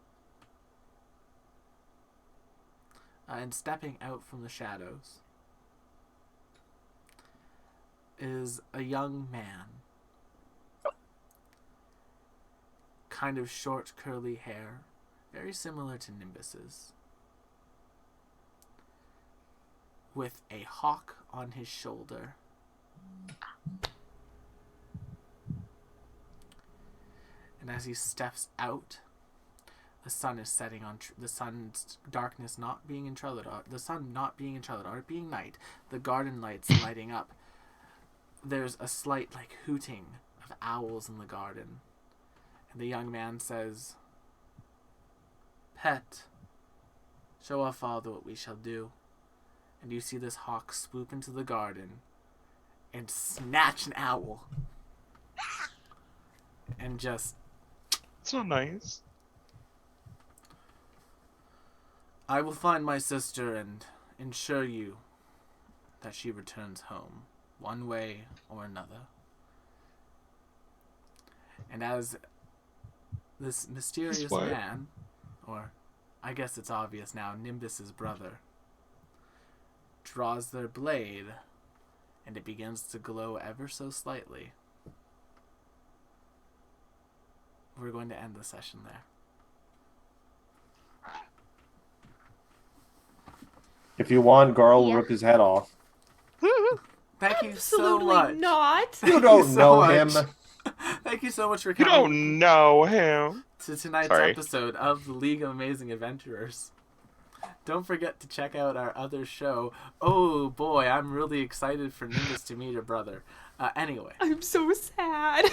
Speaker 1: And stepping out from the shadows is a young man. Kind of short, curly hair, very similar to Nimbus's, with a hawk on his shoulder. And as he steps out, the sun is setting on the sun's darkness not being in Trelidar, the sun not being in Trelidar, it being night, the garden lights lighting up. There's a slight hooting of owls in the garden. And the young man says, "Pet, show our father what we shall do." And you see this hawk swoop into the garden and snatch an owl. And just...
Speaker 2: It's not nice.
Speaker 1: I will find my sister and ensure you that she returns home, one way or another. And as this mysterious
Speaker 2: what?
Speaker 1: man, or I guess it's obvious now, Nimbus's brother, draws their blade, and it begins to glow ever so slightly, we're going to end the session there.
Speaker 4: If you want, Garl will
Speaker 5: Yeah.
Speaker 4: rip his head off.
Speaker 1: Thank you so
Speaker 3: Absolutely
Speaker 1: much.
Speaker 3: not.
Speaker 4: You don't
Speaker 1: so
Speaker 4: know
Speaker 1: much.
Speaker 4: him.
Speaker 1: Thank you so much for
Speaker 2: You
Speaker 1: coming
Speaker 2: don't know him.
Speaker 1: to tonight's
Speaker 2: Sorry.
Speaker 1: episode of the League of Amazing Adventurers. Don't forget to check out our other show. Oh boy, I'm really excited for Nimbus to meet her brother. Anyway,
Speaker 3: I'm so sad.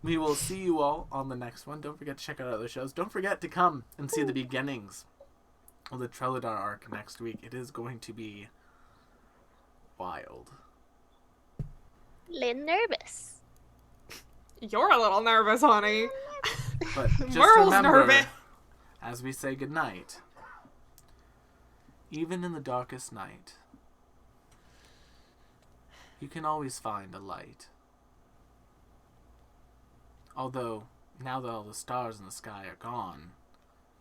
Speaker 1: we will see you all on the next one. Don't forget to check out other shows. Don't forget to come and see the beginnings of the Trelladar arc next week. It is going to be wild.
Speaker 5: Little nervous.
Speaker 3: You're a little nervous, honey.
Speaker 1: But just
Speaker 3: Merle's
Speaker 1: remember,
Speaker 3: nervous.
Speaker 1: as we say goodnight, even in the darkest night, you can always find a light. Although, now that all the stars in the sky are gone,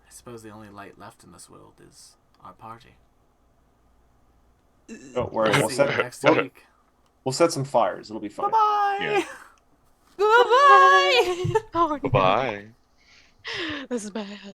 Speaker 1: I suppose the only light left in this world is our party.
Speaker 4: Don't worry,
Speaker 1: See you next week.
Speaker 4: we'll set some fires. It'll be fun.
Speaker 1: Bye-bye!
Speaker 2: Yeah.
Speaker 3: Bye-bye.
Speaker 5: Oh, no.
Speaker 2: Bye.
Speaker 5: This is bad.